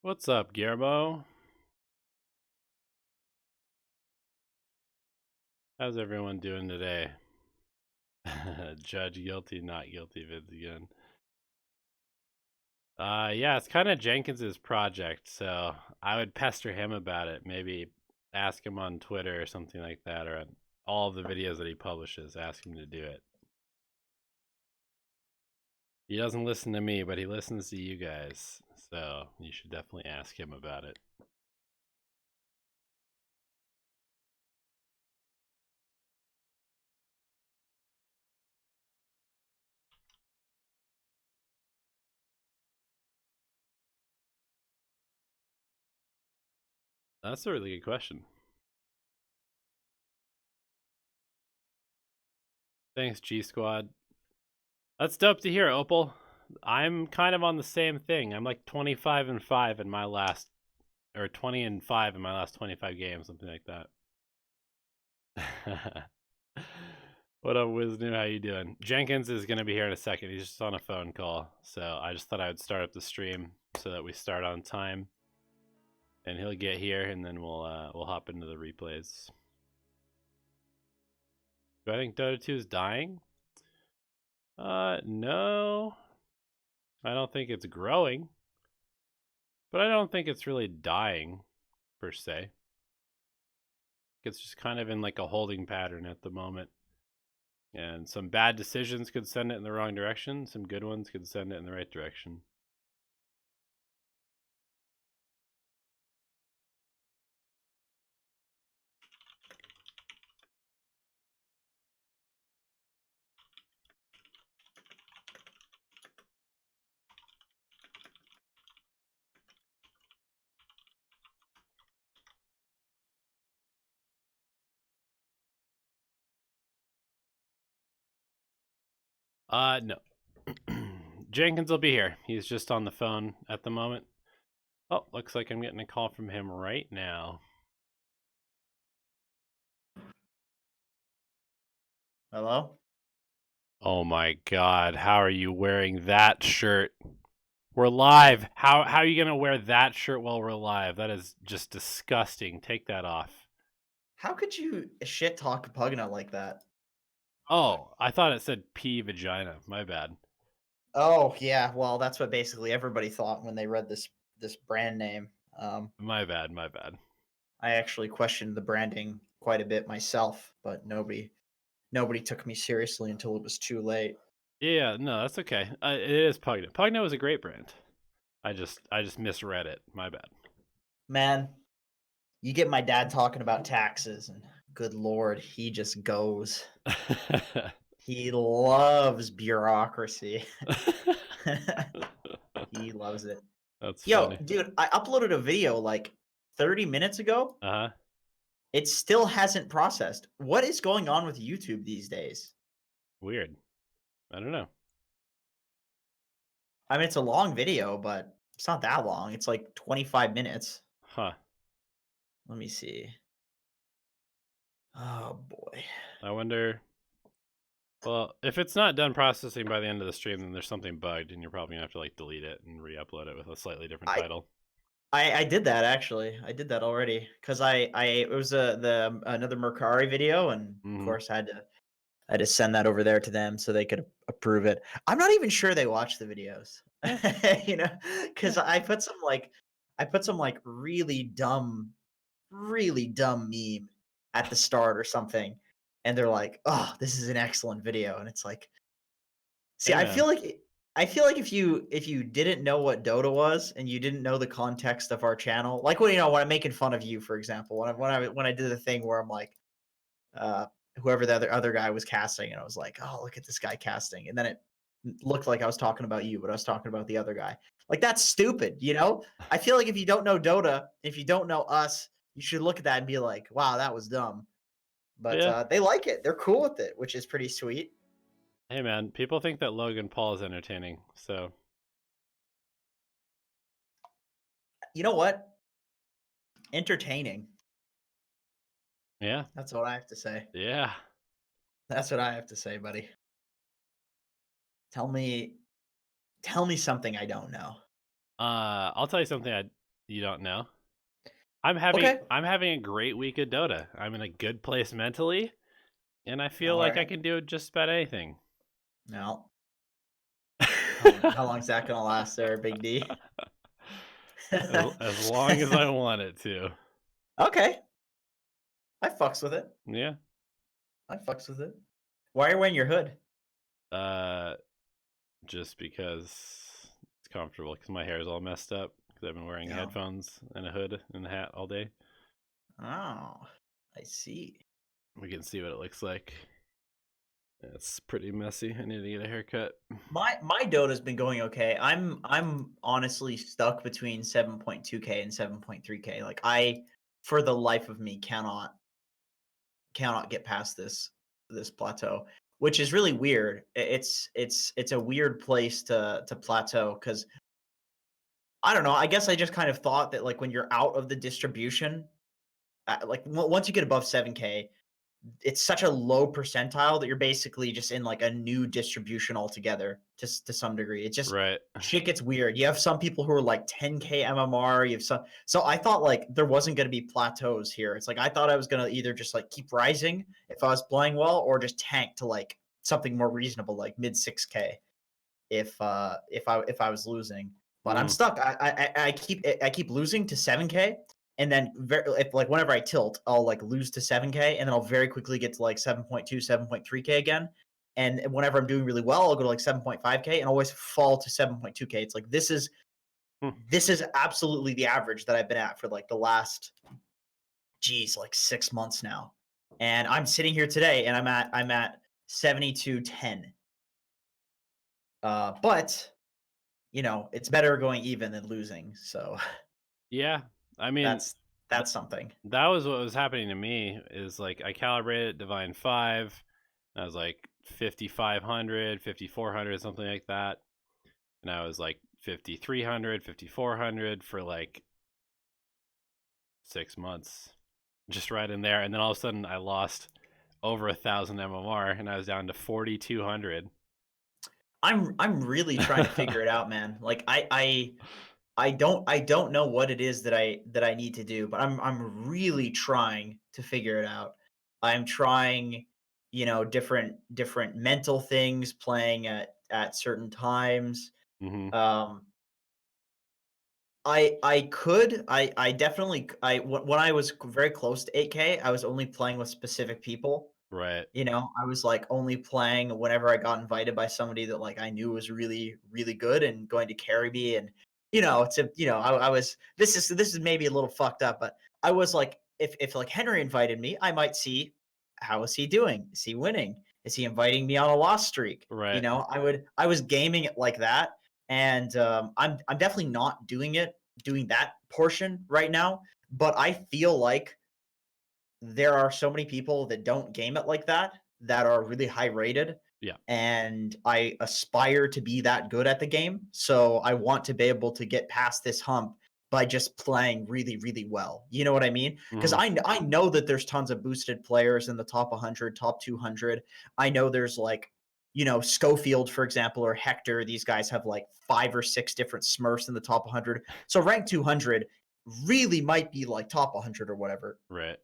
What's up, Guillermo? How's everyone doing today? Judge guilty, not guilty, Vince again. Yeah, it's kind of Jenkins's project, so I would pester him about it. Maybe ask him on Twitter or something like that, or on all of the videos that he publishes, ask him to do it. He doesn't listen to me, but he listens to you guys, so you should definitely ask him about it. That's a really good question. Thanks, G Squad. That's dope to hear, Opal. I'm kind of on the same thing. I'm like 25-5 in my last, or 20-5 in my last 25 games, something like that. What up, Wisnu? How you doing? Jenkins is gonna be here in a second. He's just on a phone call, so I just thought I would start up the stream so that we start on time, and he'll get here, and then we'll hop into the replays. Do I think Dota 2 is dying? No. I don't think it's growing, but I don't think it's really dying, per se. It's just kind of in like a holding pattern at the moment. And some bad decisions could send it in the wrong direction. Some good ones could send it in the right direction. No. Jenkins will be here. He's just on the phone at the moment. Oh, looks like I'm getting a call from him right now. Hello? Oh my god, how are you wearing that shirt? We're live. How are you gonna wear that shirt while we're live? That is just disgusting. Take that off. How could you shit talk Pugna like that? Oh, I thought it said P vagina. My bad. Oh yeah, well that's what basically everybody thought when they read this brand name. My bad. My bad. I actually questioned the branding quite a bit myself, but nobody took me seriously until it was too late. Yeah, no, that's okay. It is Pugna. Pugna was a great brand. I just misread it. My bad. Man, you get my dad talking about taxes and good lord, he just goes. He loves bureaucracy. He loves it. That's Yo, funny. dude, I uploaded a video like 30 minutes ago. Uh-huh. It still hasn't processed. What is going on with YouTube these days? Weird. I don't know. I mean, it's a long video, but it's not that long. It's like 25 minutes. Huh. Let me see. Oh boy. I wonder. Well, if it's not done processing by the end of the stream, then there's something bugged, and you're probably gonna have to like delete it and re-upload it with a slightly different title. I did that actually. I did that already because it was another Mercari video, and of course I had to send that over there to them so they could approve it. I'm not even sure they watch the videos, you know, because I put some like really dumb meme at the start or something, and they're like, "Oh, this is an excellent video," and it's like, see, Hey, I man. feel like if you didn't know what Dota was and you didn't know the context of our channel, like when when I'm making fun of you, for example, when I did the thing where I'm like, uh, whoever the other guy was casting, and I was like, oh, look at this guy casting, and then looked like I was talking about you, but I was talking about the other guy. Like, that's stupid, you know? I feel like if you don't know Dota, if you don't know us, you should look at that and be like, wow, that was dumb. But Yeah. they like it. They're cool with it, which is pretty sweet. Hey man, people think that Logan Paul is entertaining, so You know what? Entertaining. yeah. That's what I have to say. Yeah. That's what I have to say, buddy. Tell me something I don't know. I'll tell you something you don't know. Okay. I'm having a great week of Dota. I'm in a good place mentally, and I feel All like I right. can do just about anything. No. How long's that gonna last there, Big D? As long as I want it to. Okay. I fucks with it. Yeah. I fucks with it. Why are you wearing your hood? Just because it's comfortable. Because my hair is all messed up. Because I've been wearing headphones and a hood and a hat all day. Oh, I see. We can see what it looks like. It's pretty messy. I need to get a haircut. My Dota's been going okay. I'm honestly stuck between 7.2K and 7.3K. Like, I, for the life of me, cannot get past this plateau, which is really weird. It's a weird place to plateau, because I don't know. I guess I just kind of thought that, like, when you're out of the distribution, like once you get above 7K, it's such a low percentile that you're basically just in like a new distribution altogether, just to some degree. It just Right. shit gets weird. You have some people who are like 10K MMR. You have some, so I thought like there wasn't going to be plateaus here. It's like I thought I was going to either just like keep rising if I was playing well, or just tank to like something more reasonable, like mid 6K if I was losing. But I'm stuck. I keep losing to 7K, and then if like whenever I tilt, I'll like lose to 7K, and then I'll very quickly get to like 7.2, 7.3K again. And whenever I'm doing really well, I'll go to like 7.5K and always fall to 7.2K. It's like this is absolutely the average that I've been at for like the last, like 6 months now. And I'm sitting here today and I'm at 72.10. But you know, it's better going even than losing. So Yeah. I mean, that's something. That was what was happening to me. Is like I calibrated Divine 5. I was like 5,500, 5,400, something like that. And I was like 5,300, 5,400 for like 6 months. Just right in there. And then all of a sudden I lost over 1,000 MMR and I was down to 4,200. I'm really trying to figure it out, man. Like I don't know what it is that I need to do, but I'm really trying to figure it out. I'm trying, you know, different mental things, playing at certain times. Mm-hmm. I definitely when I was very close to 8K, I was only playing with specific people. Right. You know, I was like only playing whenever I got invited by somebody that like I knew was really, really good and going to carry me. And I was, this is maybe a little fucked up, but I was like, if like Henry invited me, I might see, how is he doing? Is he winning? Is he inviting me on a loss streak? You Right. know, I was gaming it like that, and I'm definitely not doing that portion right now. But I feel like there are so many people that don't game it like that, that are really high rated. Yeah. And I aspire to be that good at the game. So I want to be able to get past this hump by just playing really, really well. You know what I mean? Because Mm-hmm. I know that there's tons of boosted players in the top 100, top 200. I know there's like, you know, Schofield, for example, or Hector. These guys have like 5 or 6 different Smurfs in the top 100. So rank 200 really might be like top 100 or whatever. Right.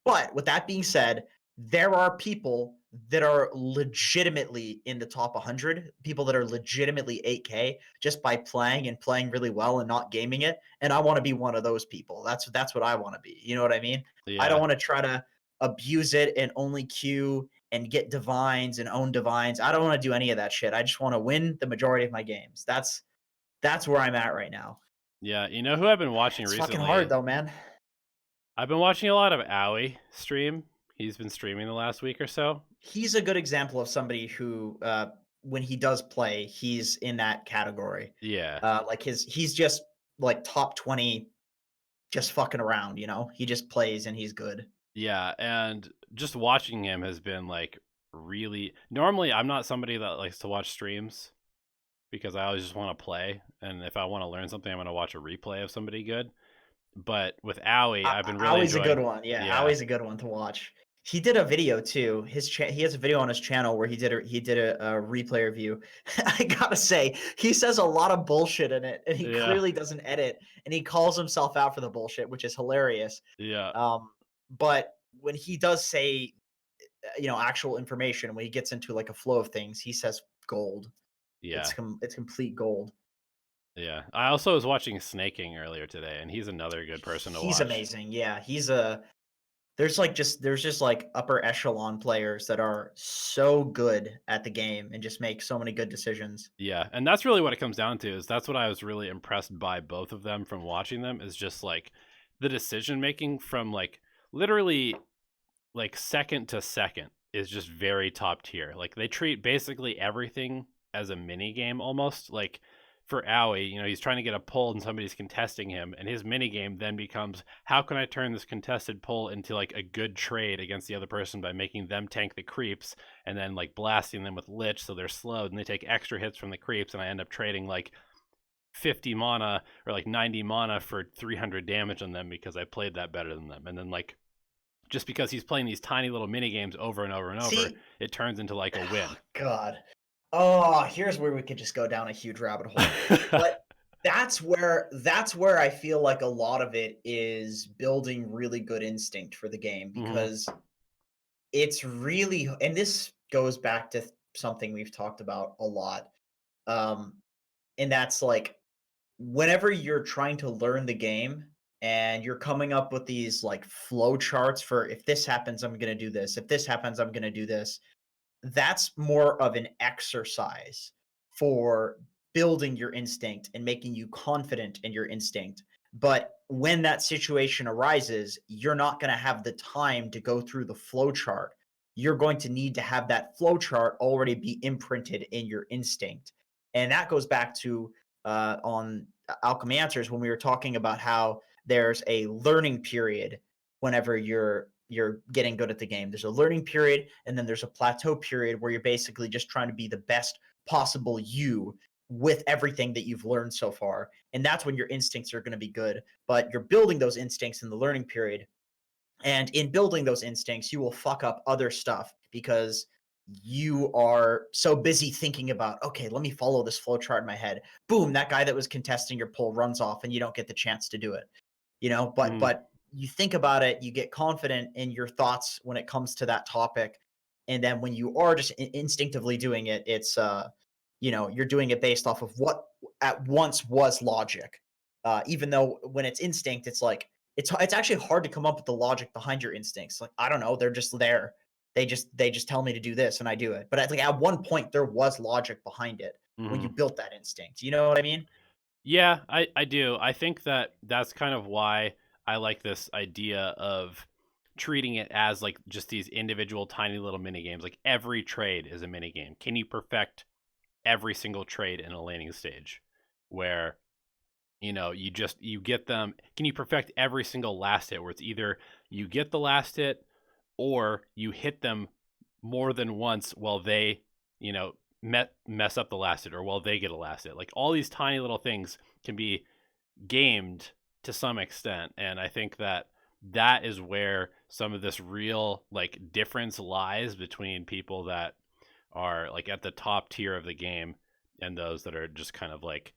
But with that being said, there are people that are legitimately in the top 100, people that are legitimately 8K just by playing and playing really well and not gaming it. And I want to be one of those people. That's what I want to be. You know what I mean? Yeah. I don't want to try to abuse it and only queue and get divines and own divines. I don't want to do any of that shit. I just want to win the majority of my games. That's where I'm at right now. Yeah. You know who I've been watching It's recently? fucking hard though, man. I've been watching a lot of Owie stream. He's been streaming the last week or so. He's a good example of somebody who when he does play, he's in that category. Yeah. Like he's just like top 20, just fucking around. He just plays and he's good. Yeah, and just watching him has been like really. Normally, I'm not somebody that likes to watch streams because I always just want to play, and if I want to learn something, I'm going to watch a replay of somebody good. But with Owie, I've been really Owie's a good enjoying. one. Yeah, Yeah, Owie's a good one to watch. He did a video too. He has a video on his channel where he did a replay review. I gotta say, he says a lot of bullshit in it, and he yeah, clearly doesn't edit, and he calls himself out for the bullshit, which is hilarious. yeah, But when he does say, actual information, when he gets into like a flow of things, he says gold. yeah, It's complete gold. yeah. I also was watching Snaking earlier today, and he's another good person to He's watch. amazing. Yeah, there's just like upper echelon players that are so good at the game and just make so many good decisions. Yeah, and that's really what it comes down to. Is that's what I was really impressed by both of them from watching them. Is just like the decision making from like literally like second to second is just very top tier. Like they treat basically everything as a mini game almost. Like for Owie, he's trying to get a pull and somebody's contesting him, and his mini game then becomes how can I turn this contested pull into like a good trade against the other person by making them tank the creeps and then like blasting them with lich so they're slowed and they take extra hits from the creeps, and I end up trading like 50 mana or like 90 mana for 300 damage on them because I played that better than them. And then like just because he's playing these tiny little mini games over and over and over, See, it turns into like a win. God. Oh, here's where we could just go down a huge rabbit hole. But that's where I feel like a lot of it is building really good instinct for the game, because it's really, and this goes back to something we've talked about a lot. Um, and that's like whenever you're trying to learn the game and you're coming up with these like flow charts for, if this happens, I'm going to do this. If this happens, I'm going to do this. That's more of an exercise for building your instinct and making you confident in your instinct. But when that situation arises, you're not going to have the time to go through the flow chart. You're going to need to have that flow chart already be imprinted in your instinct. And that goes back to on Alchemy Answers when we were talking about how there's a learning period whenever you're getting good at the game. There's a learning period, and then there's a plateau period where you're basically just trying to be the best possible you with everything that you've learned so far. And that's when your instincts are going to be good. But you're building those instincts in the learning period. And in building those instincts, you will fuck up other stuff because you are so busy thinking about, okay, let me follow this flow chart in my head. Boom, that guy that was contesting your pull runs off and you don't get the chance to do it. But you think about it, you get confident in your thoughts when it comes to that topic. And then when you are just instinctively doing it, it's you're doing it based off of what at once was logic. Even though when it's instinct, it's like it's actually hard to come up with the logic behind your instincts. Like, I don't know, they're just there. They just tell me to do this and I do it. But at one point there was logic behind it when you built that instinct. You know what I mean? Yeah, I do. I think that's kind of why I like this idea of treating it as like just these individual tiny little mini games. Like every trade is a mini game. Can you perfect every single trade in a laning stage where you get them? Can you perfect every single last hit where it's either you get the last hit or you hit them more than once while they, mess up the last hit or while they get a last hit. Like all these tiny little things can be gamed to some extent, and I think that is where some of this real like difference lies between people that are like at the top tier of the game and those that are just kind of like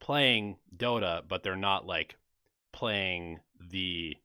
playing Dota, but they're not like playing the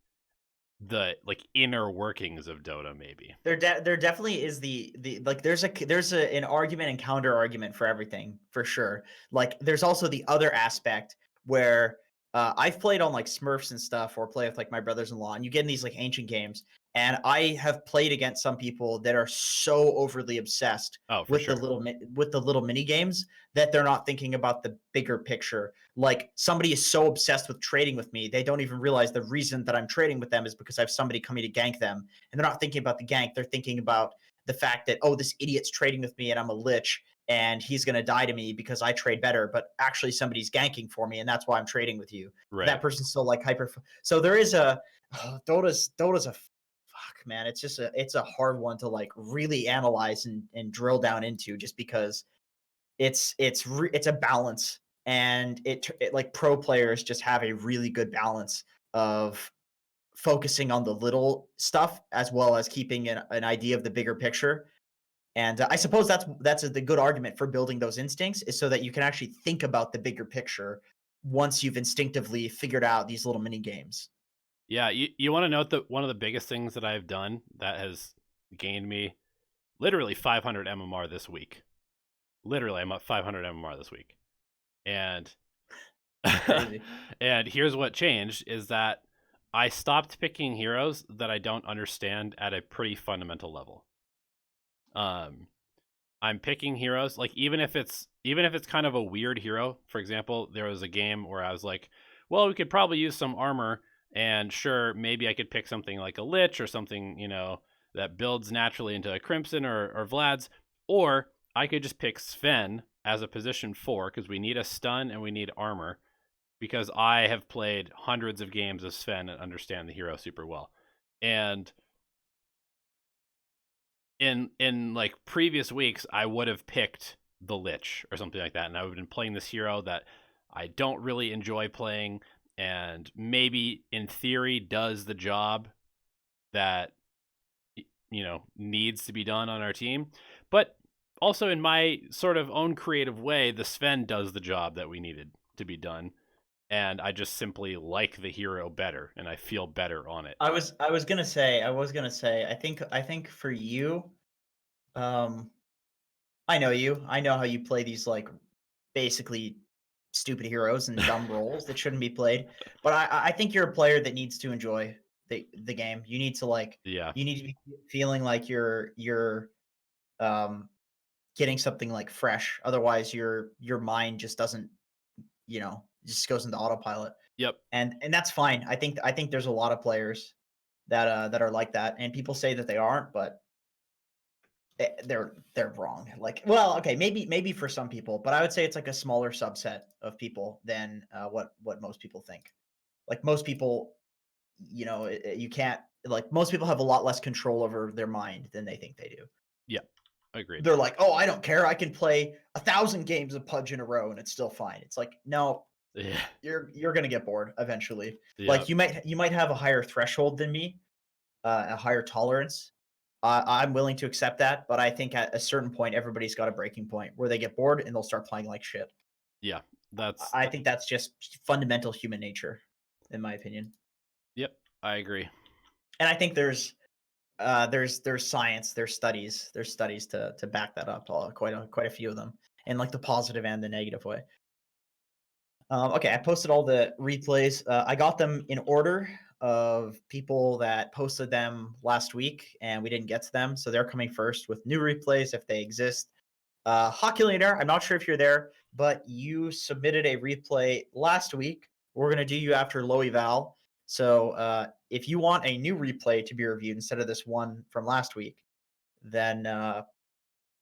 like inner workings of Dota. Maybe There definitely is the like there's an argument and counter argument for everything, for sure. Like there's also the other aspect where I've played on like Smurfs and stuff, or play with like my brothers-in-law, and you get in these like ancient games, and I have played against some people that are so overly obsessed for with sure. the little mini games that they're not thinking about the bigger picture. Like somebody is so obsessed with trading with me, they don't even realize the reason that I'm trading with them is because I have somebody coming to gank them, and they're not thinking about the gank. They're thinking about the fact that, oh, this idiot's trading with me and I'm a lich and he's going to die to me because I trade better, but actually somebody's ganking for me and that's why I'm trading with you. Right. That person's still like hyper. So there is a Dota's a fuck, man. It's a hard one to like really analyze and drill down into, just because it's a balance, and it like pro players just have a really good balance of focusing on the little stuff as well as keeping an idea of the bigger picture. And I suppose that's the good argument for building those instincts, is so that you can actually think about the bigger picture once you've instinctively figured out these little mini games. Yeah, you want to note that one of the biggest things that I've done that has gained me literally 500 MMR this week. Literally, I'm at 500 MMR this week. And and here's what changed is that I stopped picking heroes that I don't understand at a pretty fundamental level. I'm picking heroes, like even if it's kind of a weird hero. For example, there was a game where I was like, well, we could probably use some armor, and sure, maybe I could pick something like a Lich or something, that builds naturally into a Crimson or Vlad's, or I could just pick Sven as a position 4 because we need a stun and we need armor, because I have played hundreds of games of Sven and understand the hero super well. And in like previous weeks, I would have picked the Lich or something like that, and I would have been playing this hero that I don't really enjoy playing, and maybe in theory does the job that needs to be done on our team, but also in my sort of own creative way, the Sven does the job that we needed to be done, and I just simply like the hero better and I feel better on it. I was gonna say, I think for you, I know you. I know how you play these like basically stupid heroes and dumb roles that shouldn't be played. But I think you're a player that needs to enjoy the game. You need to Yeah. you need to be feeling like you're um getting something like fresh. Otherwise your mind just doesn't, just goes into autopilot. Yep. And that's fine. I think there's a lot of players that are like that, and people say that they aren't, but they're wrong. Like, well, okay, maybe for some people, but I would say it's like a smaller subset of people than what most people think. Like most people, you can't, like most people have a lot less control over their mind than they think they do. Yeah. Agreed. They're like, oh, I don't care. I can play 1,000 games of Pudge in a row and it's still fine. It's like, no, Yeah. you're gonna get bored eventually. Yep. Like you might have a higher threshold than me, a higher tolerance. I'm willing to accept that, but I think at a certain point, everybody's got a breaking point where they get bored and they'll start playing like shit. Yeah. I think that's just fundamental human nature, in my opinion. Yep. I agree. And I think there's science, there's studies to back that up. Quite a few of them, in like the positive and the negative way. Okay, I posted all the replays. I got them in order of people that posted them last week, and we didn't get to them, so they're coming first with new replays if they exist. Hoculator, I'm not sure if you're there, but you submitted a replay last week. We're gonna do you after low eval. So if you want a new replay to be reviewed instead of this one from last week, then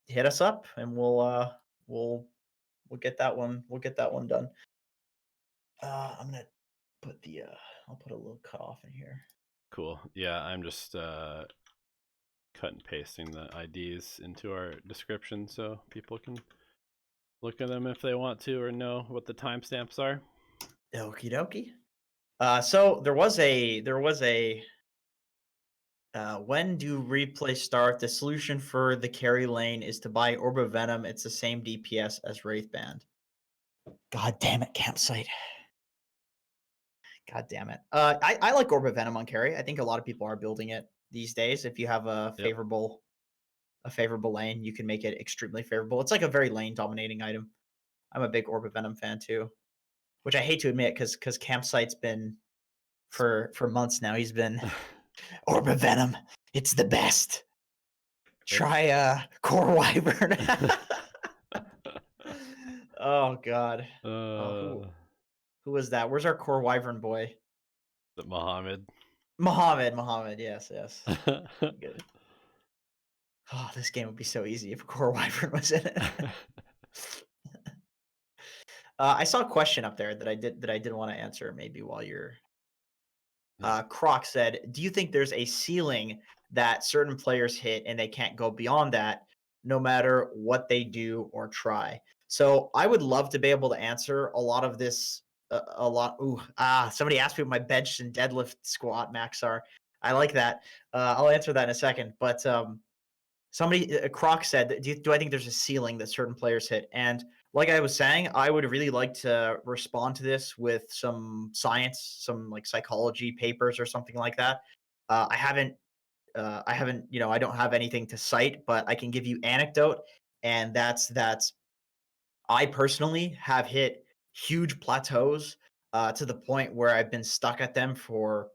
hit us up and we'll get that one. We'll get that one done. I'm gonna put I'll put a little cutoff in here. Cool. Yeah, I'm just cut and pasting the IDs into our description so people can look at them if they want to or know what the timestamps are. Okie dokie. So there was a when do replay start? The solution for the carry lane is to buy Orb of Venom. It's the same DPS as Wraithband. God damn it, Campsite. God damn it. I like Orb of Venom on carry. I think a lot of people are building it these days. If you have a favorable lane, you can make it extremely favorable. It's like a very lane dominating item. I'm a big Orb of Venom fan too, which I hate to admit because Campsite's been for months now. He's been Orb of Venom. It's the best. Try Core Wyvern. Oh God. Who was that? Where's our Core Wyvern boy? Mohammed. Mohammed. Yes. Good. Oh, this game would be so easy if a core wyvern was in it. I saw a question up there that I did want to answer maybe while you're. Croc said, "Do you think there's a ceiling that certain players hit and they can't go beyond that, no matter what they do or try?" So I would love to be able to answer a lot of this. A lot. Ooh, somebody asked me what my bench and deadlift squat max are. I like that. I'll answer that in a second. But somebody, Croc said, do I think there's a ceiling that certain players hit? And like I was saying, I would really like to respond to this with some science, some like psychology papers or something like that. I haven't, I don't have anything to cite, but I can give you anecdote, and that's that I personally have hit huge plateaus to the point where I've been stuck at them for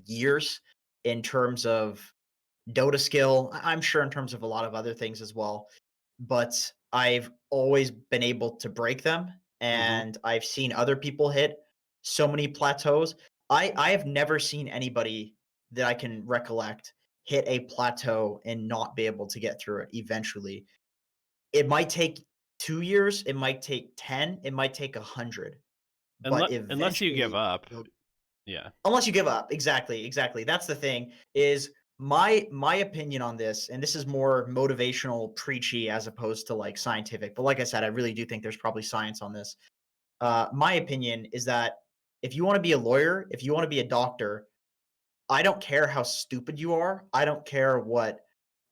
years in terms of Dota skill. I'm sure in terms of a lot of other things as well, but I've always been able to break them, Mm-hmm. and I've seen other people hit so many plateaus. I have never seen anybody that I can recollect hit a plateau and not be able to get through it eventually. It might take 2 years, it might take 10, it might take 100, but Unless you give eventually up. you'll. Yeah. Unless you give up. Exactly, exactly. That's the thing is my opinion on this, and this is more motivational preachy as opposed to like scientific. But like I said, I really do think there's probably science on this. My opinion is that if you want to be a lawyer, if you want to be a doctor, I don't care how stupid you are. I don't care what,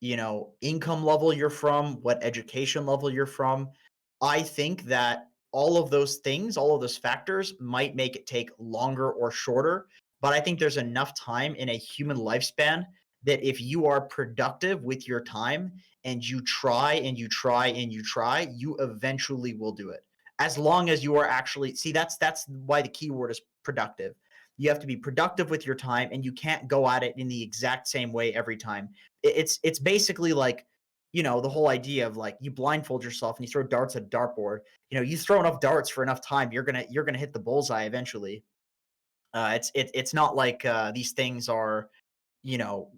income level you're from, what education level you're from. I think that all of those things, all of those factors might make it take longer or shorter. But I think there's enough time in a human lifespan that if you are productive with your time and you try and you try and you try, you eventually will do it. As long as you are actually see that's why the key word is productive. You have to be productive with your time, and you can't go at it in the exact same way every time. It's basically like, the whole idea of like you blindfold yourself and you throw darts at a dartboard. You throw enough darts for enough time, you're gonna hit the bullseye eventually. It's not like these things are, you know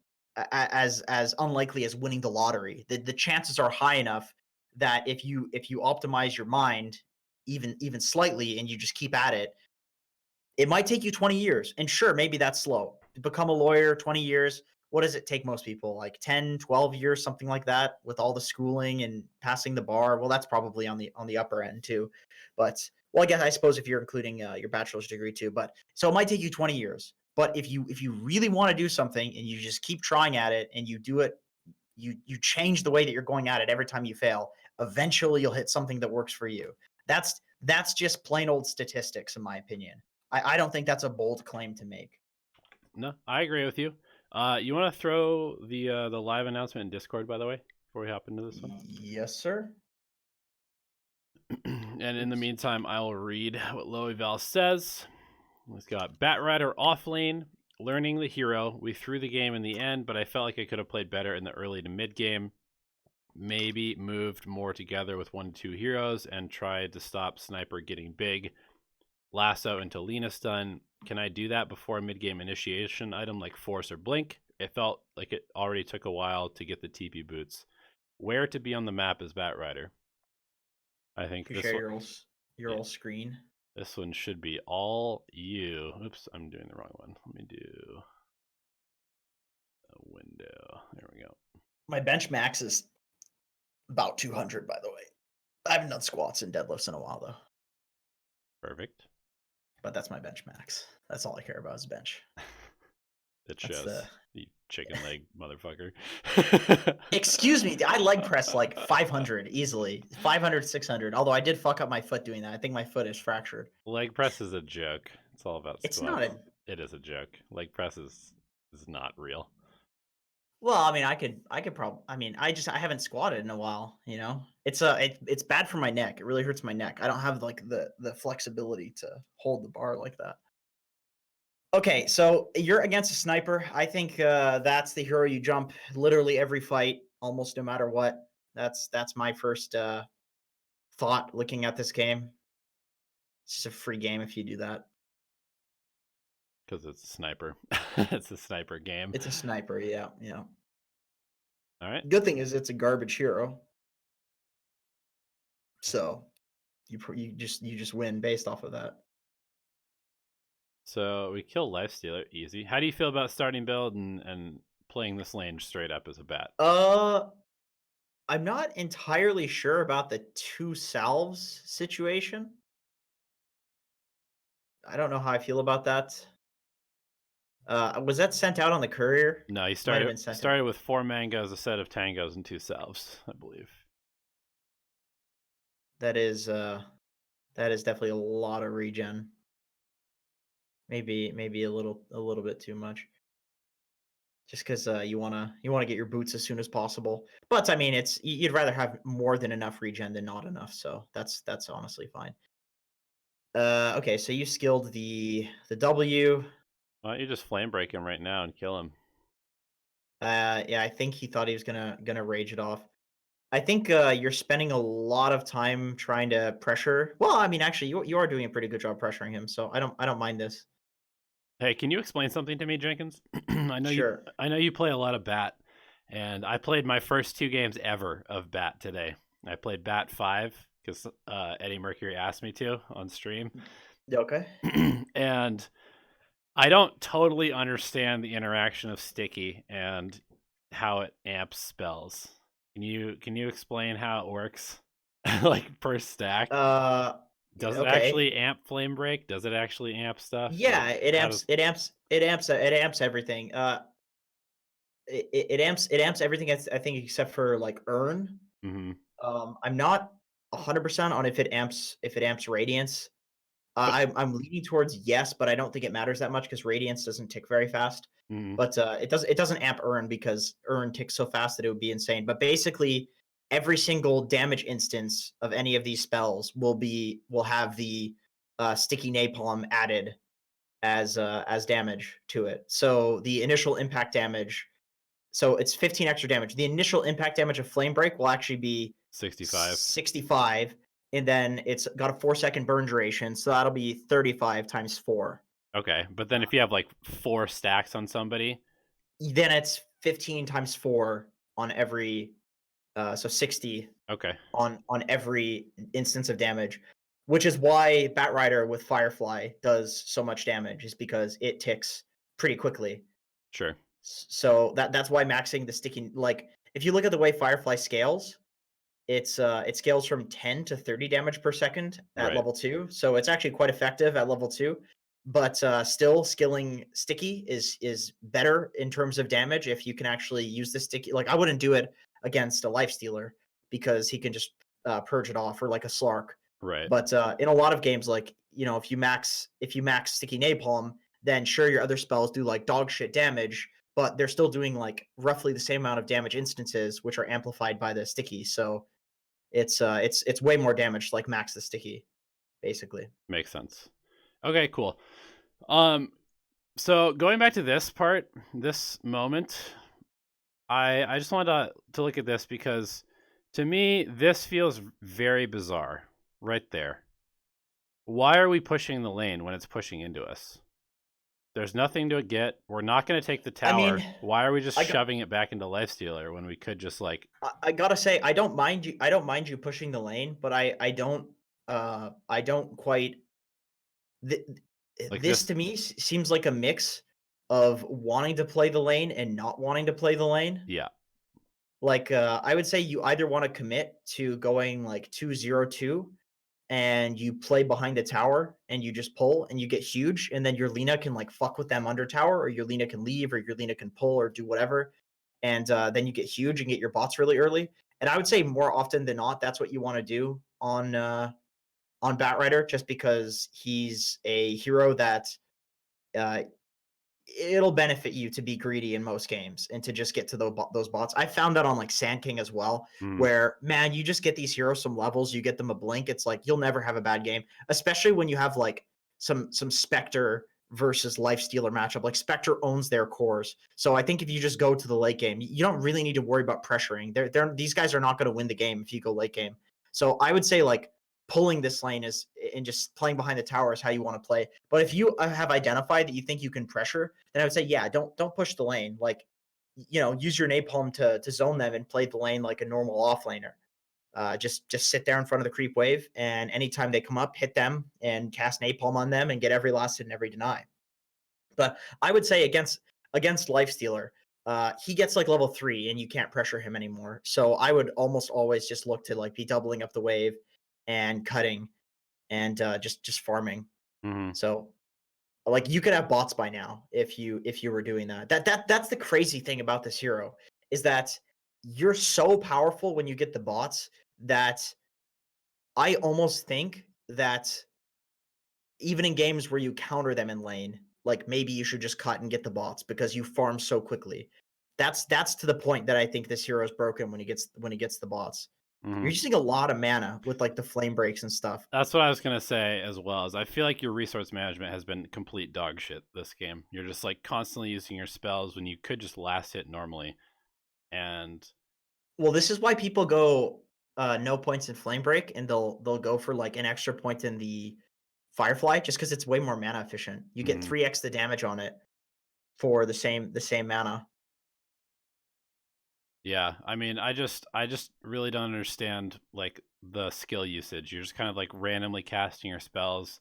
as unlikely as winning the lottery. The chances are high enough that if you optimize your mind even slightly and you just keep at it, it might take you 20 years. And sure, maybe that's slow. To become a lawyer, 20 years. What does it take most people? Like 10, 12 years, something like that, with all the schooling and passing the bar. Well, that's probably on the upper end too. But well, I suppose if you're including your bachelor's degree too. But so it might take you 20 years. But if you really want to do something and you just keep trying at it and you do it, you change the way that you're going at it every time you fail, eventually you'll hit something that works for you. That's just plain old statistics, in my opinion. I don't think that's a bold claim to make. No, I agree with you. You want to throw the live announcement in Discord, by the way, before we hop into this one? Yes, sir. And in the meantime, I will read what Loeval says. He's got Batrider off lane, learning the hero. We threw the game in the end, but I felt like I could have played better in the early to mid game. Maybe moved more together with 1-2 heroes and tried to stop Sniper getting big. Lasso into Lena stun. Can I do that before a mid-game initiation item like Force or Blink? It felt like it already took a while to get the TP boots. Where to be on the map is Batrider. I think You this share one, your whole screen. this one should be all you. Oops, I'm doing the wrong one. Let me do a window. There we go. My bench max is about 200, by the way. I haven't done squats and deadlifts in a while though, Perfect. but that's my bench max. That's all I care about is bench. It That's shows. the You chicken leg motherfucker. Excuse me, I leg press like 500 easily. 500, 600. Although I did fuck up my foot doing that. I think my foot is fractured. Leg press is a joke. It's all about It's squats. not a. It is a joke. Leg press is not real. Well, I mean, I could probably. I mean, I haven't squatted in a while. It's bad for my neck. It really hurts my neck. I don't have like the flexibility to hold the bar like that. Okay, so you're against a sniper. I think that's the hero you jump literally every fight, almost no matter what. That's my first thought looking at this game. It's just a free game if you do that. Because it's a sniper. It's a sniper game. It's a sniper, yeah, yeah. All right. Good thing is it's a garbage hero, so you just win based off of that. So we kill Lifestealer, easy. How do you feel about starting build and playing this lane straight up as a bat? I'm not entirely sure about the 2 salves situation. I don't know how I feel about that. Was that sent out on the courier? No, he Might have been sent out. started with 4 mangoes, a set of tangos, and 2 salves, I believe. That is definitely a lot of regen. Maybe a little bit too much. Just because you wanna get your boots as soon as possible. But I mean, you'd rather have more than enough regen than not enough. So that's honestly fine. Okay, so you skilled the W. Why don't you just flame break him right now and kill him? Yeah, I think he thought he was gonna rage it off. I think you're spending a lot of time trying to pressure. Well, I mean, actually, you are doing a pretty good job pressuring him, so I don't mind this. Hey, can you explain something to me, Jenkins? Sure. I know you play a lot of bat, and I played my first 2 games ever of bat today. I played bat 5 because Eddie Mercury asked me to on stream. Okay. And I don't totally understand the interaction of sticky and how it amps spells. Can you explain how it works? Like per stack? Does it Okay. actually amp flame break? Does it actually amp stuff? Yeah, Like how does it amps everything. It amps everything. I think except for like earn. Mhm. I'm not 100% on if it amps radiance. But I'm leaning towards yes, but I don't think it matters that much because radiance doesn't tick very fast. mhm. But it doesn't amp earn because earn ticks so fast that it would be insane. But basically, every single damage instance of any of these spells will have the sticky napalm added as damage to it. So the initial impact damage, so it's 15 extra damage. The initial impact damage of flame break will actually be 65. 65, and then it's got a 4-second burn duration, so that'll be 35 times 4. Okay. But then if you have like 4 stacks on somebody, Then it's 15 times 4 on every so 60 okay. on every instance of damage, which is why Batrider with Firefly does so much damage, is because it ticks pretty quickly. Sure. So that's why maxing the sticky, like if you look at the way Firefly scales, it scales from 10 to 30 damage per second at Right. level 2. So it's actually quite effective at level 2. But still, skilling sticky is better in terms of damage if you can actually use the sticky. Like I wouldn't do it against a life stealer because he can just purge it off, or like a Slark. Right. But in a lot of games, like if you max sticky napalm, then sure your other spells do like dog shit damage, but they're still doing like roughly the same amount of damage instances, which are amplified by the sticky. So it's way more damage to like max the sticky, basically. Makes sense. Okay, cool. Um so going back to this part, this moment, I just wanted to look at this because to me this feels very bizarre right there. Why are we pushing the lane when it's pushing into us? There's nothing to get. We're not going to take the I mean, tower. Why are we just I got shoving it back into Lifestealer when we could just like I gotta say I don't mind you. I don't mind you pushing the lane, but I don't quite. Th- this this? to me seems like a mix of wanting to play the lane and not wanting to play the lane. Yeah, Like I would say you either want to commit to going like 2-0-2 and you play behind the tower and you just pull and you get huge, and then your Lina can like fuck with them under tower, or your Lina can leave, or your Lina can pull or do whatever, and then you get huge and get your bots really early. And I would say more often than not, that's what you want to do on Batrider, just because he's a hero that uh, it'll benefit you to be greedy in most games and to just get to those bots. I found that on like Sand King as well, mm, where man, you just get these heroes some levels, you get them a blink. It's like you'll never have a bad game, especially when you have like some Spectre versus Lifestealer matchup. Like Spectre owns their cores, so I think if you just go to the late game, you don't really need to worry about pressuring. These guys are not going to win the game if you go late game. So I would say like pulling this lane is and just playing behind the tower is how you want to play. But if you have identified that you think you can pressure, then I would say, yeah, don't push the lane. Like use your napalm to zone them and play the lane like a normal offlaner. Just sit there in front of the creep wave, and anytime they come up, hit them and cast napalm on them and get every last hit and every deny. But I would say against Lifestealer, he gets like level 3 and you can't pressure him anymore. So I would almost always just look to like be doubling up the wave and cutting and just farming. Mm-hmm. So like you could have bots by now if you were doing that. That's the crazy thing about this hero is that you're so powerful when you get the bots that I almost think that even in games where you counter them in lane, like maybe you should just cut and get the bots because you farm so quickly. That's to the point that I think this hero is broken when he gets the bots. Mm-hmm. You're using a lot of mana with like the flame breaks and stuff. That's what I was gonna say as well. As I feel like your resource management has been complete dog shit this game. You're just like constantly using your spells when you could just last hit normally. And Well, this is why people go no points in flame break and they'll go for like an extra point in the Firefly just because it's way more mana efficient. You get 3x the damage on it for the same mana. yeah, I mean, I just really don't understand like the skill usage. You're just kind of like randomly casting your spells,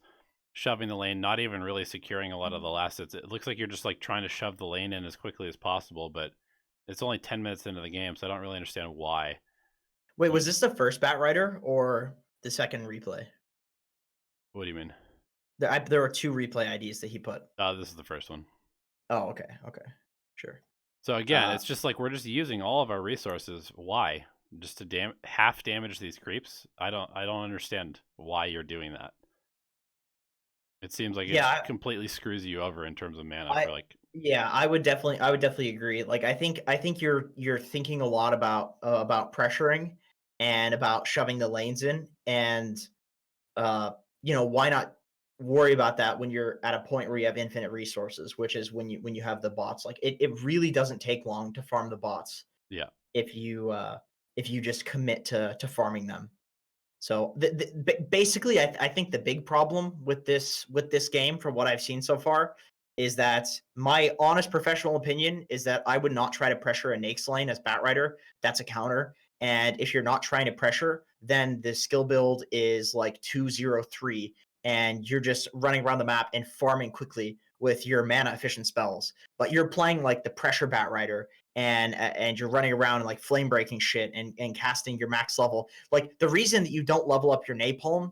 shoving the lane, not even really securing a lot of the last hits. It looks like you're just like trying to shove the lane in as quickly as possible, but it's only 10 minutes into the game, so I don't really understand why. Wait, was this the first Batrider or the second replay? What do you mean? There were 2 replay IDs that he put. This is the first one. Oh, okay, sure. So again, it's just like we're just using all of our resources. Why? Just to half damage these creeps? I don't understand why you're doing that. It seems like it completely screws you over in terms of mana for like. Yeah, I would definitely agree. Like I think you're thinking a lot about pressuring and about shoving the lanes in, and why not worry about that when you're at a point where you have infinite resources, which is when you have the bots. Like it really doesn't take long to farm the bots. Yeah. If you just commit to farming them. So basically, I think the big problem with this game, from what I've seen so far, is that my honest professional opinion is that I would not try to pressure a Nake's lane as Batrider. That's a counter. And if you're not trying to pressure, then the skill build is like 203, and you're just running around the map and farming quickly with your mana efficient spells. But you're playing like the pressure Batrider, and you're running around and like flame breaking shit and casting your max level. Like the reason that you don't level up your napalm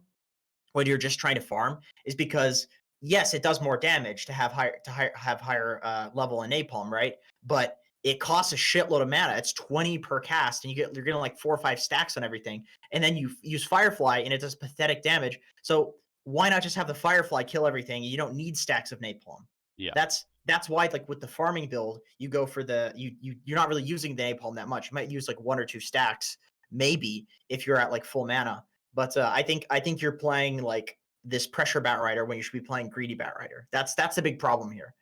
when you're just trying to farm is because yes, it does more damage to have higher level in napalm, right? But it costs a shitload of mana. It's 20 per cast, and you're getting like 4 or 5 stacks on everything. And then you use Firefly, and it does pathetic damage. So why not just have the Firefly kill everything? You don't need stacks of napalm. Yeah. That's why, like with the farming build, you go for you're not really using the napalm that much. You might use like 1 or 2 stacks, maybe, if you're at like full mana. But I think you're playing like this pressure Batrider when you should be playing greedy Batrider. That's the big problem here.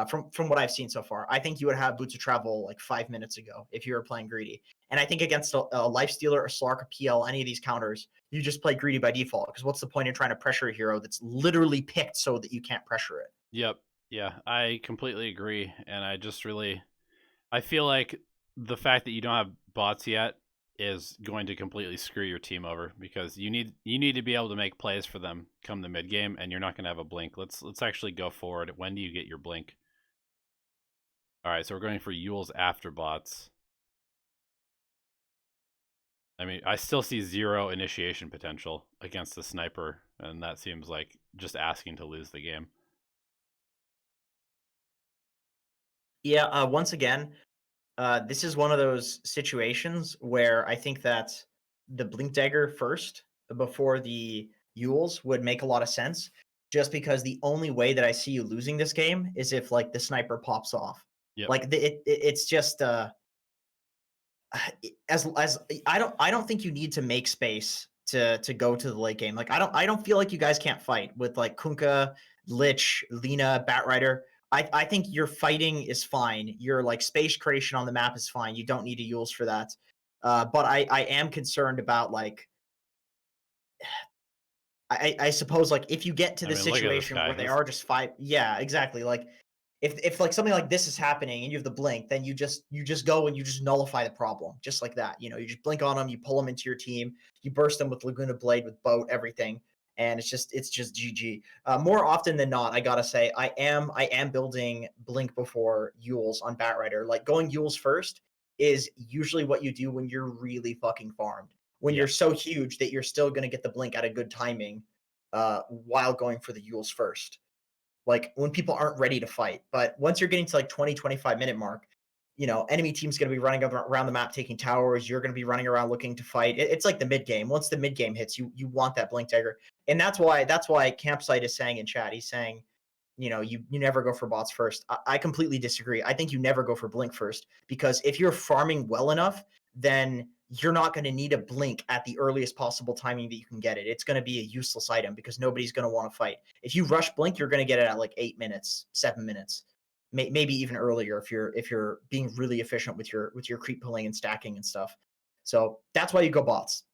From what I've seen so far, I think you would have Boots of Travel like 5 minutes ago if you were playing greedy. And I think against a Lifestealer, a Slark, a PL, any of these counters, you just play greedy by default. Because what's the point in trying to pressure a hero that's literally picked so that you can't pressure it? Yep. Yeah, I completely agree, and I feel like the fact that you don't have bots yet is going to completely screw your team over, because you need to be able to make plays for them come the mid game, and you're not going to have a blink. Let's actually go forward. When do you get your blink? All right, so we're going for Yules after bots. I mean, I still see 0 initiation potential against the sniper, and that seems like just asking to lose the game. Yeah, once again, this is one of those situations where I think that the Blink Dagger first before the Yules would make a lot of sense, just because the only way that I see you losing this game is if like the sniper pops off. Yep. Like it's just as I don't think you need to make space to go to the late game. Like I don't feel like you guys can't fight with like Kunkka, Lich, Lina, Batrider. I think your fighting is fine. Your like space creation on the map is fine. You don't need a Yules for that. But I am concerned about like I suppose like if you get to the situation where they are just 5, yeah, exactly. Like if like something like this is happening and you have the blink, then you just go and you just nullify the problem just like that. You just blink on them, you pull them into your team, you burst them with Laguna Blade, with boat, everything, and it's just GG. More often than not, I gotta say, I am building blink before Yules on Batrider. Like going Yules first is usually what you do when you're really fucking farmed. When you're so huge that you're still gonna get the blink at a good timing, while going for the Yules first. Like when people aren't ready to fight. But once you're getting to like 20, 25-minute mark, enemy team's going to be running around the map taking towers. You're going to be running around looking to fight. It's like the mid game. Once the mid game hits, you want that blink dagger. And that's why Campsite is saying in chat, he's saying, you never go for bots first. I completely disagree. I think you never go for blink first, because if you're farming well enough, then you're not going to need a blink at the earliest possible timing that you can get it. It's going to be a useless item because nobody's going to want to fight. If you rush blink, you're going to get it at like 8 minutes, 7 minutes, maybe even earlier if you're being really efficient with your creep pulling and stacking and stuff. So that's why you go bots,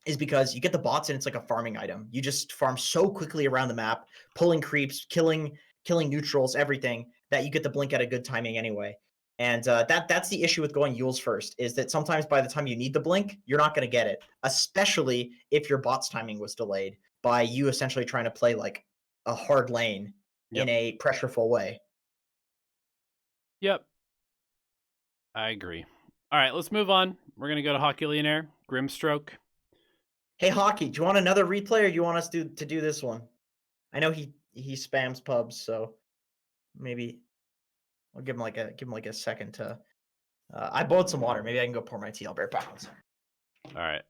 is because you get the bots and it's like a farming item. You just farm so quickly around the map, pulling creeps, killing neutrals, everything, that you get the blink at a good timing anyway. And that's the issue with going Yules first, is that sometimes by the time you need the blink, you're not going to get it, especially if your bot's timing was delayed by you essentially trying to play like a hard lane in a pressureful way. Yep. I agree. All right, let's move on. We're going to go to Hockey Millionaire, Grimstroke. Hey, Hockey, do you want another replay, or do you want us to do this one? I know he spams pubs, so maybe I'll give him like a second to. I bought some water. Maybe I can go pour my tea. I'll be right back. All right.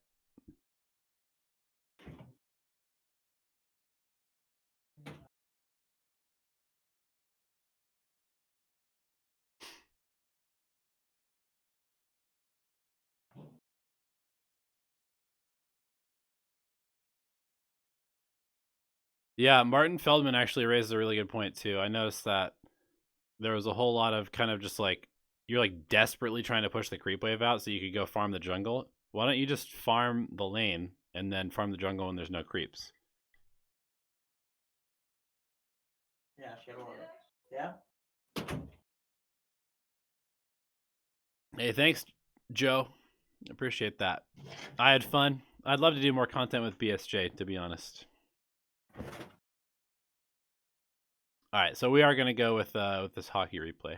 Yeah, Martin Feldman actually raised a really good point too. I noticed that there was a whole lot of kind of just like, you're like desperately trying to push the creep wave out so you could go farm the jungle. Why don't you just farm the lane and then farm the jungle when there's no creeps? Yeah. Hey, thanks, Joe. Appreciate that. I had fun. I'd love to do more content with BSJ, to be honest. All right, so we are going to go with this hockey replay.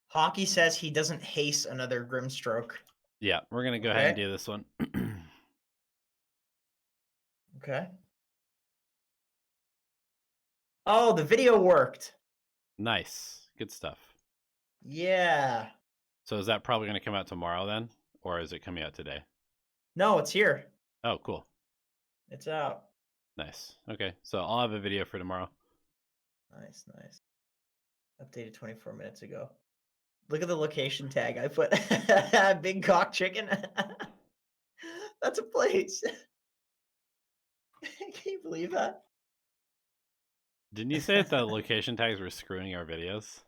Hockey says he doesn't haste another Grimstroke. Yeah, we're going to go ahead and do this one. Okay. Oh, the video worked. Nice. Good stuff. Yeah. So is that probably going to come out tomorrow then? Or is it coming out today? No, it's here. Oh, cool. It's out. Nice. Okay, so I'll have a video for tomorrow. Nice. Updated 24 minutes ago. Look at the location tag I put. Big cock chicken. That's a place. Can you believe that? Didn't you say that the location tags were screwing our videos?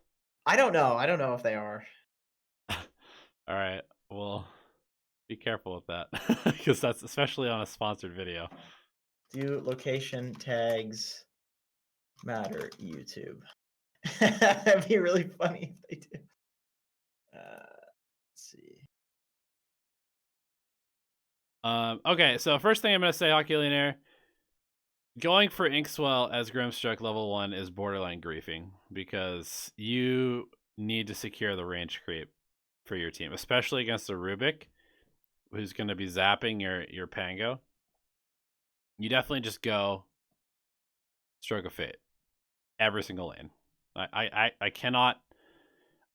I don't know. I don't know if they are. All right. Well, be careful with that, because that's especially on a sponsored video. Do location tags matter, YouTube? That'd be really funny if they do. Let's see. Okay, so first thing I'm going to say, Hockey Millionaire, going for Inkswell as Grimstroke level 1 is borderline griefing, because you need to secure the range creep for your team, especially against a Rubik who's going to be zapping your Pango. You definitely just go Stroke of Fate every single lane. I cannot.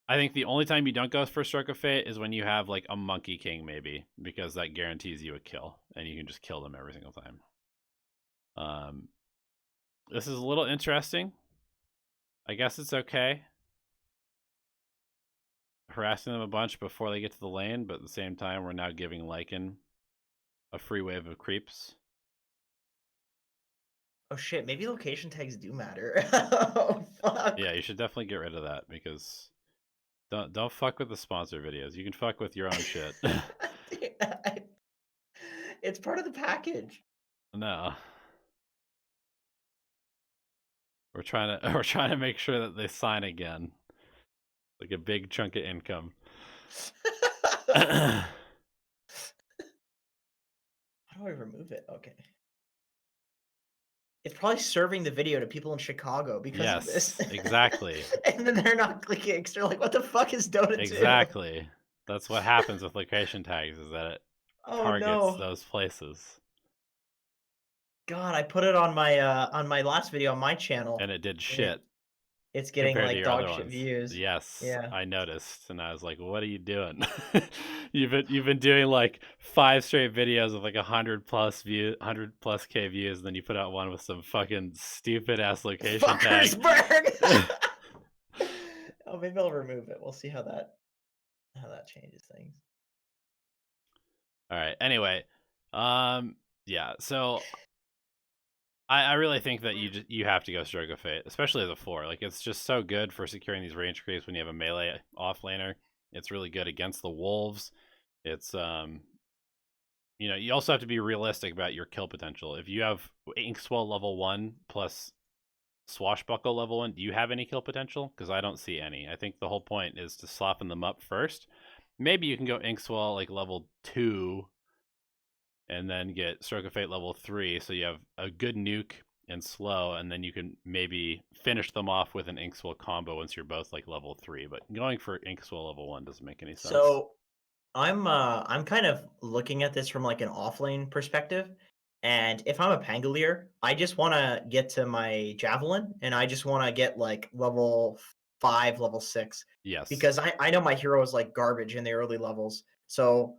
I think the only time you don't go for Stroke of Fate is when you have like a Monkey King, maybe, because that guarantees you a kill and you can just kill them every single time. This is a little interesting. I guess it's okay harassing them a bunch before they get to the lane, but at the same time, we're now giving Lycan a free wave of creeps. Oh shit, maybe location tags do matter. Oh fuck. Yeah, you should definitely get rid of that, because don't fuck with the sponsor videos. You can fuck with your own shit. It's part of the package. No. We're trying to make sure that they sign again, like a big chunk of income. How do I remove it? Okay. It's probably serving the video to people in Chicago because of this. Yes, exactly. And then they're not clicking. So they're like, what the fuck is Dota 2? Exactly. That's what happens with location tags, is that it Oh targets no. those places. God, I put it on my last video on my channel. And it did And shit it's getting compared to like your other dog shit ones. views. Yes, Yeah. I noticed, and I was like, "What are you doing? You've been doing like 5 straight videos with like 100+ K views, and then you put out one with some fucking stupid ass location tag." Fuckersburg. Oh, maybe I'll remove it. We'll see how that changes things. All right. Anyway, yeah. So I really think that you have to go Stroke of Fate, especially as a 4. Like, it's just so good for securing these range creeps when you have a melee offlaner. It's really good against the wolves. It's you also have to be realistic about your kill potential. If you have Inkswell level 1 plus Swashbuckle level 1, do you have any kill potential? Because I don't see any. I think the whole point is to soften them up first. Maybe you can go Inkswell like level 2 and then get Stroke of Fate level 3, so you have a good nuke and slow, and then you can maybe finish them off with an Inkswell combo once you're both like level 3. But going for Inkswell level 1 doesn't make any sense. So I'm kind of looking at this from like an offlane perspective. And if I'm a Pangolier, I just want to get to my Javelin and I just want to get like level 5, level 6. Yes. Because I know my hero is like garbage in the early levels. So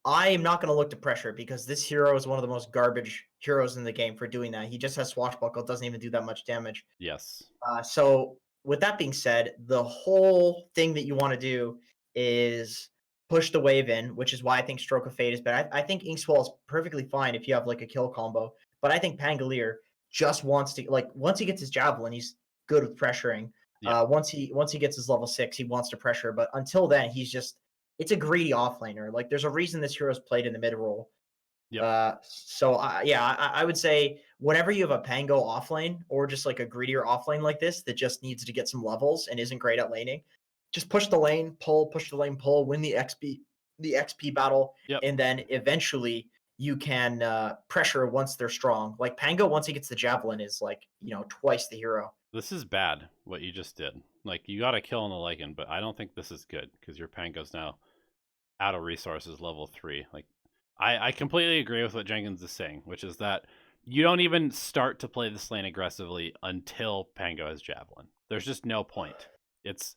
I am not going to look to pressure because this hero is one of the most garbage heroes in the game for doing that. He just has Swashbuckle, doesn't even do that much damage. Yes. So with that being said, the whole thing that you want to do is push the wave in, which is why I think Stroke of Fate is better. I think Inkswell is perfectly fine if you have like a kill combo, but I think Pangolier just wants to like once he gets his Javelin, he's good with pressuring. Yeah. Once he gets his level 6, he wants to pressure, but until then, it's a greedy offlaner. Like there's a reason this hero's played in the mid role. Yep. So I would say whenever you have a Pango offlane or just like a greedier offlane like this that just needs to get some levels and isn't great at laning, just push the lane, push the lane, win the XP battle, Yep. and then eventually you can pressure once they're strong. Like Pango, once he gets the Javelin, is like twice the hero. This is bad what you just did. Like, you got a kill on the Lycan, but I don't think this is good because your Pango's now out of resources level 3. Like, I completely agree with what Jenkins is saying, which is that you don't even start to play this lane aggressively until Pango has Javelin. There's just no point. It's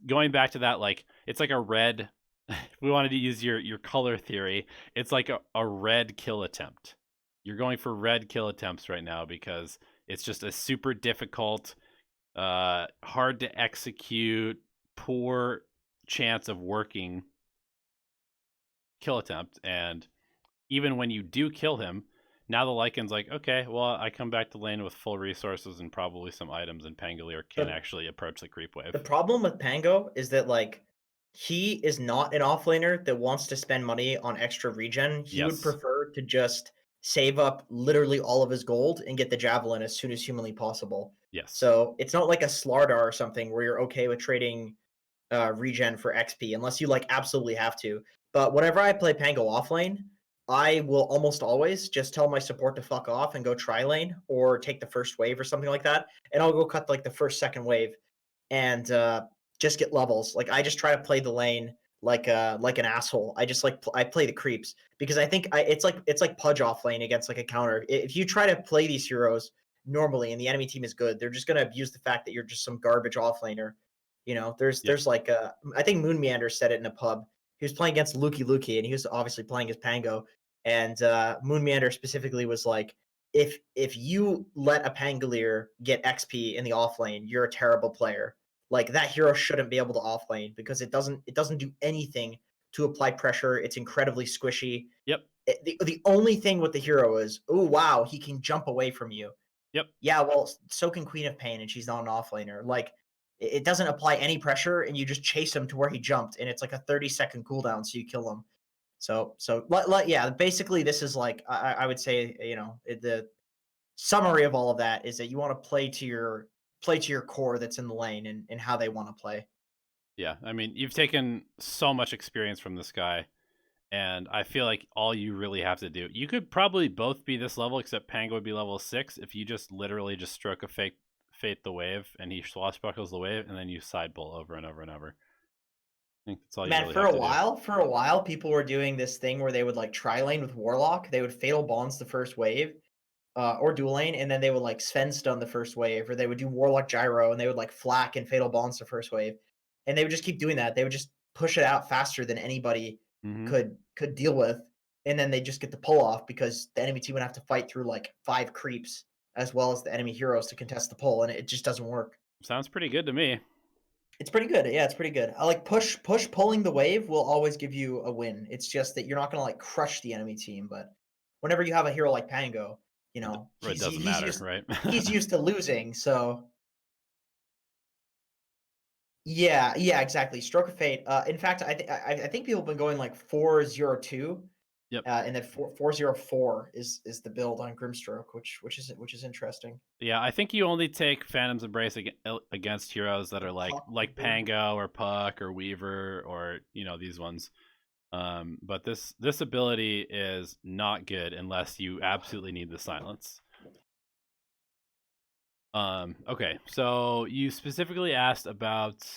going back to that, like, it's like a red, if we wanted to use your color theory, it's like a red kill attempt. You're going for red kill attempts right now because it's just a super difficult, hard to execute, poor chance of working kill attempt. And even when you do kill him, now the Lycan's like, okay, well, I come back to lane with full resources and probably some items, and Pangolier can actually approach the creep wave. The problem with Pango is that like he is not an offlaner that wants to spend money on extra regen. He would prefer to just save up literally all of his gold and get the Javelin as soon as humanly possible. Yes. So it's not like a Slardar or something where you're okay with trading regen for XP unless you like absolutely have to. But whenever I play Pango offlane, I will almost always just tell my support to fuck off and go tri lane or take the first wave or something like that, and I'll go cut like the first second wave and just get levels. Like I just try to play the lane like an asshole. I just I play the creeps because I think it's like Pudge off lane against like a counter. If you try to play these heroes normally and the enemy team is good, they're just gonna abuse the fact that you're just some garbage offlaner. There's like I think Moon Meander said it in a pub. He was playing against Lukey, and he was obviously playing as Pango. And Moon Meander specifically was like, if you let a Pangolier get XP in the offlane, you're a terrible player. Like that hero shouldn't be able to offlane because it doesn't do anything to apply pressure. It's incredibly squishy. Yep. The only thing with the hero is, oh wow, he can jump away from you. Yep. Yeah, well, so can Queen of Pain, and she's not an offlaner. Like it doesn't apply any pressure, and you just chase him to where he jumped, and it's like a 30-second cooldown, so you kill him. So yeah, basically this is like I would say the summary of all of that is that you want to play to your play to your core that's in the lane and how they want to play. Yeah, I mean, you've taken so much experience from this guy, and I feel like all you really have to do, you could probably both be this level, except Pango would be level 6 if you just literally just stroke a fate the wave, and he swashbuckles the wave, and then you side pull over and over and over. I think that's all you Man, really have to do. for a while, people were doing this thing where they would like tri lane with Warlock. They would fatal bonds the first wave, or dual lane, and then they would like Sven stun the first wave, or they would do Warlock gyro and they would like flak and fatal bonds the first wave, and they would just keep doing that. They would just push it out faster than anybody Mm-hmm. could deal with, and then they just get the pull off because the enemy team would have to fight through like 5 creeps as well as the enemy heroes to contest the pull, and it just doesn't work. Sounds pretty good to me. It's pretty good. Yeah, it's pretty good. I like push pulling the wave will always give you a win. It's just that you're not gonna like crush the enemy team, but whenever you have a hero like Pango, It doesn't matter, right? he's used to losing, so yeah, yeah, exactly. Stroke of Fate. In fact, I think people have been going like 4-0-2, Yep. and then 4-0-4 is the build on Grimstroke, which is interesting. Yeah, I think you only take Phantom's Embrace against heroes that are like Puck. Pango or Puck or Weaver or these ones. But this ability is not good unless you absolutely need the silence. Okay, so you specifically asked about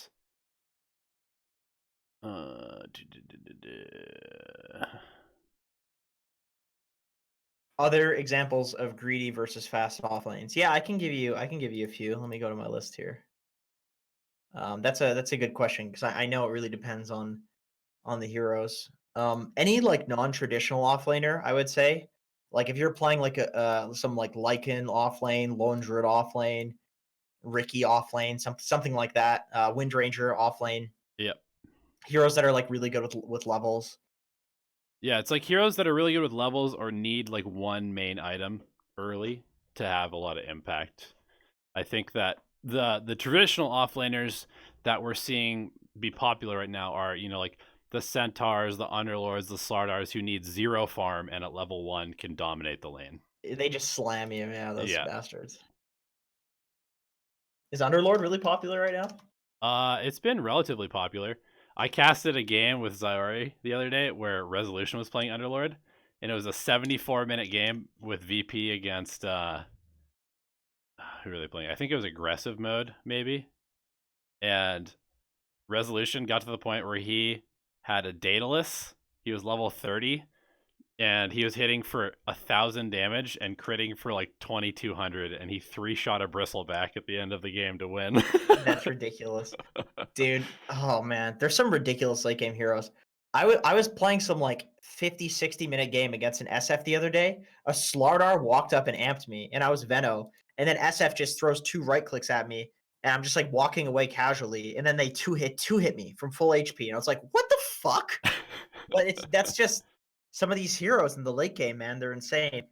Other examples of greedy versus fast off lanes. Yeah, I can give you a few. Let me go to my list here. That's a good question because I know it really depends on the heroes. Any like non-traditional offlaner, I would say, like if you're playing like a some like Lycan offlane, Lone Druid offlane, Ricky offlane, something like that. Wind Ranger offlane. Yep. Heroes that are like really good with levels. Yeah, it's like heroes that are really good with levels or need like one main item early to have a lot of impact. I think that the traditional offlaners that we're seeing be popular right now are, like the Centaurs, the Underlords, the Slardars who need 0 farm and at level 1 can dominate the lane. They just slam you, yeah, those Yeah. bastards. Is Underlord really popular right now? It's been relatively popular. I casted a game with Zyori the other day where Resolution was playing Underlord, and it was a 74-minute game with VP against who were they playing? I think it was aggressive mode, maybe. And Resolution got to the point where he had a Daedalus. He was level 30, and he was hitting for 1,000 damage and critting for like 2,200, and he 3-shot a Bristleback at the end of the game to win. That's ridiculous. Dude, oh man, there's some ridiculous late game heroes. I was playing some like 50-60 minute game against an SF the other day. A Slardar walked up and amped me, and I was Veno, and then SF just throws 2 right clicks at me, and I'm just like walking away casually, and then they two hit me from full HP, and I was like, what the fuck? But that's just some of these heroes in the late game, man. They're insane.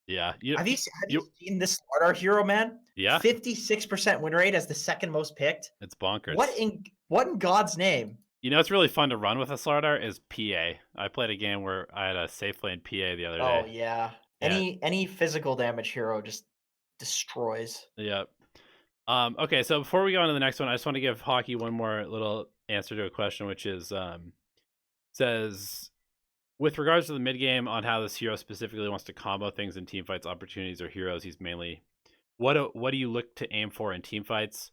Yeah. Have you seen this Slardar hero, man? Yeah. 56% win rate as the second most picked. It's bonkers. What in God's name? It's really fun to run with a Slardar is PA. I played a game where I had a safe lane PA the other day. Oh yeah. Any physical damage hero just destroys. Yep. Okay, so before we go on to the next one, I just want to give Hockey one more little answer to a question, which is says, with regards to the mid game on how this hero specifically wants to combo things in team fights, opportunities, or heroes, he's mainly what do you look to aim for in team fights?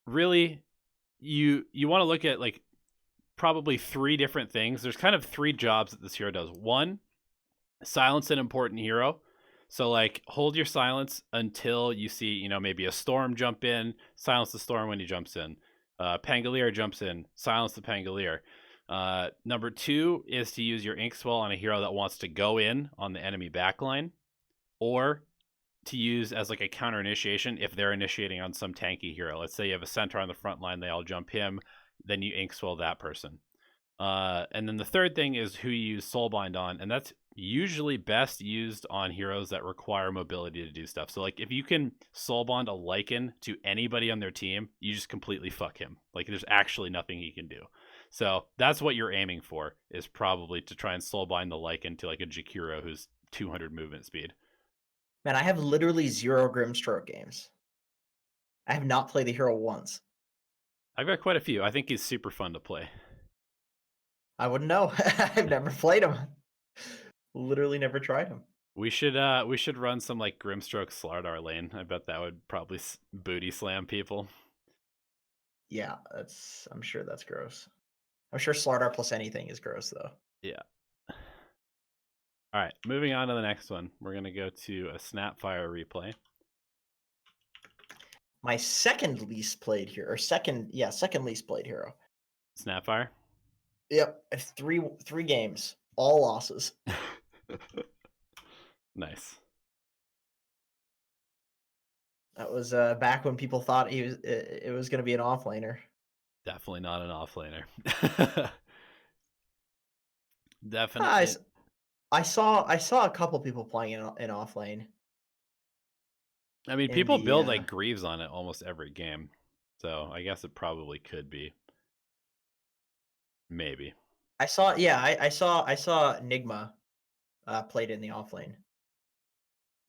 Really, you want to look at like probably 3 different things. There's kind of 3 jobs that this hero does. 1, silence an important hero. So like hold your silence until you see, maybe a storm jump in, silence the storm when he jumps in. Pangolier jumps in, silence the Pangolier. Number 2 is to use your ink swell on a hero that wants to go in on the enemy backline, or to use as like a counter initiation if they're initiating on some tanky hero. Let's say you have a centaur on the front line, they all jump him, then you ink swell that person. And then the third thing is who you use soulbind on, and that's usually best used on heroes that require mobility to do stuff. So like if you can soulbind a Lycan to anybody on their team, you just completely fuck him. Like there's actually nothing he can do. So that's what you're aiming for, is probably to try and soulbind the Lycan to like a Jakiro who's 200 movement speed. Man, I have literally 0 Grimstroke games. I have not played the hero once. I've got quite a few. I think he's super fun to play. I wouldn't know. I've never played him. Literally never tried him. We should run some like Grimstroke Slardar lane. I bet that would probably booty slam people. Yeah, I'm sure that's gross. I'm sure Slardar plus anything is gross though. Yeah. All right, moving on to the next one. We're gonna go to a Snapfire replay. My second least played hero, or second least played hero. Snapfire. Yep, I have three games, all losses. Nice. That was back when people thought it was going to be an offlaner. Definitely not an offlaner. Definitely. I saw a couple people playing in offlane. I mean, people build like Greaves on it almost every game, so I guess it probably could be. Maybe. I saw Nigma played in the offlane,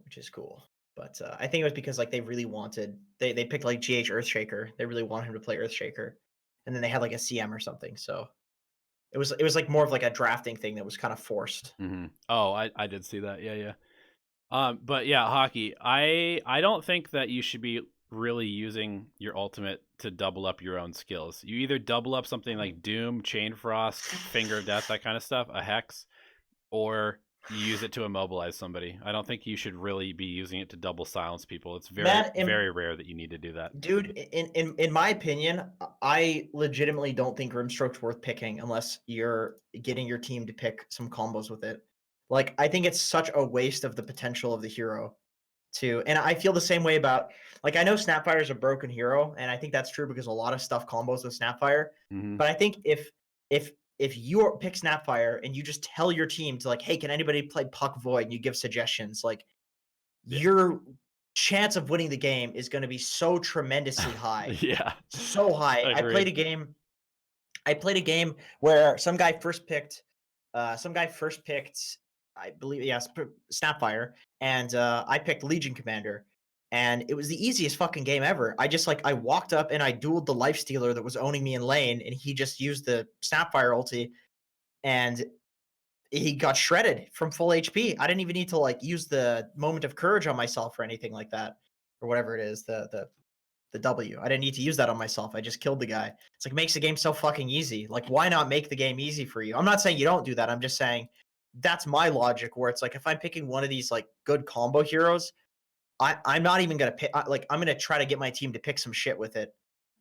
which is cool. But I think it was because like they really wanted they picked like GH Earthshaker. They really wanted him to play Earthshaker, and then they had like a CM or something. So it was like more of like a drafting thing that was kind of forced. Mm-hmm. Oh, I did see that. Yeah. But yeah, hockey. I don't think that you should be really using your ultimate to double up your own skills. You either double up something like Doom, Chain Frost, Finger of Death, that kind of stuff, a Hex, or you use it to immobilize somebody. I don't think you should really be using it to double silence people. It's very rare that you need to do that. Dude, in my opinion, I legitimately don't think Grimstroke's worth picking unless you're getting your team to pick some combos with it. Like, I think it's such a waste of the potential of the hero and I feel the same way about, like, I know Snapfire is a broken hero, and I think that's true because a lot of stuff combos with Snapfire. Mm-hmm. But I think if you pick Snapfire and you just tell your team to like, hey, can anybody play Puck Void, and you give suggestions, like your chance of winning the game is going to be so tremendously high. Yeah, so high. I played a game where some guy first picked I believe, yes, Snapfire, and I picked Legion Commander, and it was the easiest fucking game ever. I walked up and I dueled the Lifestealer that was owning me in lane, and he just used the Snapfire ulti, and he got shredded from full HP. I didn't even need to like use the Moment of Courage on myself or anything like that, or whatever it is, the W. I didn't need to use that on myself. I just killed the guy. It's like, makes the game so fucking easy. Like, why not make the game easy for you? I'm not saying you don't do that. I'm just saying that's my logic, where it's like, if I'm picking one of these like good combo heroes, I'm not even gonna pick. I'm gonna try to get my team to pick some shit with it.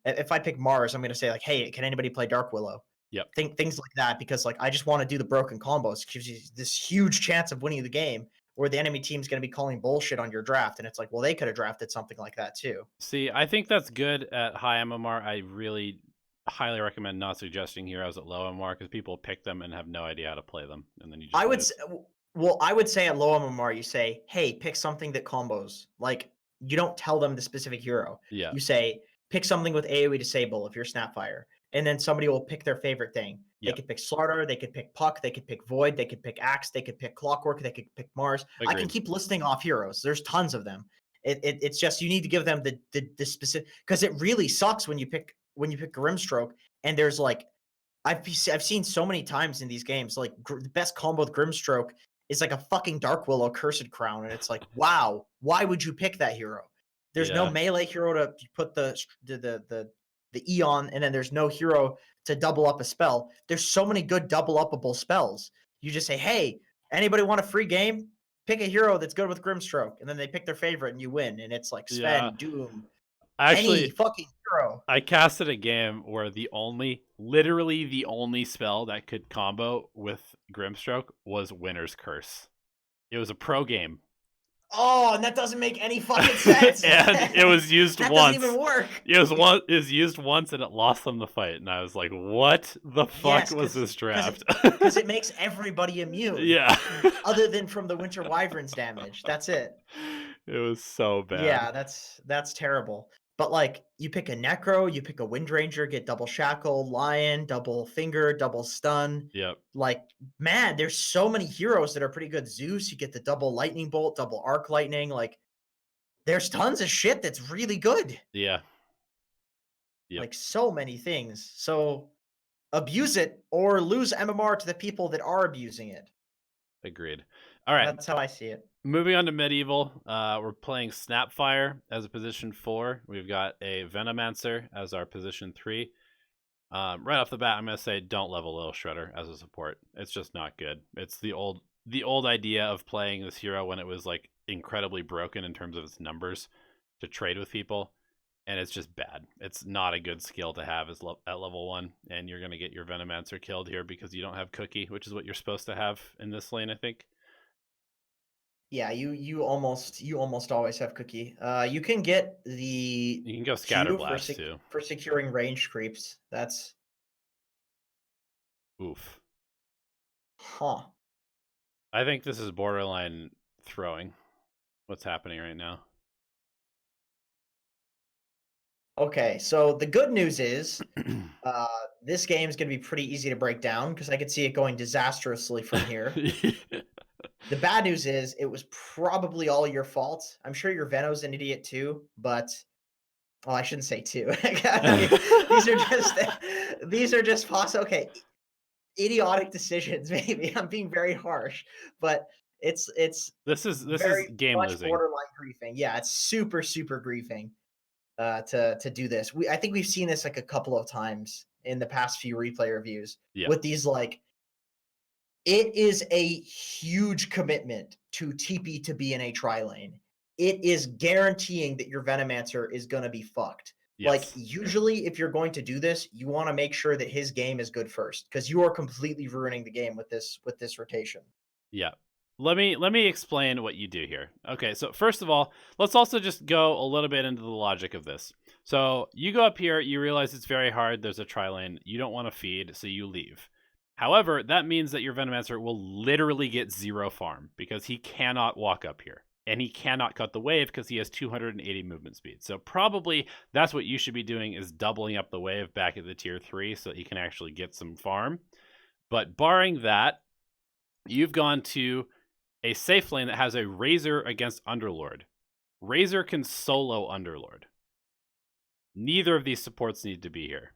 If I pick Mars, I'm gonna say like, hey, can anybody play Dark Willow? Yep. Things like that, because like I just want to do the broken combos. It gives you this huge chance of winning the game, where the enemy team's going to be calling bullshit on your draft, and it's like, well, they could have drafted something like that too. See, I think that's good at high MMR. I really highly recommend not suggesting heroes at low MMR, because people pick them and have no idea how to play them, and then you just I would say at low MMR, you say, hey, pick something that combos. Like, you don't tell them the specific hero. Yeah. You say, pick something with AoE disable if you're Snapfire. And then somebody will pick their favorite thing. They could pick Slardar, they could pick Puck, they could pick Void, they could pick Axe, they could pick Clockwork, they could pick Mars. Agreed. I can keep listing off heroes. There's tons of them. It's just, you need to give them the specific, because it really sucks when you pick Grimstroke, and there's like, I've seen so many times in these games, like the best combo with Grimstroke is like a fucking Dark Willow Cursed Crown, and it's like, wow, why would you pick that hero? There's no melee hero to put the Eon, and then there's no hero to double up a spell. There's so many good double uppable spells. You just say, hey, anybody want a free game? Pick a hero that's good with Grimstroke, and then they pick their favorite, and you win. And it's like Sven, Doom, any fucking hero. I casted a game where literally the only spell that could combo with Grimstroke was Winter's Curse. It was a pro game. Oh, and that doesn't make any fucking sense. And it was used that once. Doesn't even work. It was used once, and it lost them the fight. And I was like, "What the fuck was this draft?" Because it makes everybody immune. Yeah. Other than from the Winter Wyvern's damage. That's it. It was so bad. Yeah, that's terrible. But like, you pick a Necro, you pick a Windranger, get double Shackle, Lion, double Finger, double Stun. Yep. Like, man, there's so many heroes that are pretty good. Zeus, you get the double Lightning Bolt, double Arc Lightning. Like, there's tons of shit that's really good. Yeah. Yep. Like so many things. So abuse it or lose MMR to the people that are abusing it. Agreed. All right. That's how I see it. Moving on to medieval, we're playing Snapfire as a position 4. We've got a Venomancer as our position 3. Right off the bat, I'm gonna say don't level Little Shredder as a support. It's just not good. It's the old idea of playing this hero when it was like incredibly broken in terms of its numbers to trade with people, and it's just bad. It's not a good skill to have at level 1, and you're gonna get your Venomancer killed here because you don't have Cookie, which is what you're supposed to have in this lane, I think. Yeah, you almost always have Cookie. You can get the You can go Q Scatterblast too. for securing range creeps. That's Oof. huh. I think this is borderline throwing. What's happening right now? Okay, so the good news is this game is going to be pretty easy to break down because I could see it going disastrously from here. The bad news is it was probably all your fault. I'm sure your Veno's an idiot too, but well, I shouldn't say too. I mean, these are just possible. Okay, idiotic decisions. Maybe I'm being very harsh, but it's this is very game much losing. borderline griefing. Yeah, it's super griefing to do this. I think we've seen this like a couple of times in the past few replay reviews with these like. It is a huge commitment to TP to be in a tri lane. It is guaranteeing that your Venomancer is going to be fucked. Yes. Like, usually, if you're going to do this, you want to make sure that his game is good first, because you are completely ruining the game with this rotation. Yeah. Let me explain what you do here. Okay, so first of all, let's also just go a little bit into the logic of this. So you go up here, you realize it's very hard, there's a tri lane, you don't want to feed, so you leave. However, that means that your Venomancer will literally get 0 farm because he cannot walk up here. And he cannot cut the wave because he has 280 movement speed. So probably that's what you should be doing, is doubling up the wave back at the tier 3 so that he can actually get some farm. But barring that, you've gone to a safe lane that has a Razor against Underlord. Razor can solo Underlord. Neither of these supports need to be here.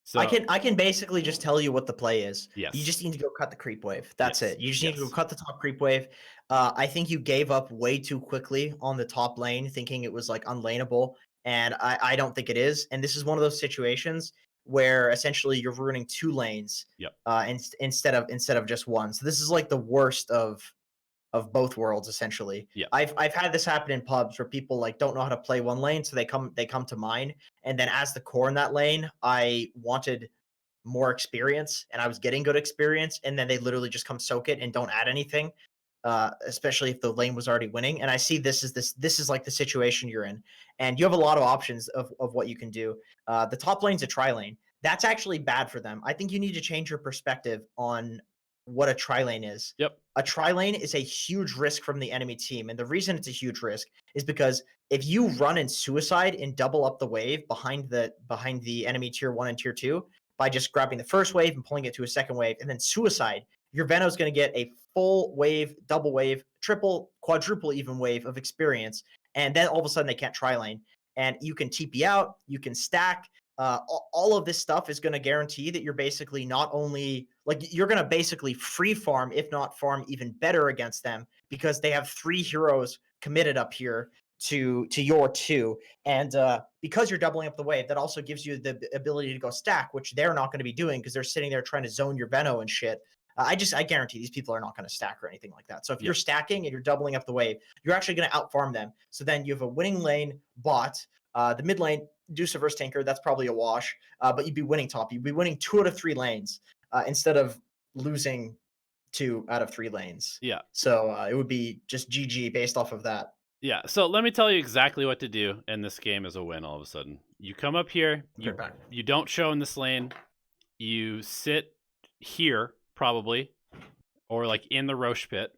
So I can basically just tell you what the play is. Yes. You just need to go cut the creep wave. That's Yes. it. You just need to go cut the top creep wave. I think you gave up way too quickly on the top lane, thinking it was like unlaneable, and I don't think it is. And this is one of those situations where essentially you're ruining 2 lanes, instead of just one. So this is like the worst of both worlds, essentially. Yeah. I've had this happen in pubs where people like don't know how to play one lane, so they come to mine, and then as the core in that lane, I wanted more experience and I was getting good experience, and then they literally just come soak it and don't add anything. Especially if the lane was already winning. And I see this is like the situation you're in, and you have a lot of options of what you can do. The top lane's a tri lane. That's actually bad for them. I think you need to change your perspective on what a tri lane is. Yep. A tri lane is a huge risk from the enemy team. And the reason it's a huge risk is because if you run in suicide and double up the wave behind the enemy tier 1 and tier 2 by just grabbing the first wave and pulling it to a second wave and then suicide, your Veno's going to get a full wave, double wave, triple, quadruple even wave of experience. And then all of a sudden they can't tri lane. And you can TP out, you can stack. All of this stuff is going to guarantee that you're basically not only like you're going to basically free farm, if not farm even better against them, because they have 3 heroes committed up here to your 2. And because you're doubling up the wave, that also gives you the ability to go stack, which they're not going to be doing because they're sitting there trying to zone your Veno and shit. I guarantee these people are not going to stack or anything like that. So if you're stacking and you're doubling up the wave, you're actually going to outfarm them. So then you have a winning lane bot. The mid lane, Deuce versus Tinker, that's probably a wash. But you'd be winning top. You'd be winning 2 out of 3 lanes instead of losing 2 out of 3 lanes. Yeah. So it would be just GG based off of that. Yeah. So let me tell you exactly what to do, and this game is a win all of a sudden. You come up here. You don't show in this lane. You sit here, probably, or like in the Roche pit.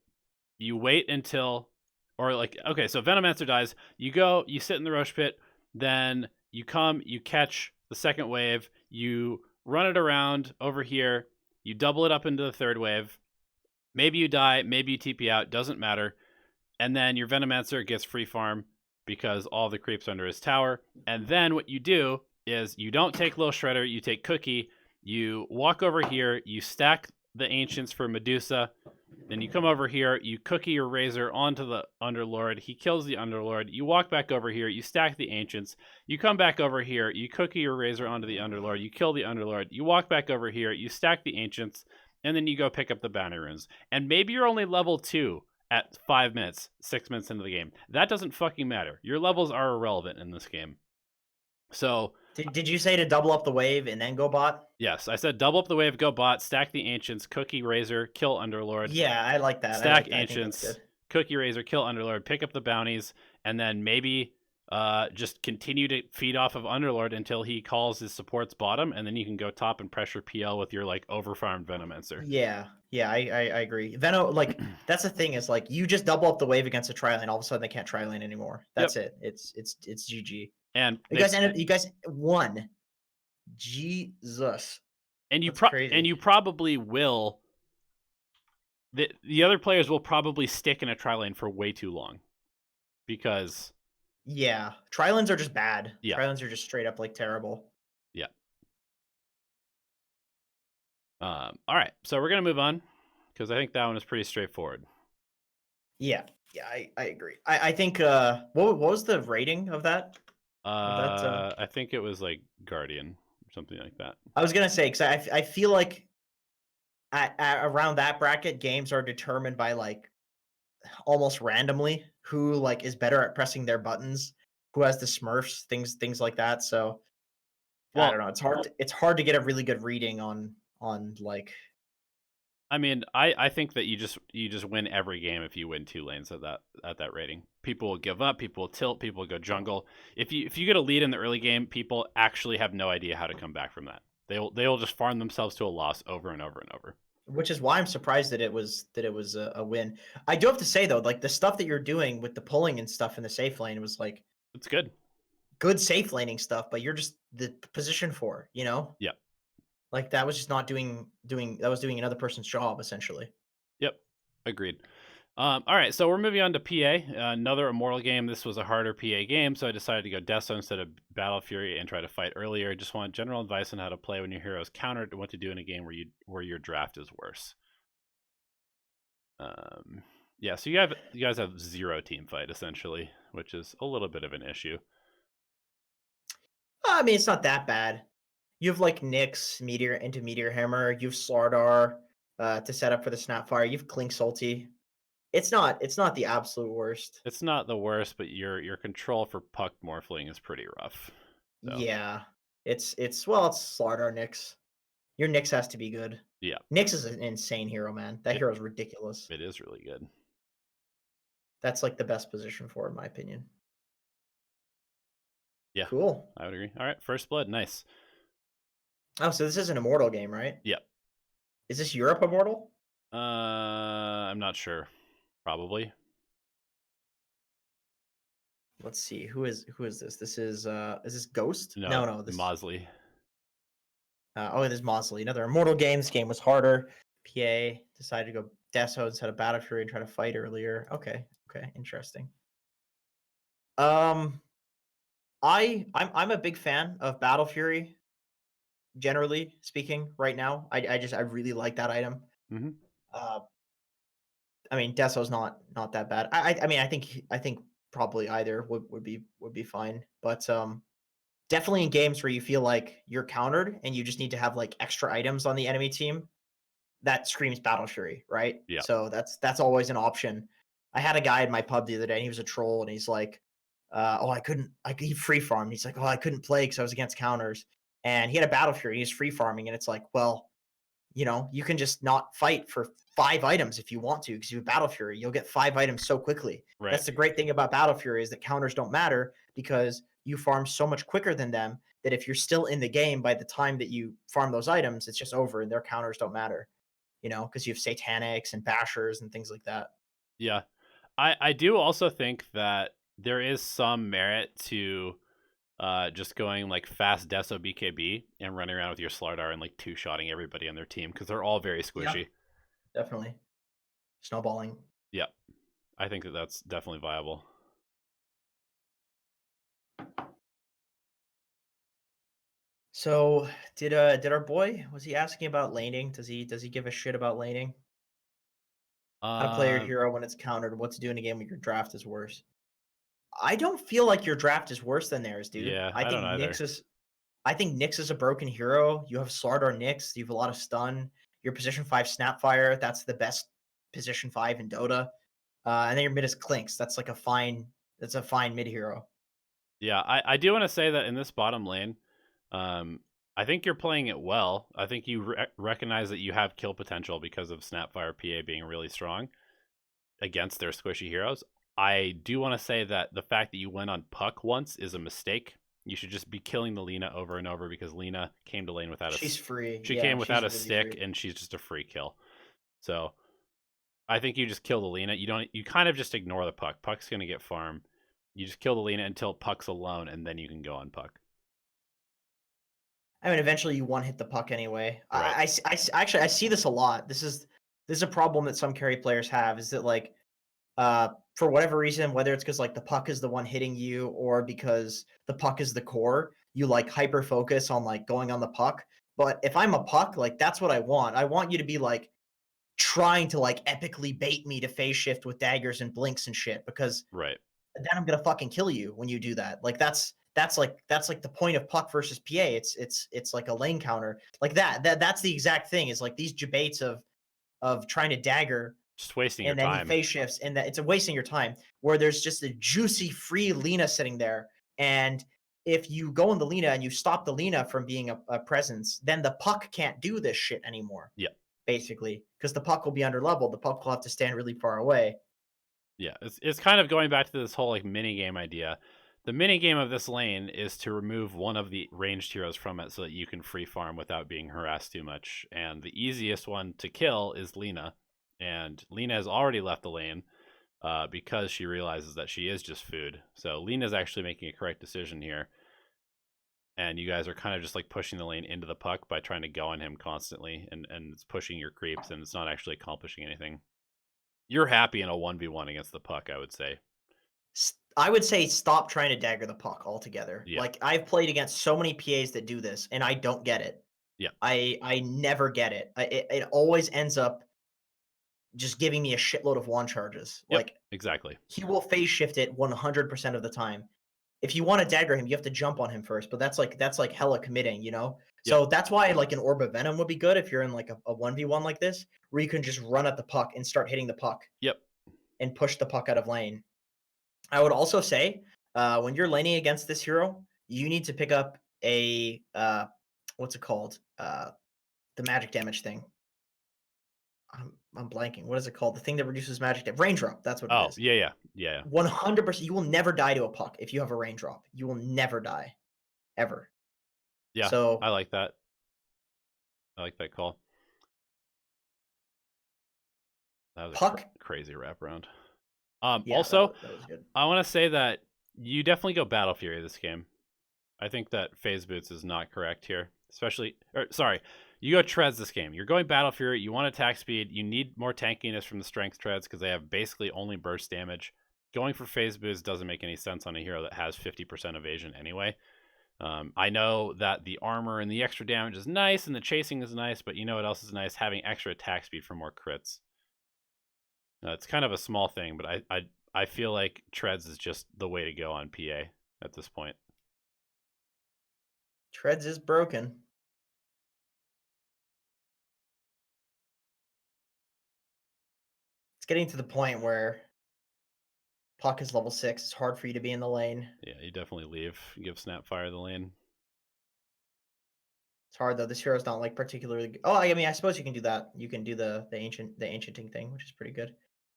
You wait until, or like, okay, so Venomancer dies. You go, you sit in the Roche pit, then you come, you catch the second wave, you run it around over here, you double it up into the third wave. Maybe you die, maybe you TP out, doesn't matter. and then your Venomancer gets free farm because all the creeps under his tower. And then what you do is you don't take Lil Shredder, you take Cookie, you walk over here, you stack the Ancients for Medusa, then you come over here, you Cookie your Razor onto the Underlord, he kills the Underlord, you walk back over here, you stack the Ancients, you come back over here, you Cookie your Razor onto the Underlord, you kill the Underlord, you walk back over here, you stack the Ancients, and then you go pick up the Bounty Runes. And maybe you're only level 2 at 5 minutes, 6 minutes into the game. That doesn't fucking matter. Your levels are irrelevant in this game. So... Did you say to double up the wave and then go bot? Yes, I said double up the wave, go bot, stack the Ancients, Cookie Razor, kill Underlord. Yeah, I like that. Stack I like that. Ancients, Cookie Razor, kill Underlord, pick up the bounties, and then maybe just continue to feed off of Underlord until he calls his supports bottom, and then you can go top and pressure PL with your like overfarmed Venomancer. Yeah, I agree. Veno, like that's the thing is like you just double up the wave against a tri lane, all of a sudden they can't tri lane anymore. That's it. It's GG. And you guys won. Jesus. And you probably will. The other players will probably stick in a tri lane for way too long, because tri lanes are just bad. Yeah, tri lanes are just straight up like terrible. Yeah. All right, so we're gonna move on because I think that one is pretty straightforward. Yeah, I agree. I think what was the rating of that? I think it was like Guardian or something like that. I was gonna say because I feel like at around that bracket, games are determined by like almost randomly who like is better at pressing their buttons, who has the Smurfs, things like that. So I don't know. It's hard to get a really good reading on like. I mean, I think that you just win every game if you win 2 lanes at that rating. People will give up, people will tilt, people will go jungle. If you get a lead in the early game, people actually have no idea how to come back from that. They'll just farm themselves to a loss over and over and over. Which is why I'm surprised that it was a win. I do have to say though, like the stuff that you're doing with the pulling and stuff in the safe lane was like it's good safe laning stuff, but you're just the position 4, you know? Yeah. Like that was just not doing another person's job essentially. Yep, agreed. All right, so we're moving on to PA, another Immortal game. This was a harder PA game, so I decided to go Deso instead of Battle Fury and try to fight earlier. I just want general advice on how to play when your hero is countered and what to do in a game where your draft is worse. Yeah, so you guys have 0 team fight essentially, which is a little bit of an issue. I mean, it's not that bad. You have like Nyx, Meteor Hammer. You have Slardar to set up for the Snapfire. You have Clink Salty. It's not the absolute worst. It's not the worst, but your control for Puck Morphling is pretty rough. So. Yeah, it's Slardar Nyx. Your Nyx has to be good. Yeah, Nyx is an insane hero, man. That hero is ridiculous. It is really good. That's like the best position for it, in my opinion. Yeah, cool. I would agree. All right, First Blood, nice. Oh, so this is an Immortal game, right? Yep. Is this Europe Immortal? I'm not sure. Probably. Let's see. Who is this? This is this Ghost? No, this is Mosley. It is Mosley. Another Immortal game. This game was harder. PA decided to go Deso instead of Battle Fury and try to fight earlier. Okay, interesting. I'm a big fan of Battle Fury. Generally speaking, right now, I really like that item. Mm-hmm. I mean, Deso's not that bad. I mean, I think probably either would be fine. But definitely in games where you feel like you're countered and you just need to have like extra items on the enemy team, that screams Battle Fury, right? Yeah. So that's always an option. I had a guy in my pub the other day, and he was a troll, and he's like, he free farmed. He's like, I couldn't play because I was against counters. And he had a Battle Fury, he's free farming, and it's like, well, you know, you can just not fight for 5 items if you want to, because you have Battle Fury. You'll get 5 items so quickly. Right. That's the great thing about Battle Fury, is that counters don't matter because you farm so much quicker than them that if you're still in the game by the time that you farm those items, it's just over and their counters don't matter, you know, because you have Satanics and Bashers and things like that. Yeah. I do also think that there is some merit to just going like fast Deso BKB and running around with your Slardar and like 2-shotting everybody on their team, because they're all very squishy. Yep. Definitely. Snowballing. Yep. I think that that's definitely viable. So did our boy, was he asking about laning? Does he give a shit about laning? How to play your hero when it's countered? What to do in a game when your draft is worse? I don't feel like your draft is worse than theirs, dude. Yeah, I I don't think either. Nyx is a broken hero. You have Slardar Nyx. You have a lot of stun. Your position 5 Snapfire. That's the best position 5 in Dota. And then your mid is Clinks. That's like a fine mid hero. Yeah, I do want to say that in this bottom lane, I think you're playing it well. I think you recognize that you have kill potential because of Snapfire PA being really strong against their squishy heroes. I do want to say that the fact that you went on Puck once is a mistake. You should just be killing the Lina over and over because Lina came to lane without She's free. She Yeah, came without a really stick, free. and she's just a free kill. So I think you just kill the Lina. You kind of just ignore the Puck. Puck's gonna get farm. You just kill the Lina until Puck's alone, and then you can go on Puck. I mean, eventually you one hit the Puck anyway. Right. I see this a lot. This is a problem that some carry players have. Is that like, for whatever reason, whether it's because like the Puck is the one hitting you or because the Puck is the core, you like hyper focus on like going on the Puck. But if I'm a Puck, like that's what I want. I want you to be like trying to like epically bait me to phase shift with daggers and blinks and shit, because Right. then I'm gonna fucking kill you when you do that. Like that's like the point of Puck versus PA. It's like a lane counter. Like that's the exact thing. Is like these debates of trying to dagger Just wasting your and then time. he phase shifts, and that it's a wasting your time. Where there's just a juicy free Lina sitting there, and if you go in the Lina and you stop the Lina from being a presence, then the Puck can't do this shit anymore. Yeah. Basically, because the Puck will be under leveled. The Puck will have to stand really far away. Yeah, it's kind of going back to this whole like mini game idea. The mini game of this lane is to remove one of the ranged heroes from it so that you can free farm without being harassed too much. And the easiest one to kill is Lina, and Lina has already left the lane because she realizes that she is just food. So Lina's actually making a correct decision here. And you guys are kind of just like pushing the lane into the Puck by trying to go on him constantly, and it's pushing your creeps, and it's not actually accomplishing anything. You're happy in a 1v1 against the Puck, I would say. I would say stop trying to dagger the Puck altogether. Yeah. Like I've played against so many PAs that do this, and I don't get it. Yeah. I never get it. It always ends up just giving me a shitload of wand charges. Yep, Like exactly. he will phase shift it 100% of the time. If you want to dagger him, you have to jump on him first, but that's like hella committing, you know? Yep. So that's why like an Orb of Venom would be good if you're in like a 1v1 like this, where you can just run at the Puck and start hitting the Puck. Yep. And push the Puck out of lane. I would also say, when you're laning against this hero, you need to pick up a what's it called? The magic damage thing. I'm blanking. What is it called? The thing that reduces magic damage. Raindrop. That's what it is. Yeah. 100%. You will never die to a Puck if you have a raindrop. You will never die, ever. Yeah. So I like that. I like that call. That was Puck, a crazy wraparound. yeah, also, that was good. I want to say that you definitely go Battle Fury this game. I think that phase boots is not correct here. You go treads this game. You're going Battle Fury. You want attack speed. You need more tankiness from the strength treads because they have basically only burst damage. Going for phase boots doesn't make any sense on a hero that has 50% evasion anyway. I know that the armor and the extra damage is nice and the chasing is nice, but you know what else is nice? Having extra attack speed for more crits. It's kind of a small thing, but I feel like treads is just the way to go on PA at this point. Treads is broken. It's getting to the point where Puck is level 6. It's hard for you to be in the lane. Yeah, you definitely leave. Give Snapfire the lane. It's hard though. This hero's not like particularly. Oh, I mean, I suppose you can do that. You can do the ancienting thing, which is pretty good.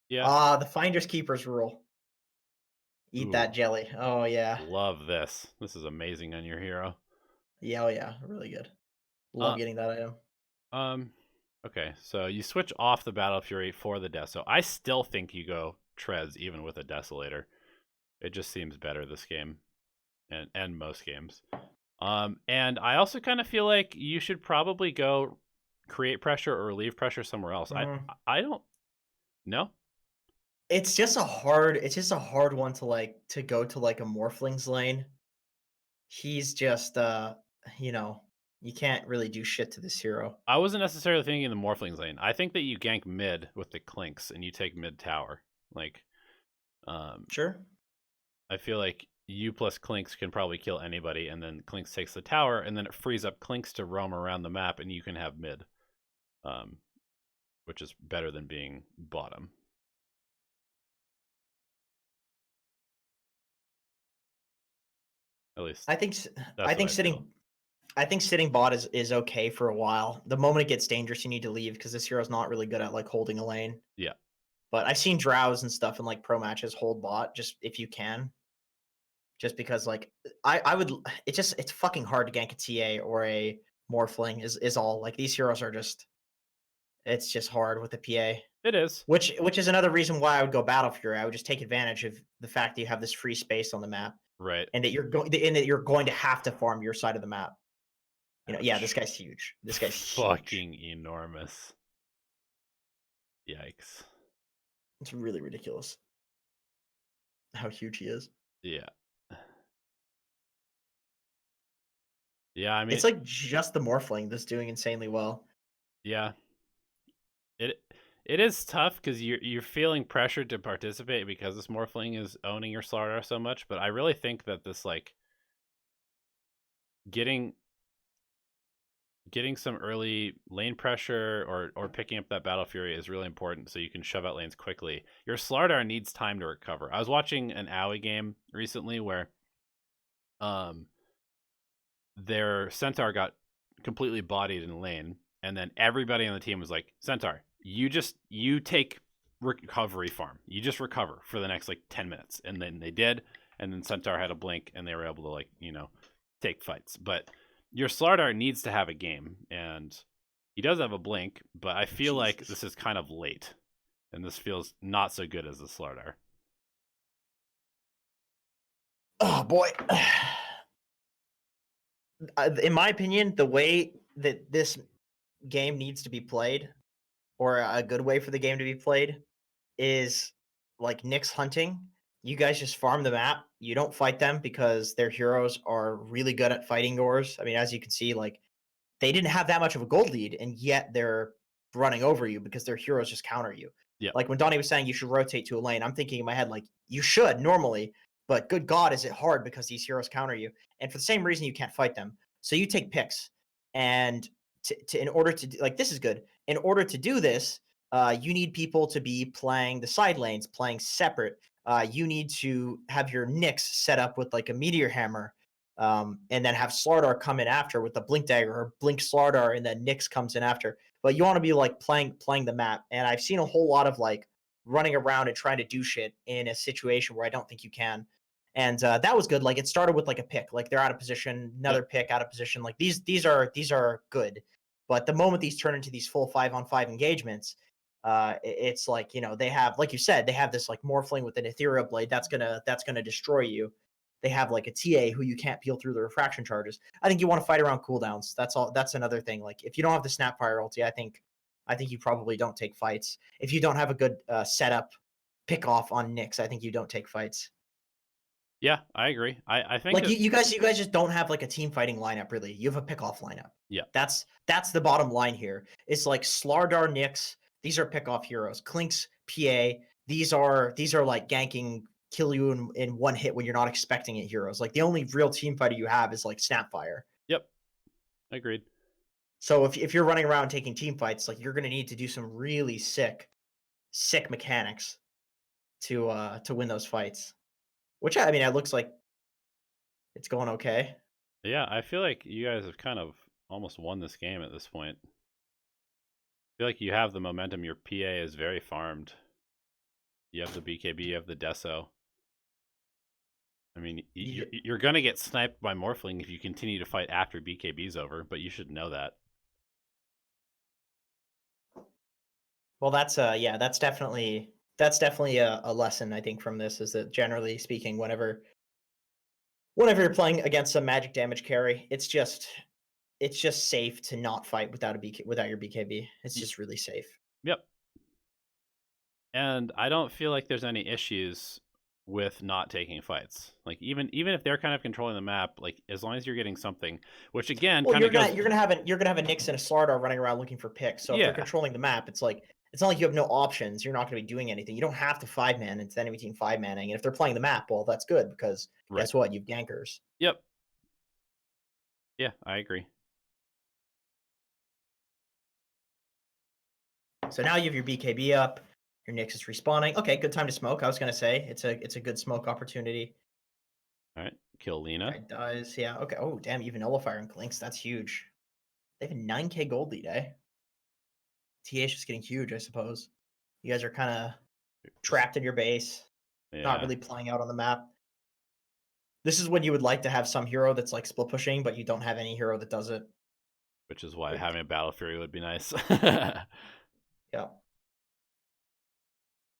Yeah. The Finders Keepers rule. Eat that jelly. Oh yeah. Love this. This is amazing on your hero. Yeah, oh yeah, really good. Love getting that item. Okay, so you switch off the Battle Fury for the Deso. I still think you go treads even with a Desolator. It just seems better this game, and most games. And I also kind of feel like you should probably go create pressure or relieve pressure somewhere else. I don't know. It's just a hard one to to go to like a Morphling's lane. He's just you know, you can't really do shit to this hero. I wasn't necessarily thinking the Morphlings lane. I think that you gank mid with the Clinks and you take mid tower. Like, Sure. I feel like you plus Clinks can probably kill anybody, and then Clinks takes the tower, and then it frees up Clinks to roam around the map, and you can have mid, which is better than being bottom. At least I think that's what I feel. I think sitting bot is okay for a while. The moment it gets dangerous, you need to leave because this hero's not really good at like holding a lane. Yeah. But I've seen drows and stuff in like pro matches hold bot just if you can. Just because like I would it's fucking hard to gank a TA or a Morphling is all. Like these heroes are just it's just hard with the PA. It is. Which is another reason why I would go Battle Fury. I would just take advantage of the fact that you have this free space on the map Right. and that you're going to have to farm your side of the map. You know, yeah, this guy's huge. This guy's fucking huge. enormous. Yikes. It's really ridiculous how huge he is. Yeah. Yeah, I mean, it's like just the Morphling that's doing insanely well. Yeah. It is tough because you're feeling pressured to participate because this Morphling is owning your Slardar so much, but I really think that this like getting some early lane pressure or picking up that Battle Fury is really important so you can shove out lanes quickly. Your Slardar needs time to recover. I was watching an Owie game recently where their Centaur got completely bodied in lane, and then everybody on the team was like, Centaur, you take recovery farm. You just recover for the next like 10 minutes. And then they did, and then Centaur had a blink and they were able to like, take fights. But your Slardar needs to have a game, and he does have a blink, but I feel like this is kind of late. And this feels not so good as the Slardar. Oh boy. In my opinion, the way that this game needs to be played, or a good way for the game to be played, is like Nyx hunting. You guys just farm the map. You don't fight them because their heroes are really good at fighting yours. I mean, as you can see, like they didn't have that much of a gold lead, and yet they're running over you because their heroes just counter you. Yeah. Like when Donnie was saying you should rotate to a lane, I'm thinking in my head, like, you should normally, but good God, is it hard because these heroes counter you. And for the same reason, you can't fight them. So you take picks. And in order to, like, this is good. In order to do this, you need people to be playing the side lanes, playing separate. You need to have your Nyx set up with like a meteor hammer, and then have Slardar come in after with the blink dagger, or blink Slardar, and then Nyx comes in after. But you want to be like playing the map. And I've seen a whole lot of like running around and trying to do shit in a situation where I don't think you can. And that was good. Like it started with like a pick, like they're out of position, another pick out of position. Like these are good. But the moment these turn into these full 5-on-5 engagements, it's like, they have, like you said, they have this like Morphling with an Ethereal Blade that's gonna destroy you. They have like a TA who you can't peel through the refraction charges. I think you want to fight around cooldowns. That's all. That's another thing. Like if you don't have the Snapfire ulti, I think you probably don't take fights. If you don't have a good setup pick off on Nyx, I think you don't take fights. Yeah, I agree. I think Like you guys just don't have like a team fighting lineup really. You have a pick off lineup. Yeah. That's the bottom line here. It's like Slardar, Nyx. These are pick off heroes. Clinks, PA. These are like ganking, kill you in one hit when you're not expecting it heroes. Like the only real team fighter you have is like Snapfire. Yep. Agreed. So if you're running around taking team fights, like you're gonna need to do some really sick mechanics to win those fights. Which I mean, it looks like it's going okay. Yeah, I feel like you guys have kind of almost won this game at this point. I feel like you have the momentum. Your PA is very farmed. You have the BKB, you have the Deso. I mean, you're going to get sniped by Morphling if you continue to fight after BKB's over, but you should know that. Well, that's definitely a lesson I think from this, is that generally speaking, whenever you're playing against a magic damage carry, it's just safe to not fight without your BKB. It's just really safe. Yep. And I don't feel like there's any issues with not taking fights. Like even if they're kind of controlling the map, like as long as you're getting something, which again Well, kind of goes. you're gonna have a Nyx and a Slardar running around looking for picks. So if they're Yeah. controlling the map, it's like it's not like you have no options. You're not going to be doing anything. You don't have to 5-man. It's the enemy team 5-manning. And if they're playing the map, well, that's good because Right. guess what? You've gankers. Yep. Yeah, I agree. So now you have your BKB up. Your Nyx is respawning. Okay, good time to smoke. I was gonna say it's a good smoke opportunity. All right, kill Lena. It does, yeah. Okay. Oh, damn! Even Nullifier and Glinks. That's huge. They have a 9K gold lead, eh? TH is getting huge, I suppose. You guys are kind of trapped in your base, not really playing out on the map. This is when you would like to have some hero that's like split pushing, but you don't have any hero that does it. Which is why having a Battle Fury would be nice. Yeah.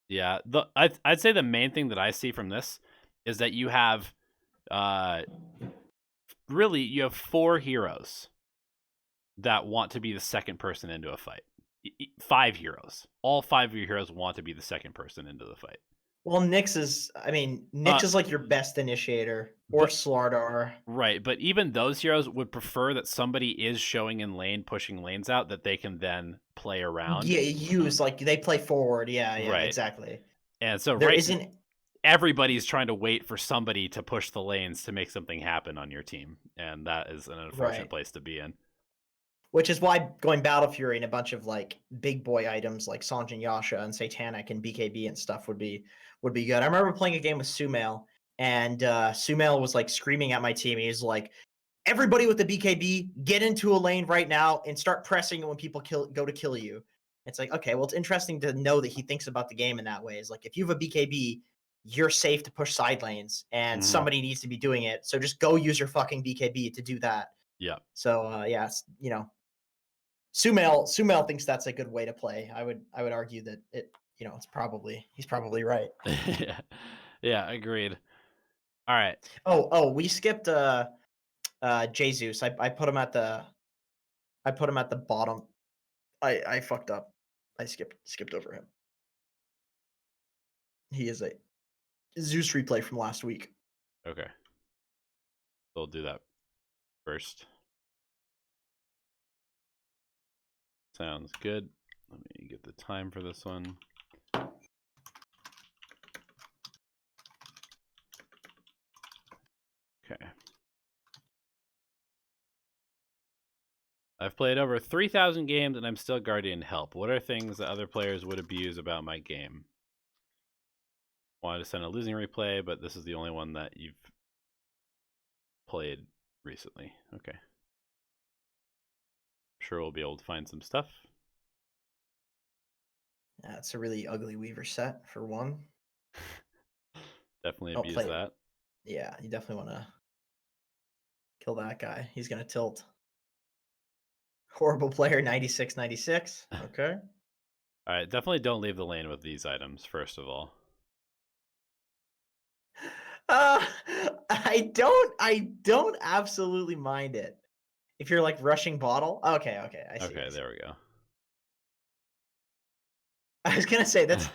Yeah, I'd say the main thing that I see from this is that you have, really you have 4 heroes that want to be the second person into a fight. 5 heroes. All 5 of your heroes want to be the second person into the fight. Well, Nyx is like your best initiator or Slardar. Right, but even those heroes would prefer that somebody is showing in lane, pushing lanes out that they can then play around. Yeah, use like they play forward. Yeah, right. Exactly. And so everybody's trying to wait for somebody to push the lanes to make something happen on your team, and that is an unfortunate place to be in. Which is why going Battle Fury and a bunch of like big boy items like Sanjin Yasha and Satanic and BKB and stuff would be good. I remember playing a game with Sumail, and Sumail was like screaming at my team. He was like, "Everybody with the BKB, get into a lane right now and start pressing when people go to kill you." It's like, okay, well, it's interesting to know that he thinks about the game in that way. It's like if you have a BKB, you're safe to push side lanes, and somebody needs to be doing it. So just go use your fucking BKB to do that. Yeah. So yeah, you know. Sumail thinks that's a good way to play. I would argue that he's probably right. Yeah, agreed. All right. Oh, we skipped Zeus. I put him at the bottom. I fucked up. I skipped over him. He is a Zeus replay from last week. Okay. We'll do that first. Sounds good. Let me get the time for this one. Okay. I've played over 3,000 games and I'm still Guardian Help. What are things that other players would abuse about my game? Wanted to send a losing replay, but this is the only one that you've played recently. Okay. Sure we'll be able to find some stuff. Yeah, it's a really ugly Weaver set for one. Definitely abuse that. Yeah, you definitely want to kill that guy. He's going to tilt. Horrible player, 96. Okay. All right, definitely don't leave the lane with these items, first of all. I don't absolutely mind it. If you're like rushing bottle. Okay, I see. Okay, there we go. I was gonna say that's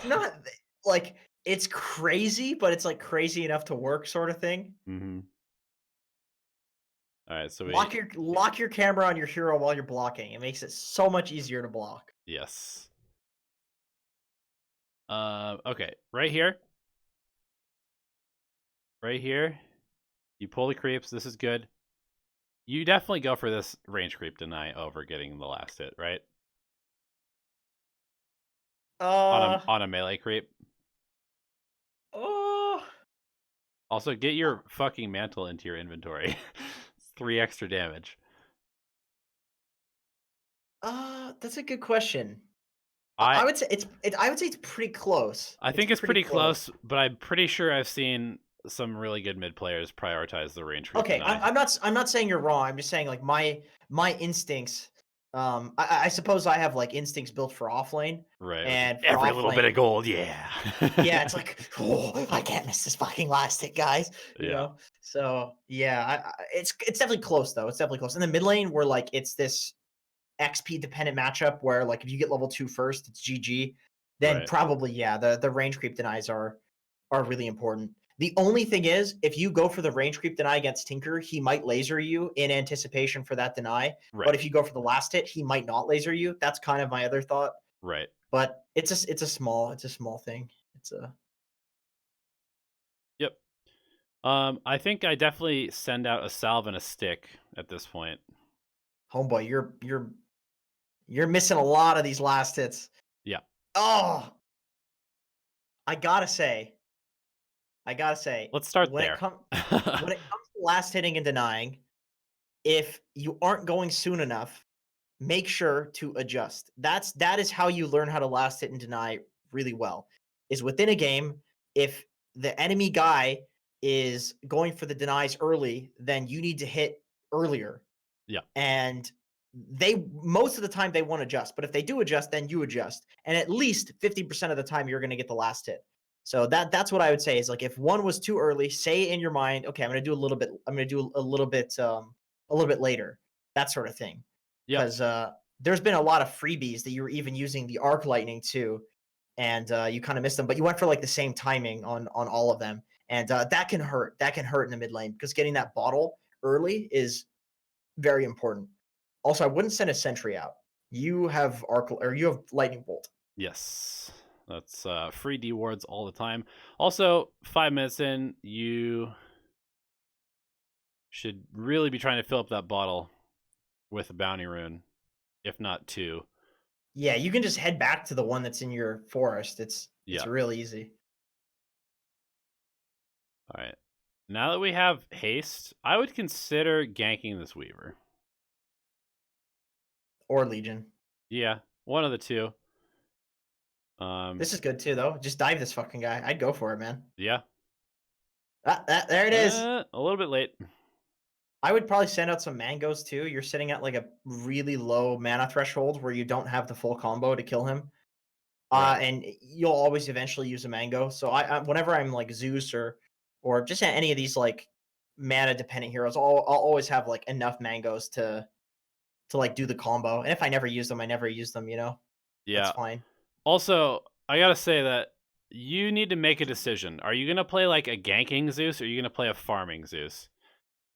not like it's crazy, but it's like crazy enough to work sort of thing. Mm-hmm. All right, so lock your camera on your hero while you're blocking. It makes it so much easier to block. Yes. Okay, right here. Right here. You pull the creeps. This is good. You definitely go for this range creep deny over getting the last hit, right? On a melee creep. Also, get your fucking mantle into your inventory. 3 extra damage. That's a good question. I would say it's pretty close. I think it's pretty close, but I'm pretty sure I've seen some really good mid players prioritize the range creep. Okay, I'm not saying you're wrong. I'm just saying like my instincts. I suppose I have like instincts built for offlane. Right. And every little bit of gold, yeah. Yeah, it's like, oh, I can't miss this fucking last hit, guys. You know? So yeah, it's definitely close though. It's definitely close. In the mid lane, where like it's this XP dependent matchup where like if you get level 2 first, it's GG. then Right. probably yeah, the range creep denies are really important. The only thing is, if you go for the range creep deny against Tinker, he might laser you in anticipation for that deny. Right. But if you go for the last hit, he might not laser you. That's kind of my other thought. Right. But it's a small thing. It's a Yep. I think I definitely send out a salve and a stick at this point. homeboy. You're missing a lot of these last hits. Yeah. Oh, I gotta say, Let's start when it there. comes to last hitting and denying, if you aren't going soon enough, make sure to adjust. That is how you learn how to last hit and deny really well. Is within a game, if the enemy guy is going for the denies early, then you need to hit earlier. Yeah. And they most of the time they won't adjust, but if they do adjust, then you adjust. And at least 50% of the time you're going to get the last hit. So that's what I would say is like if one was too early, say in your mind, okay, I'm going to do a little bit a little bit later. That sort of thing. Yep. Cuz there's been a lot of freebies that you were even using the arc lightning too, and you kind of missed them, but you went for like the same timing on all of them, and that can hurt. That can hurt in the mid lane because getting that bottle early is very important. Also, I wouldn't send a sentry out. You have you have lightning bolt. Yes. That's free D wards all the time. Also, 5 minutes in, you should really be trying to fill up that bottle with a bounty rune, if not 2. Yeah, you can just head back to the one that's in your forest. It's Yeah. real easy. All right. Now that we have haste, I would consider ganking this Weaver. Or Legion. Yeah, one of the two. This is good too, though. Just dive this fucking guy. I'd go for it, man. Yeah. There it is. A little bit late. I would probably send out some mangoes too. You're sitting at like a really low mana threshold where you don't have the full combo to kill him. Right. And you'll always eventually use a mango. So I whenever I'm like Zeus or just any of these like mana dependent heroes, I'll always have like enough mangoes to like do the combo. And if I never use them, I never use them, you know? Yeah. That's fine. Also, I gotta say that you need to make a decision. Are you gonna play like a ganking Zeus, or are you gonna play a farming Zeus?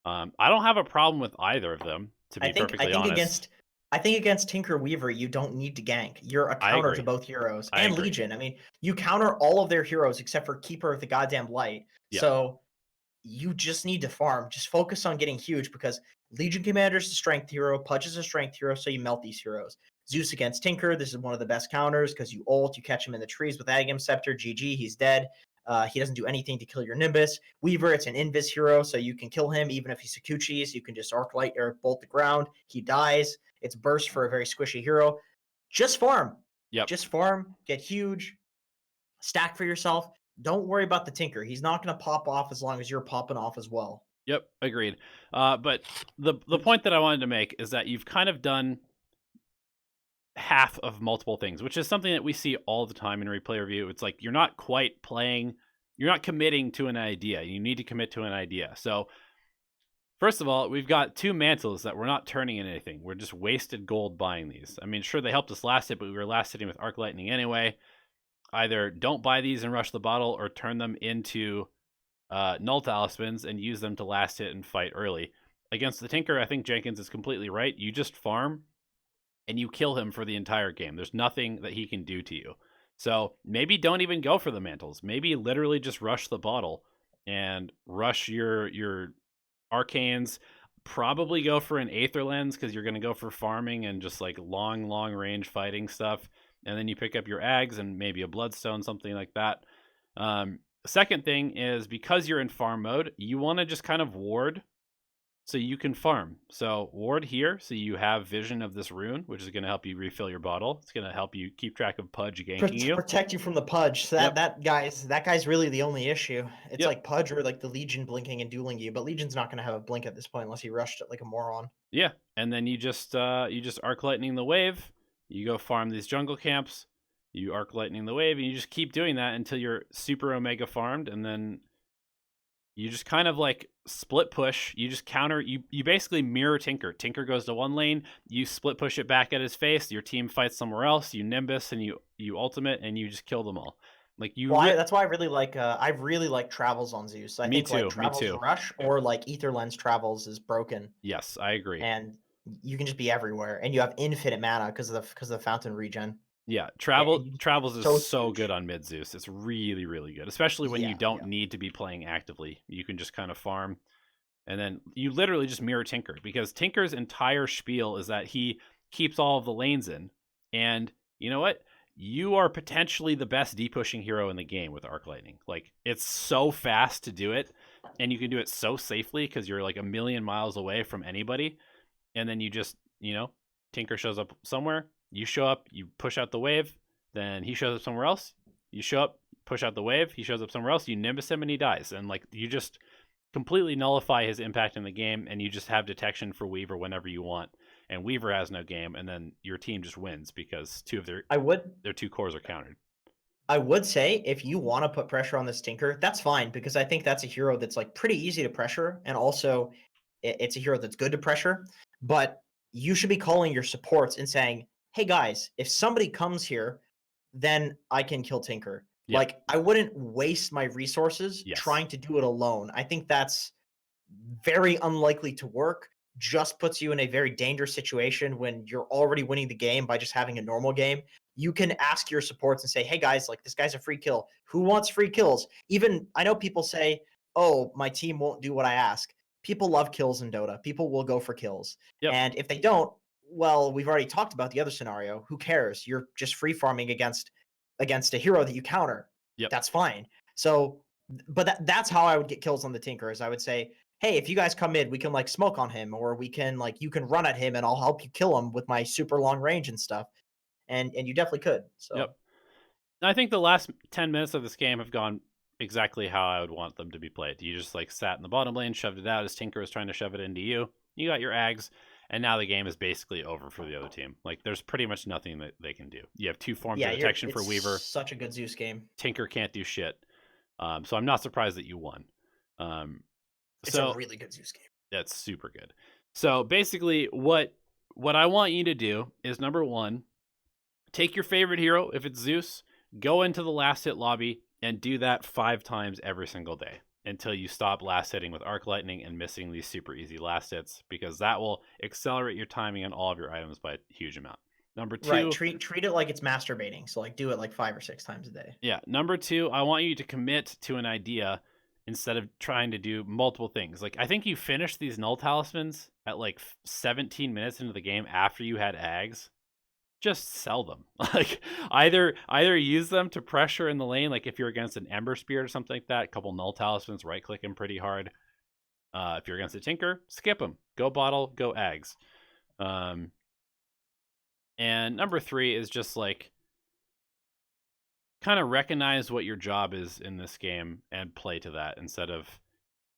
I don't have a problem with either of them, to be perfectly honest. I think against Tinker Weaver, you don't need to gank. You're a counter to both heroes. I And agree. Legion. I mean, you counter all of their heroes except for Keeper of the Goddamn Light. Yeah. So you just need to farm. Just focus on getting huge because Legion Commander's a strength hero, Pudge is a strength hero, so you melt these heroes. Zeus against Tinker, this is one of the best counters because you ult, you catch him in the trees with Agam Scepter, GG, he's dead. He doesn't do anything to kill your Nimbus. Weaver, it's an invis hero, so you can kill him even if he's Sakuchi's. You can just arc light or bolt the ground. He dies. It's burst for a very squishy hero. Just farm. Yep. Just farm. Get huge. Stack for yourself. Don't worry about the Tinker. He's not going to pop off as long as you're popping off as well. Yep, agreed. But the point that I wanted to make is that you've kind of done half of multiple things, which is something that we see all the time in replay review. It's like you're not quite playing, you're not committing to an idea. You need to commit to an idea. So first of all, we've got 2 mantles that we're not turning into anything. We're just wasted gold buying these. I mean, sure, they helped us last hit, but we were last hitting with Arc Lightning anyway. Either don't buy these and rush the bottle, or turn them into null talismans and use them to last hit and fight early. Against the Tinker, I think Jenkins is completely right. You just farm and you kill him for the entire game. There's nothing that he can do to you. So maybe don't even go for the mantles. Maybe literally just rush the bottle and rush your arcanes. Probably go for an Aether Lens because you're going to go for farming and just like long range fighting stuff. And then you pick up your Ags and maybe a Bloodstone, something like that. Second thing is, because you're in farm mode, you want to just kind of ward so you can farm. So ward here so you have vision of this rune, which is going to help you refill your bottle. It's going to help you keep track of Pudge ganking you. Protect you from the Pudge. So that guy's really the only issue. It's like Pudge or like the Legion blinking and dueling you, but Legion's not going to have a blink at this point unless he rushed it like a moron. Yeah, and then you just arc lightning the wave. You go farm these jungle camps. You arc lightning the wave, and you just keep doing that until you're super omega farmed, and then you just kind of like split push. You just counter. You basically mirror Tinker. Tinker goes to one lane. You split push it back at his face. Your team fights somewhere else. You Nimbus and you ultimate and you just kill them all. Like that's why I really like travels on Zeus. I think like Me travels too. rush or like Ether Lens travels is broken. Yes, I agree. And you can just be everywhere, and you have infinite mana because of the fountain regen. Yeah, And travels is so huge. good on mid Zeus. It's really, really good, especially when you don't need to be playing actively. You can just kind of farm, and then you literally just mirror Tinker, because Tinker's entire spiel is that he keeps all of the lanes in. And you know what? You are potentially the best D-pushing hero in the game with Arc Lightning. Like, it's so fast to do it, and you can do it so safely because you're like a million miles away from anybody. And then you just, Tinker shows up somewhere, you show up, you push out the wave, then he shows up somewhere else, you show up, push out the wave, he shows up somewhere else, you Nimbus him and he dies. And like, you just completely nullify his impact in the game, and you just have detection for Weaver whenever you want. And Weaver has no game, and then your team just wins because their two cores are countered. I would say if you want to put pressure on this Tinker, that's fine, because I think that's a hero that's like pretty easy to pressure, and also it's a hero that's good to pressure. But you should be calling your supports and saying, "Hey guys, if somebody comes here, then I can kill Tinker." Yeah. Like, I wouldn't waste my resources Yes. trying to do it alone. I think that's very unlikely to work. Just puts you in a very dangerous situation when you're already winning the game by just having a normal game. You can ask your supports and say, "Hey guys, like, this guy's a free kill. Who wants free kills?" Even I know people say, "Oh, my team won't do what I ask." People love kills in Dota. People will go for kills. Yep. And if they don't, well, we've already talked about the other scenario. Who cares? You're just free farming against a hero that you counter. Yep. That's fine. So, but that's how I would get kills on the Tinker. Is I would say, "Hey, if you guys come in, we can like smoke on him, or we can like, you can run at him and I'll help you kill him with my super long range and stuff." And you definitely could. So yep. I think the last 10 minutes of this game have gone exactly how I would want them to be played. You just like sat in the bottom lane, shoved it out as Tinker was trying to shove it into you. You got your Ags, and now the game is basically over for the other team. Like, there's pretty much nothing that they can do. You have two forms of detection for Weaver. Such a good Zeus game. Tinker can't do shit. So I'm not surprised that you won. It's a really good Zeus game. That's super good. So basically, what I want you to do is, number one, take your favorite hero. If it's Zeus, go into the last hit lobby and do that 5 times every single day until you stop last hitting with Arc Lightning and missing these super easy last hits, because that will accelerate your timing on all of your items by a huge amount. Number 2, right, treat it like it's masturbating. So like, do it like 5 or 6 times a day. Yeah. Number 2, I want you to commit to an idea instead of trying to do multiple things. Like, I think you finished these null talismans at like 17 minutes into the game after you had Ags. Just sell them. Like, either use them to pressure in the lane, like if you're against an Ember Spirit or something like that, a couple null talismans, right click him pretty hard. If you're against a Tinker, skip him. Go bottle, go Ags. And number 3 is just like, kind of recognize what your job is in this game and play to that instead of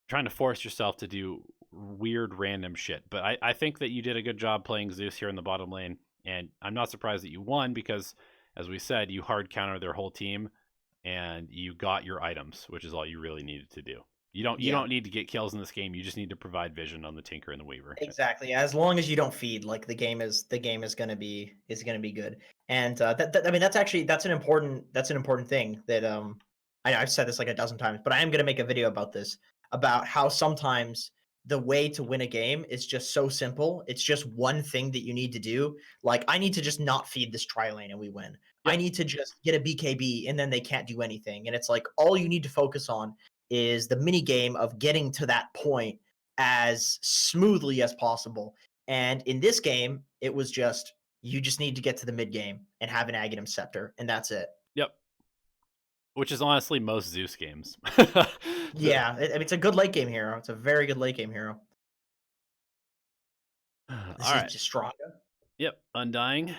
trying to force yourself to do weird random shit. But I think that you did a good job playing Zeus here in the bottom lane, and I'm not surprised that you won because, as we said, you hard counter their whole team and you got your items, which is all you really needed to do. You don't need to get kills in this game. You just need to provide vision on the Tinker and the Weaver. Exactly. As long as you don't feed, like, the game is going to be good. And I mean, that's an important thing that I've said this like a dozen times, but I am going to make a video about this, about how sometimes the way to win a game is just so simple. It's just one thing that you need to do. Like, I need to just not feed this tri lane and we win. Yep. I need to just get a BKB and then they can't do anything. And it's like, all you need to focus on is the mini game of getting to that point as smoothly as possible. And in this game, it was just, you just need to get to the mid game and have an Aghanim Scepter, and that's it. Yep. Which is honestly most Zeus games. Yeah, I mean, it's a good late game hero. It's a very good late game hero. This is just stronger. Yep, Undying.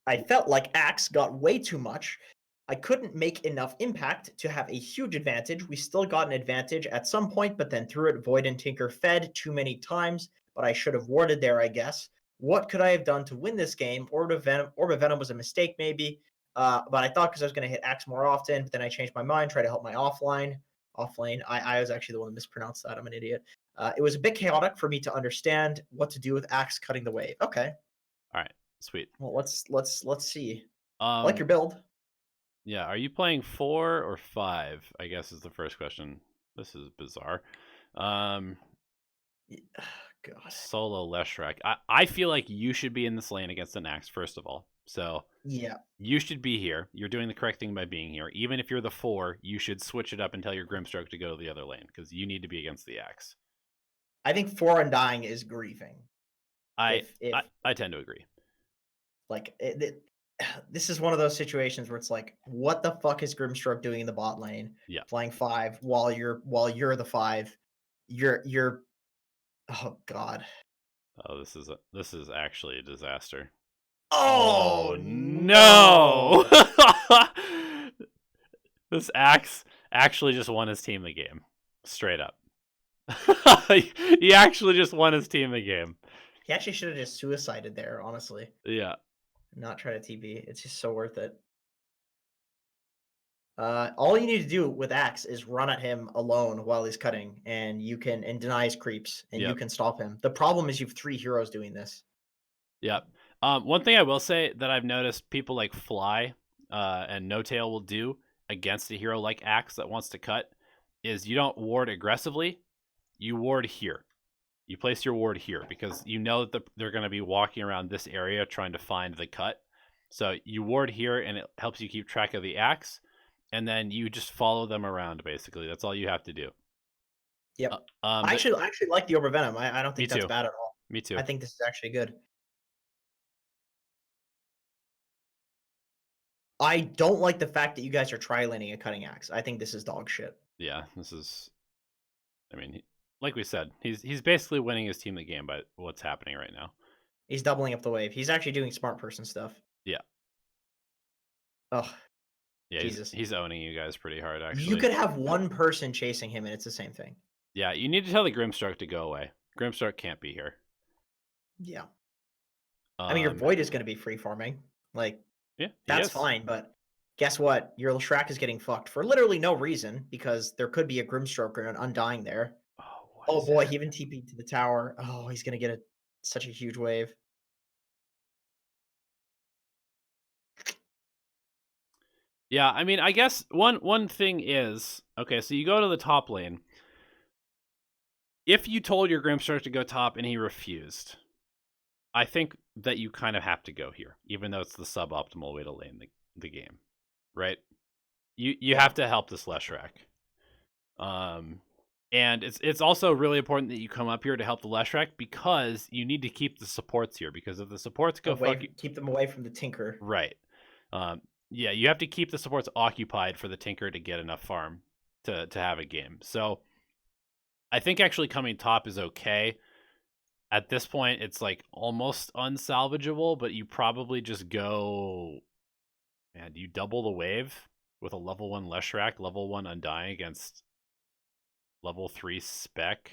I felt like Axe got way too much. I couldn't make enough impact to have a huge advantage. We still got an advantage at some point, but then through it, Void and Tinker fed too many times, but I should have warded there, I guess. What could I have done to win this game? Orb of Venom was a mistake, maybe. But I thought because I was going to hit Axe more often, but then I changed my mind, tried to help my offline. off lane. I was actually the one that mispronounced that. I'm an idiot. It was a bit chaotic for me to understand what to do with Axe cutting the wave. Okay. All right, sweet. Well, let's see. I like your build. Yeah, are you playing 4 or 5? I guess is the first question. This is bizarre. God. Solo Leshrac. I feel like you should be in this lane against an Axe, first of all. So yeah, you should be here. You're doing the correct thing by being here. Even if you're the 4, you should switch it up and tell your Grimstroke to go to the other lane because you need to be against the Axe. I think 4 Undying is grieving. I tend to agree. Like this is one of those situations where it's like, what the fuck is Grimstroke doing in the bot lane? Yeah, playing 5 while you're the 5. You're oh god. Oh, this is actually a disaster. Oh no! This Axe actually just won his team the game, straight up. He actually just won his team the game. He actually should have just suicided there, honestly. Yeah. Not try to TB. It's just so worth it. All you need to do with Axe is run at him alone while he's cutting, and you can deny his creeps, and you can stop him. The problem is you have 3 heroes doing this. Yep. One thing I will say that I've noticed people like Fly and No Tail will do against a hero like Axe that wants to cut is you don't ward aggressively. You ward here. You place your ward here because you know that they're going to be walking around this area trying to find the cut. So you ward here and it helps you keep track of the Axe. And then you just follow them around, basically. That's all you have to do. Yep. I actually like the Overvenom. I don't think that's bad at all. Me too. I think this is actually good. I don't like the fact that you guys are tri-laning a cutting Axe. I think this is dog shit. Yeah, this is... I mean, like we said, he's basically winning his team the game by what's happening right now. He's doubling up the wave. He's actually doing smart person stuff. Yeah. Oh, yeah, Jesus. He's owning you guys pretty hard, actually. You could have one person chasing him, and it's the same thing. Yeah, you need to tell the Grimstroke to go away. Grimstroke can't be here. Yeah. I mean, your Void is going to be free-farming. Like, yeah, that's fine, but guess what? Your Leshrac is getting fucked for literally no reason, because there could be a Grimstroke or an Undying there. Oh boy, he even TP'd to the tower. Oh, he's going to get such a huge wave. Yeah, I mean, I guess one thing is, okay, so you go to the top lane. If you told your Grimstroke to go top and he refused, I think that you kind of have to go here, even though it's the suboptimal way to lane the game, right? You have to help this Leshrac. And it's also really important that you come up here to help the Leshrac because you need to keep the supports here, because if the supports go keep them away from the Tinker. Right. Yeah, you have to keep the supports occupied for the Tinker to get enough farm to have a game. So I think actually coming top is okay. At this point, it's like almost unsalvageable, but you probably just go... Man, do you double the wave with a level 1 Leshrac, level 1 Undying against level 3 Spec?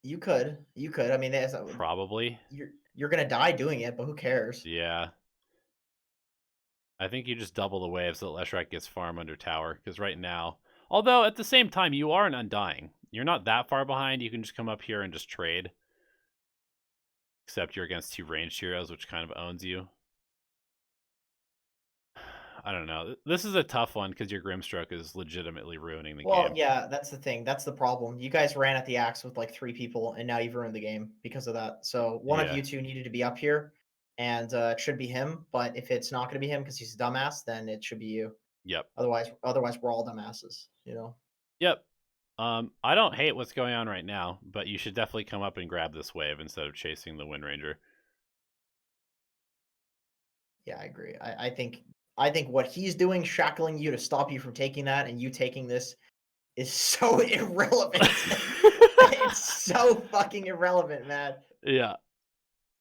You could. I mean, probably. You're going to die doing it, but who cares? Yeah. I think you just double the wave so that Leshrac gets farm under tower, because right now... Although, at the same time, you are an Undying. You're not that far behind. You can just come up here and just trade. Except you're against 2 ranged heroes, which kind of owns you. I don't know. This is a tough one because your Grimstroke is legitimately ruining the game. Well, yeah, that's the thing. That's the problem. You guys ran at the Axe with like 3 people, and now you've ruined the game because of that. So one of you two needed to be up here, and it should be him. But if it's not going to be him because he's a dumbass, then it should be you. Yep. Otherwise we're all dumbasses, you know? Yep. I don't hate what's going on right now, but you should definitely come up and grab this wave instead of chasing the Wind Ranger. Yeah, I agree. I think what he's doing, shackling you to stop you from taking that, and you taking this, is so irrelevant. It's so fucking irrelevant, man. Yeah.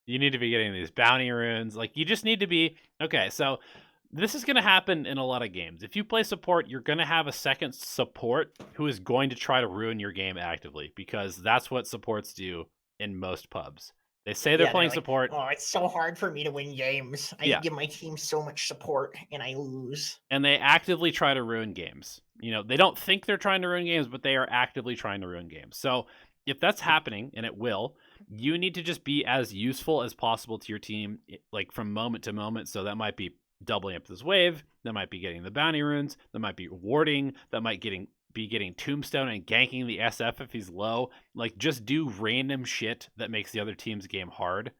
You need to be getting these bounty runes. Like, you just need to be... Okay, so this is going to happen in a lot of games. If you play support, you're going to have a second support who is going to try to ruin your game actively, because that's what supports do in most pubs. They say they're Yeah, they're playing like, support. "Oh, it's so hard for me to win games. I Yeah. give my team so much support and I lose." And they actively try to ruin games. You know, they don't think they're trying to ruin games, but they are actively trying to ruin games. So if that's happening, and it will, you need to just be as useful as possible to your team, like from moment to moment. So that might be doubling up this wave, that might be getting the bounty runes, that might be warding, that might be getting tombstone and ganking the SF if he's low. Like, just do random shit that makes the other team's game hard,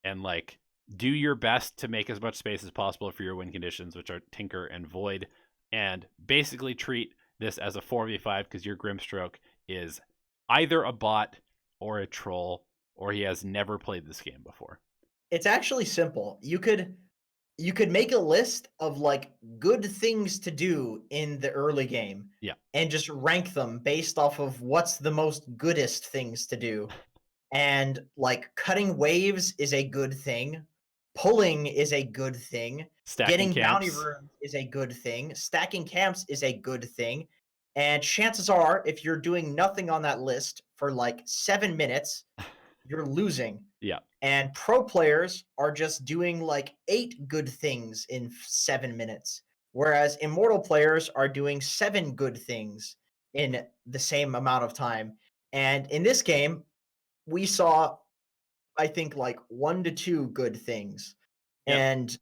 and like do your best to make as much space as possible for your win conditions, which are Tinker and Void, and basically treat this as a 4v5 because your Grimstroke is either a bot or a troll, or he has never played this game before. It's actually simple. You could make a list of like good things to do in the early game. Yeah. And just rank them based off of what's the most goodest things to do. And like cutting waves is a good thing. Pulling is a good thing. Stacking Getting bounty camps. runes is a good thing. Stacking camps is a good thing. And chances are, if you're doing nothing on that list for like 7 minutes, you're losing. Yeah. And pro players are just doing like 8 good things in 7 minutes, whereas immortal players are doing 7 good things in the same amount of time. And in this game, we saw, I think, like 1 to 2 good things. Yep. And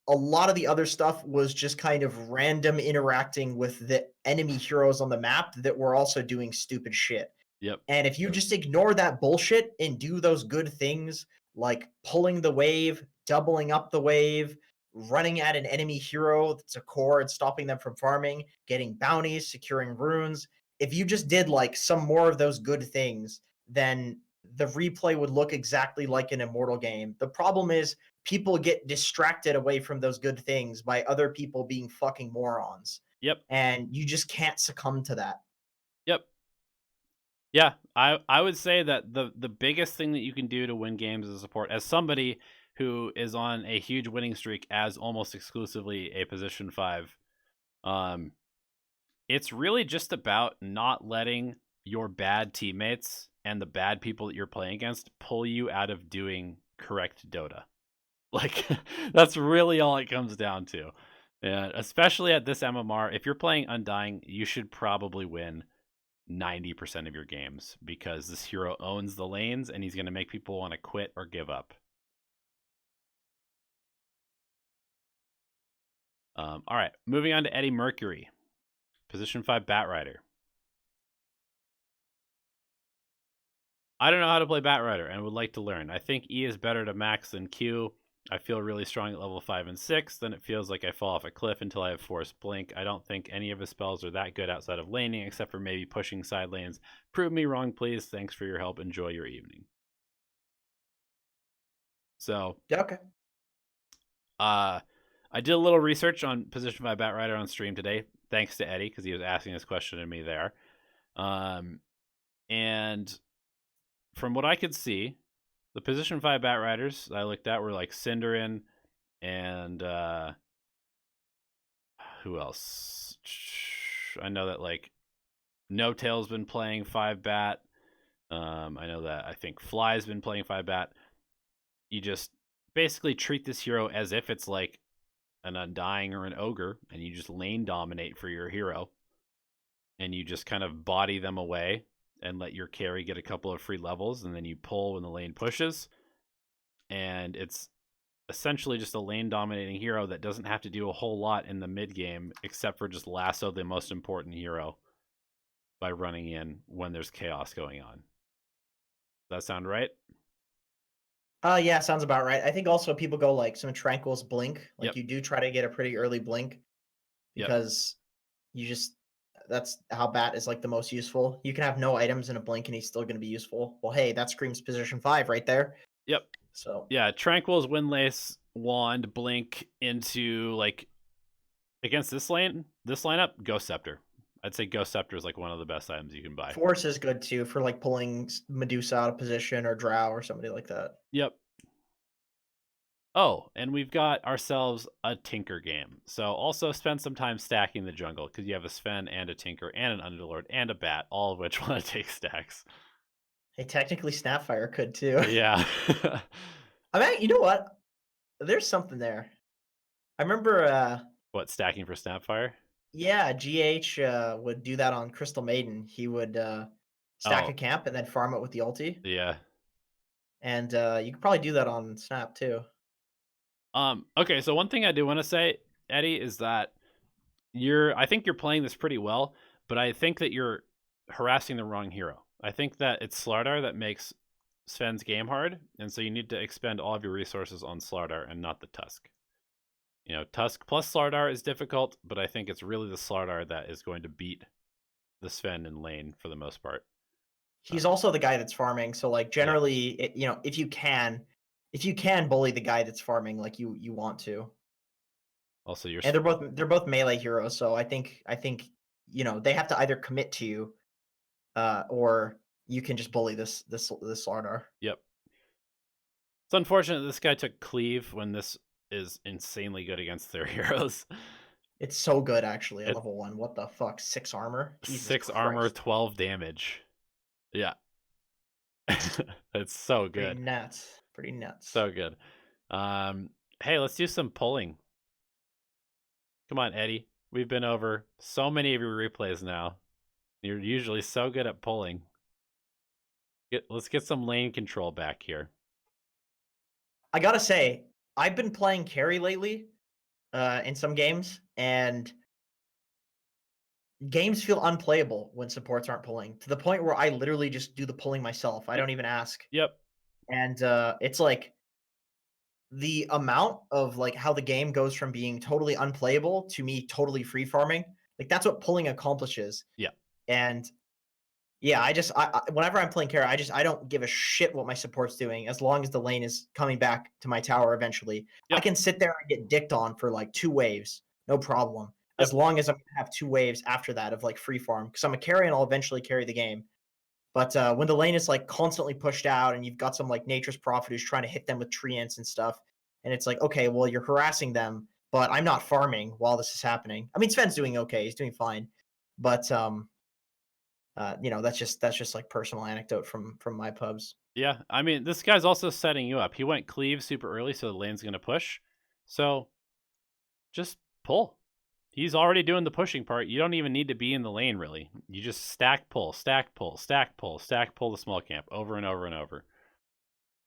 a lot of the other stuff was just kind of random interacting with the enemy heroes on the map that were also doing stupid shit. Yep. And if you just ignore that bullshit and do those good things, like pulling the wave, doubling up the wave, running at an enemy hero that's a core and stopping them from farming, getting bounties, securing runes, if you just did like some more of those good things, then the replay would look exactly like an immortal game. The problem is people get distracted away from those good things by other people being fucking morons. Yep. And you just can't succumb to that. Yep. Yeah, I would say that the biggest thing that you can do to win games as a support, as somebody who is on a huge winning streak as almost exclusively a position 5, it's really just about not letting your bad teammates and the bad people that you're playing against pull you out of doing correct Dota. Like, that's really all it comes down to. And especially at this MMR, if you're playing Undying, you should probably win 90% of your games, because this hero owns the lanes and he's going to make people want to quit or give up. All right, moving on to Eddie Mercury, position 5 Batrider. I don't know how to play Batrider and would like to learn. I think E is better to max than Q. I feel really strong at level 5 and 6. Then it feels like I fall off a cliff until I have Force Blink. I don't think any of his spells are that good outside of laning, except for maybe pushing side lanes. Prove me wrong, please. Thanks for your help. Enjoy your evening. So, Okay. I did a little research on position 5 Batrider on stream today, thanks to Eddie, because he was asking this question to me there. And from what I could see, the position 5 Batriders I looked at were like Cinderin and who else? I know that like No Tail's been playing 5 Bat. I know that I think Fly's been playing 5 Bat. You just basically treat this hero as if it's like an Undying or an Ogre, and you just lane dominate for your hero. And you just kind of body them away and let your carry get a couple of free levels, and then you pull when the lane pushes. And it's essentially just a lane dominating hero that doesn't have to do a whole lot in the mid game except for just lasso the most important hero by running in when there's chaos going on. Does that sound right? Yeah, sounds about right. I think also people go like some Tranquil's Blink. Like, Yep. you do try to get a pretty early blink because you just, that's how Bat is like the most useful. You can have no items in a blink and he's still going to be useful. Well, hey, that screams position 5 right there. Yep. So yeah, Tranquil's Windlace Wand Blink into like against this lineup, Ghost Scepter. I'd say Ghost Scepter is like one of the best items you can buy. Force is good too for like pulling Medusa out of position or Drow or somebody like that. Yep. Oh, and we've got ourselves a Tinker game. So also spend some time stacking the jungle, because you have a Sven and a Tinker and an Underlord and a Bat, all of which want to take stacks. Hey, technically Snapfire could too. Yeah. I mean, you know what? There's something there. I remember, What, stacking for Snapfire? yeah, GH would do that on Crystal Maiden. He would stack Oh, a camp and then farm it with the ulti. yeah. And you could probably do that on Snap too. Okay, so one thing I do want to say, Eddie, is that I think you're playing this pretty well, but I think that you're harassing the wrong hero. I think that it's Slardar that makes Sven's game hard, and so you need to expend all of your resources on Slardar and not the Tusk. You know, Tusk plus Slardar is difficult, but I think it's really the Slardar that is going to beat the Sven in lane for the most part. He's also the guy that's farming, so like Yeah. generally, you know, if you can bully the guy that's farming, like you want to. Also, you're And they're both melee heroes, so I think you know they have to either commit to you, or you can just bully this Slardar. Yep. It's unfortunate this guy took cleave when this is insanely good against their heroes. It's so good actually at It's level 1. What the fuck? 6 armor? Jesus 6 armor, Christ. 12 damage. Yeah. It's so Pretty good. nuts. Pretty nuts. So good. Hey, let's do some polling. Come on, Eddie. We've been over so many of your replays now. You're usually so good at polling. Let's get some lane control back here. I gotta say, I've been playing carry lately, in some games, and games feel unplayable when supports aren't pulling, to the point where I literally just do the pulling myself. I Yep. don't even ask. Yep. And it's like the amount of like how the game goes from being totally unplayable to me totally free farming. Like that's what pulling accomplishes. Yeah. And yeah, I whenever I'm playing carry, I don't give a shit what my support's doing as long as the lane is coming back to my tower eventually. I Yep. can sit there and get dicked on for like 2 waves, no problem. Yep. As long as I'm gonna have 2 waves after that of like free farm, because I'm a carry and I'll eventually carry the game. But when the lane is like constantly pushed out and you've got some like Nature's Prophet who's trying to hit them with treants and stuff, and it's like, okay, well you're harassing them, but I'm not farming while this is happening. I mean, Sven's doing okay; he's doing fine, but you know, that's just like personal anecdote from my pubs. Yeah. I mean, this guy's also setting you up. He went cleave super early, so the lane's going to push. So just pull. He's already doing the pushing part. You don't even need to be in the lane, really. You just stack pull, stack pull, stack pull, stack pull the small camp over and over and over.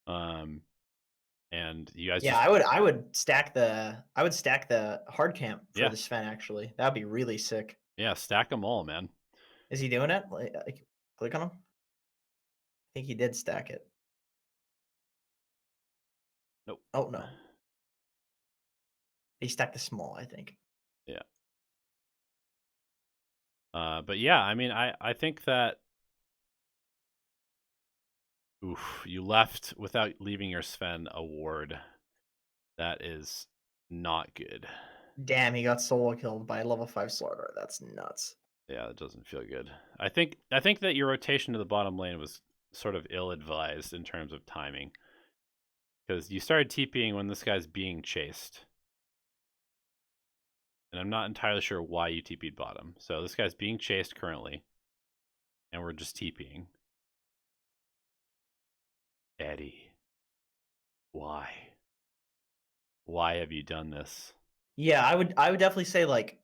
And you guys Yeah, just I would stack the hard camp for yeah, the Sven actually. That'd be really sick. yeah, stack them all, man. Is he doing it? Like, click on him. I think he did stack it. Nope. Oh no, he stacked the small. I think. Yeah. But yeah, I mean, I think that you left without leaving your Sven a ward. That is not good. Damn, he got solo killed by a level 5 Slardar. That's nuts. Yeah, that doesn't feel good. I think that your rotation to the bottom lane was sort of ill-advised in terms of timing. Because you started TPing when this guy's being chased. And I'm not entirely sure why you TP'd bottom. So this guy's being chased currently. And we're just TPing. Eddie. Why? Why have you done this? Yeah, I would definitely say like,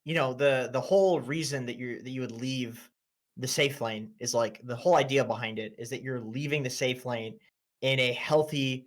you know, the whole reason that you would leave the safe lane is like the whole idea behind it is that you're leaving the safe lane in a healthy,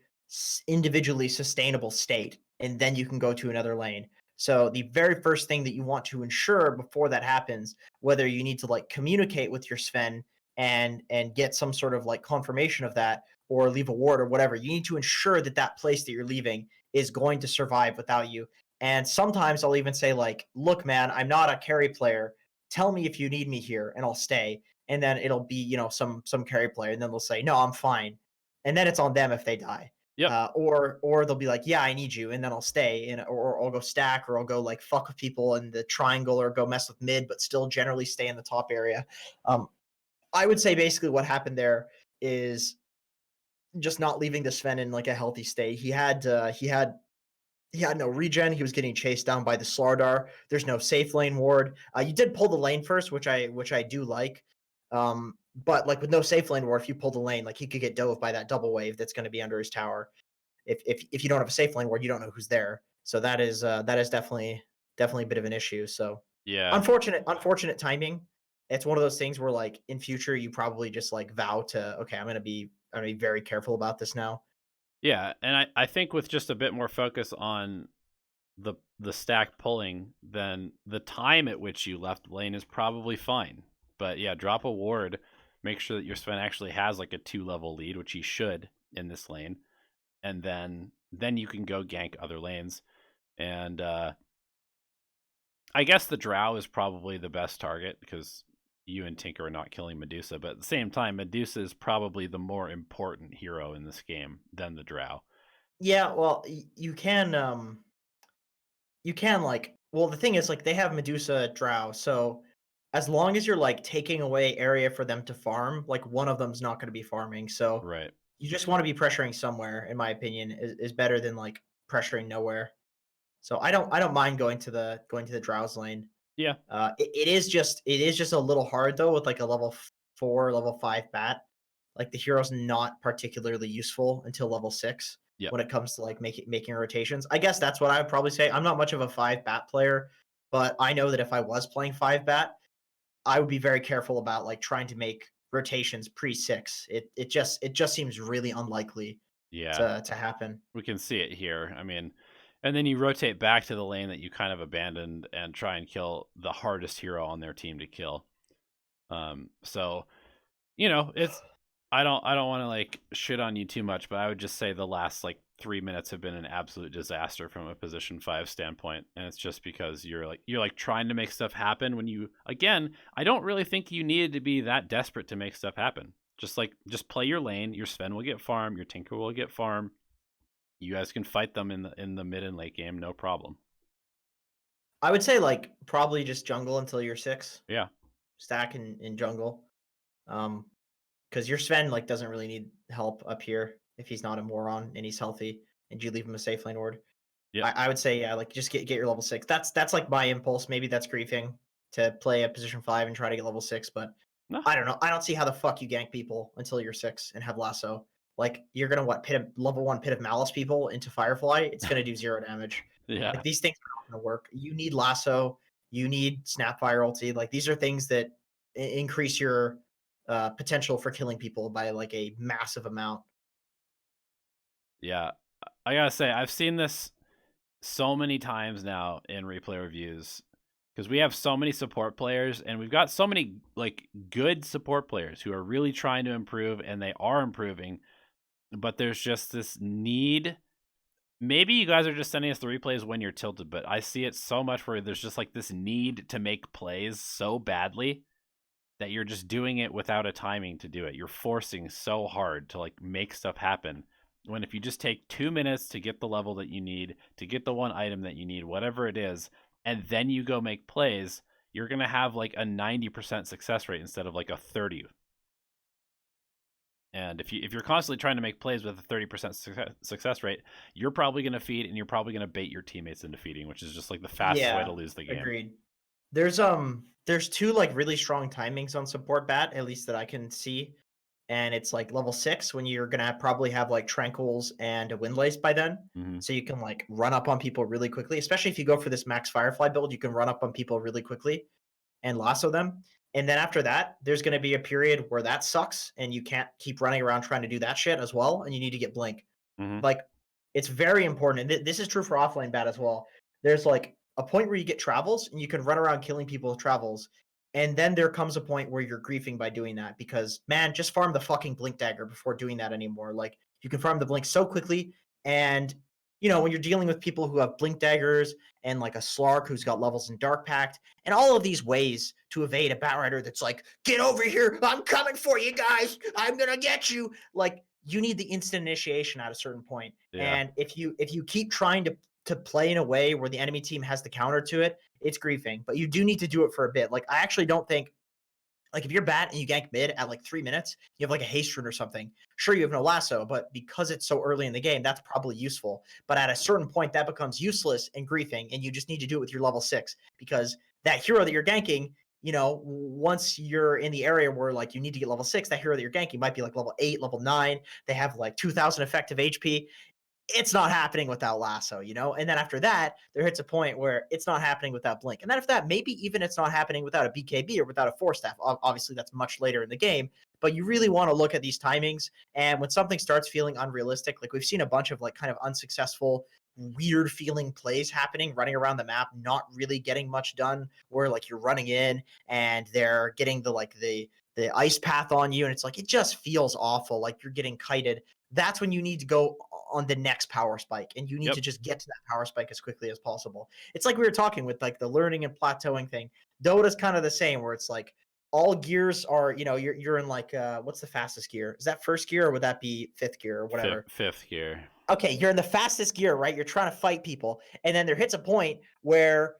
individually sustainable state, and then you can go to another lane. So the very first thing that you want to ensure before that happens, whether you need to like communicate with your Sven and get some sort of like confirmation of that, or leave a ward or whatever, you need to ensure that that place that you're leaving is going to survive without you. And sometimes I'll even say like, "Look, man, I'm not a carry player. Tell me if you need me here, and I'll stay." And then it'll be, you know, some carry player, and then they'll say, "No, I'm fine." And then it's on them if they die. Yep. Or they'll be like, "Yeah, I need you," and then I'll stay, and or I'll go stack, or I'll go like fuck with people in the triangle, or go mess with mid, but still generally stay in the top area. Um, I would say basically what happened there is just not leaving the Sven in like a healthy state. He had no regen. He was getting chased down by the Slardar. There's no safe lane ward. You did pull the lane first, which I do like. But like with no safe lane ward, if you pull the lane, like he could get dove by that double wave that's going to be under his tower. If you don't have a safe lane ward, you don't know who's there. So that is definitely a bit of an issue. So Yeah. unfortunate timing. It's one of those things where like in future you probably just like vow to, okay, I'm gonna be very careful about this now. Yeah, and I think with just a bit more focus on the stack pulling, then the time at which you left lane is probably fine. But yeah, drop a ward, make sure that your Sven actually has like a 2-level lead, which he should in this lane, and then you can go gank other lanes. And I guess the Drow is probably the best target because you and Tinker are not killing Medusa, but at the same time, Medusa is probably the more important hero in this game than the Drow. Yeah, well, you can like, well, the thing is like they have Medusa Drow, so as long as you're like taking away area for them to farm, like one of them's not going to be farming. So Right. you just want to be pressuring somewhere, in my opinion, is better than like pressuring nowhere. So I don't mind going to the Drow's lane. Yeah. It is just a little hard though with like a level 4, level 5 bat. Like the hero's not particularly useful until level 6 Yep. when it comes to like making rotations. I guess that's what I would probably say. I'm not much of a 5 bat player, but I know that if I was playing 5 bat, I would be very careful about like trying to make rotations pre 6. It just seems really unlikely Yeah. to happen. We can see it here. I mean, and then you rotate back to the lane that you kind of abandoned and try and kill the hardest hero on their team to kill. So, you know, it's I don't want to like shit on you too much, but I would just say the last like 3 minutes have been an absolute disaster from a position 5 standpoint, and it's just because you're like trying to make stuff happen when you, again, I don't really think you needed to be that desperate to make stuff happen. Just play your lane, your Sven will get farm, your Tinker will get farm. You guys can fight them in the mid and late game, no problem. I would say like probably just jungle until you're 6. Yeah. Stack in jungle. Because your Sven like doesn't really need help up here if he's not a moron and he's healthy and you leave him a safe lane ward. Yeah. I would say, yeah, like just get your level 6. That's like my impulse. Maybe that's griefing to play a position 5 and try to get level 6, but No. I don't know. I don't see how the fuck you gank people until you're 6 and have lasso. Like you're gonna level 1 pit of malice people into Firefly. It's gonna do 0 damage. Yeah. Like these things are not gonna work. You need lasso. You need Snapfire ulti. Like these are things that increase your potential for killing people by like a massive amount. Yeah. I gotta say, I've seen this so many times now in replay reviews because we have so many support players and we've got so many like good support players who are really trying to improve, and they are improving, but there's just this need. Maybe you guys are just sending us the replays when you're tilted, but I see it so much where there's just like this need to make plays so badly that you're just doing it without a timing to do it. You're forcing so hard to like make stuff happen. When if you just take 2 minutes to get the level that you need, to get the one item that you need, whatever it is, and then you go make plays, you're going to have like a 90% success rate instead of like a 30. And if you're constantly trying to make plays with a 30% success rate, you're probably going to feed, and you're probably going to bait your teammates into feeding, which is just like the fastest way to lose the game. Agreed. There's 2 like really strong timings on support bat, at least that I can see. And it's like level 6 when you're gonna probably have like tranquils and a windlace by then. Mm-hmm. So you can like run up on people really quickly, especially if you go for this max Firefly build, you can run up on people really quickly and lasso them. And then after that, there's going to be a period where that sucks and you can't keep running around trying to do that shit as well. And you need to get blink. Mm-hmm. Like it's very important. And this is true for offlane bat as well. There's like a point where you get travels and you can run around killing people with travels. And then there comes a point where you're griefing by doing that because, man, just farm the fucking blink dagger before doing that anymore. Like you can farm the blink so quickly. And, you know, when you're dealing with people who have blink daggers and like a Slark who's got levels in Dark Pact and all of these ways to evade a Batrider that's like, get over here. I'm coming for you guys. I'm going to get you. Like you need the instant initiation at a certain point. Yeah. And if you keep trying to play in a way where the enemy team has the counter to it, it's griefing, but you do need to do it for a bit. Like I actually don't think, like if you're bat and you gank mid at like 3 minutes, you have like a haste rune or something. Sure, you have no lasso, but because it's so early in the game, that's probably useful. But at a certain point, that becomes useless and griefing, and you just need to do it with your level 6 because that hero that you're ganking, you know, once you're in the area where like you need to get level 6, that hero that you're ganking might be like level 8, level 9. They have like 2,000 effective HP. It's not happening without lasso, you know? And then after that, there hits a point where it's not happening without blink. And then after that, maybe even it's not happening without a BKB or without a force staff. Obviously, that's much later in the game. But you really want to look at these timings. And when something starts feeling unrealistic, like we've seen a bunch of like kind of unsuccessful, weird feeling plays happening, running around the map, not really getting much done, where like you're running in and they're getting the ice path on you, and it's like it just feels awful, like you're getting kited. That's when you need to go on the next power spike, and you need to just get to that power spike as quickly as possible. It's like we were talking with like the learning and plateauing thing. Dota's kind of the same, where it's like all gears are, you know, you're in like what's the fastest gear? Is that first gear or would that be fifth gear or whatever? Fifth gear. Okay, you're in the fastest gear, right? You're trying to fight people, and then there hits a point where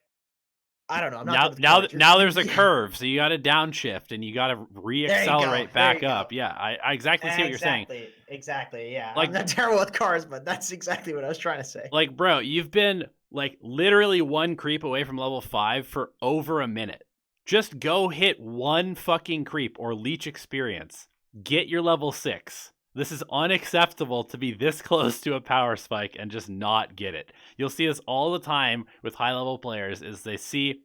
I don't know. I'm not now there's a curve, so you got to downshift and you got to re-accelerate back up. Yeah, I exactly see what you're saying. Exactly. Yeah, like, I'm not terrible with cars, but that's exactly what I was trying to say. Like, bro, you've been like literally one creep away from level 5 for over a minute. Just go hit one fucking creep or leech experience. Get your level 6. This is unacceptable to be this close to a power spike and just not get it. You'll see this all the time with high-level players is they see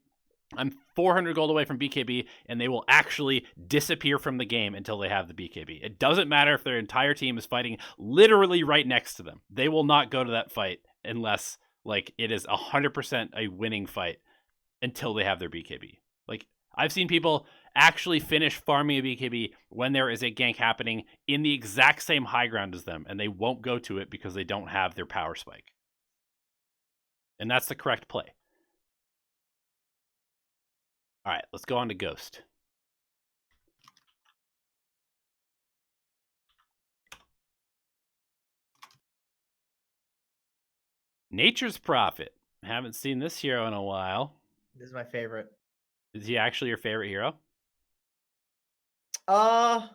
I'm 400 gold away from BKB, and they will actually disappear from the game until they have the BKB. It doesn't matter if their entire team is fighting literally right next to them. They will not go to that fight unless like it is 100% a winning fight until they have their BKB. Like, I've seen people actually finish farming a BKB when there is a gank happening in the exact same high ground as them, and they won't go to it because they don't have their power spike. And that's the correct play. All right, let's go on to Ghost. Nature's Prophet. Haven't seen this hero in a while. This is my favorite. Is he actually your favorite hero? Other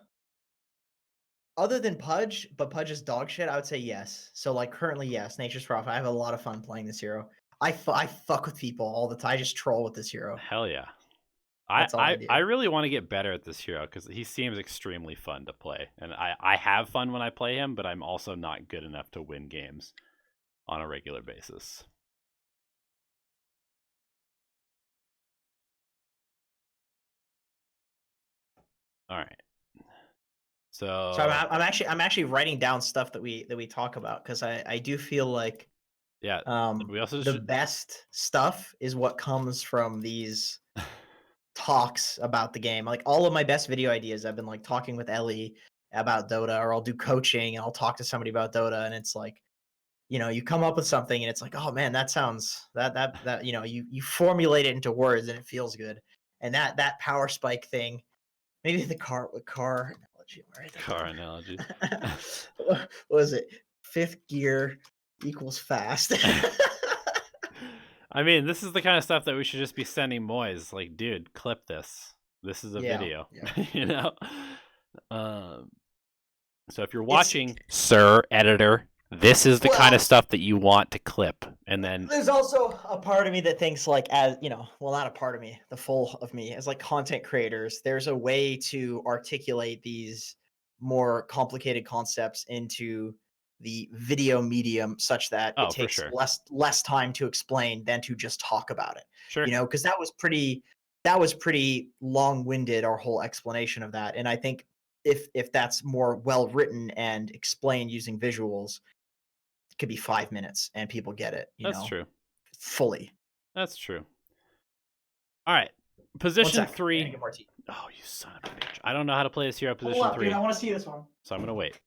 than Pudge, but Pudge is dog shit, I would say yes. So like currently, yes, Nature's Prophet. I have a lot of fun playing this hero. I fuck with people all the time. I just troll with this hero. Hell yeah. I really want to get better at this hero because he seems extremely fun to play. And I have fun when I play him, but I'm also not good enough to win games on a regular basis. All right. So I'm actually writing down stuff that we talk about because I do feel like yeah, we also the best stuff is what comes from these talks about the game. Like all of my best video ideas, I've been like talking with Ellie about Dota, or I'll do coaching and I'll talk to somebody about Dota, and it's like, you know, you come up with something and it's like, oh man, that sounds that you know, you formulate it into words and it feels good. And that power spike thing, maybe the car analogy. Right? Car analogy. What was it? Fifth gear equals fast. I mean, this is the kind of stuff that we should just be sending Moyes. Like, dude, clip this. This is a video. Yeah. You know? So if you're watching, sir, editor, this is the kind of stuff that you want to clip. And then there's also a part of me that thinks like, as you know, well, not a part of me, the full of me, as like content creators, there's a way to articulate these more complicated concepts into the video medium such that it takes less time to explain than to just talk about it. Sure. You know, because that was pretty long-winded, our whole explanation of that. And I think if that's more well written and explained using visuals, it could be 5 minutes and people get it. That's true. Fully. That's true. All right. Position 3. Oh, you son of a bitch. I don't know how to play this hero position 3. Dude, I want to see this one. So I'm going to wait.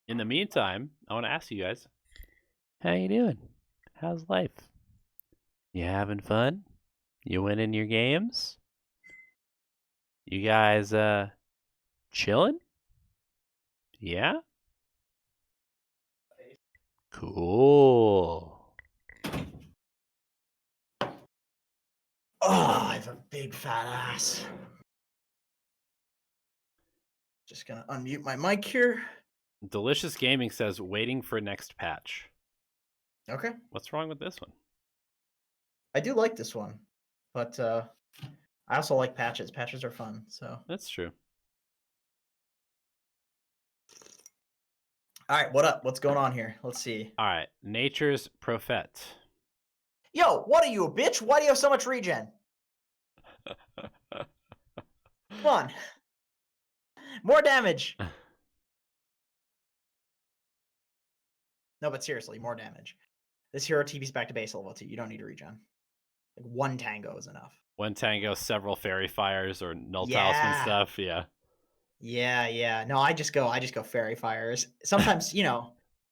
In the meantime, I want to ask you guys, how you doing? How's life? You having fun? You winning your games? You guys chilling? Yeah? Cool. Oh, I have a big fat ass. Just gonna unmute my mic here. Delicious Gaming says, waiting for next patch. Okay. What's wrong with this one? I do like this one, but I also like patches. Patches are fun, so. That's true. All right, what up? What's going on here? Let's see. All right, Nature's Prophet. Yo, what are you, a bitch? Why do you have so much regen? Come on. More damage. No, but seriously, more damage. This hero TV's back to base level 2. You don't need to regen. Like one tango is enough. One tango, several fairy fires or null talisman Yeah. stuff. Yeah. Yeah. No, I just go fairy fires. Sometimes,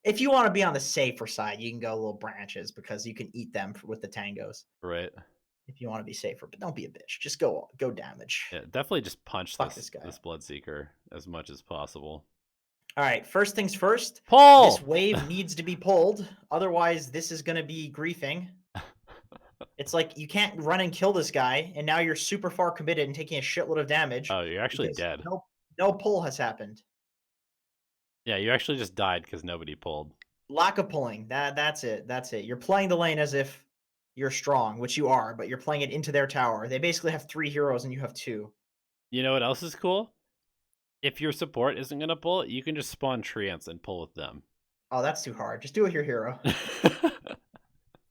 if you want to be on the safer side, you can go little branches because you can eat them with the tangos. Right. If you want to be safer, but don't be a bitch. Just go damage. Yeah, definitely just punch Fuck this this guy. Bloodseeker as much as possible. All right, first things first. Pull! This wave needs to be pulled. Otherwise, this is going to be griefing. It's like you can't run and kill this guy, and now you're super far committed and taking a shitload of damage. Oh, you're actually dead. No pull has happened. Yeah, you actually just died because nobody pulled. Lack of pulling. That's it. You're playing the lane as if you're strong, which you are, but you're playing it into their tower. They basically have 3 heroes and you have 2. You know what else is cool? If your support isn't going to pull, you can just spawn treants and pull with them. Oh, that's too hard. Just do it with your hero.